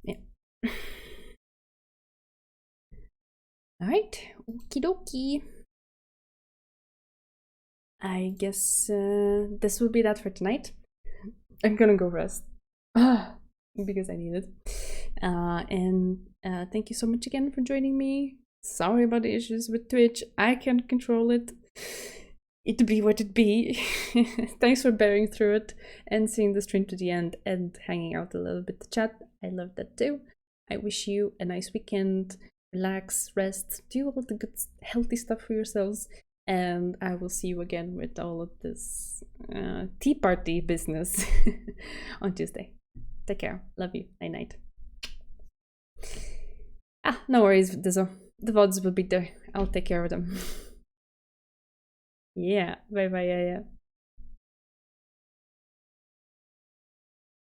Yeah. Alright, okie dokie. I guess this will be that for tonight. I'm gonna go rest. Because I need it. And thank you so much again for joining me. Sorry about the issues with Twitch. I can't control it. It be what it be. Thanks for bearing through it and seeing the stream to the end and hanging out a little bit to chat. I love that too. I wish you a nice weekend. Relax, rest, do all the good, healthy stuff for yourselves. And I will see you again with all of this tea party business on Tuesday. Take care. Love you. Night night. No worries, Dizzo. The VODs will be there. I'll take care of them. Yeah. Bye bye. Yeah.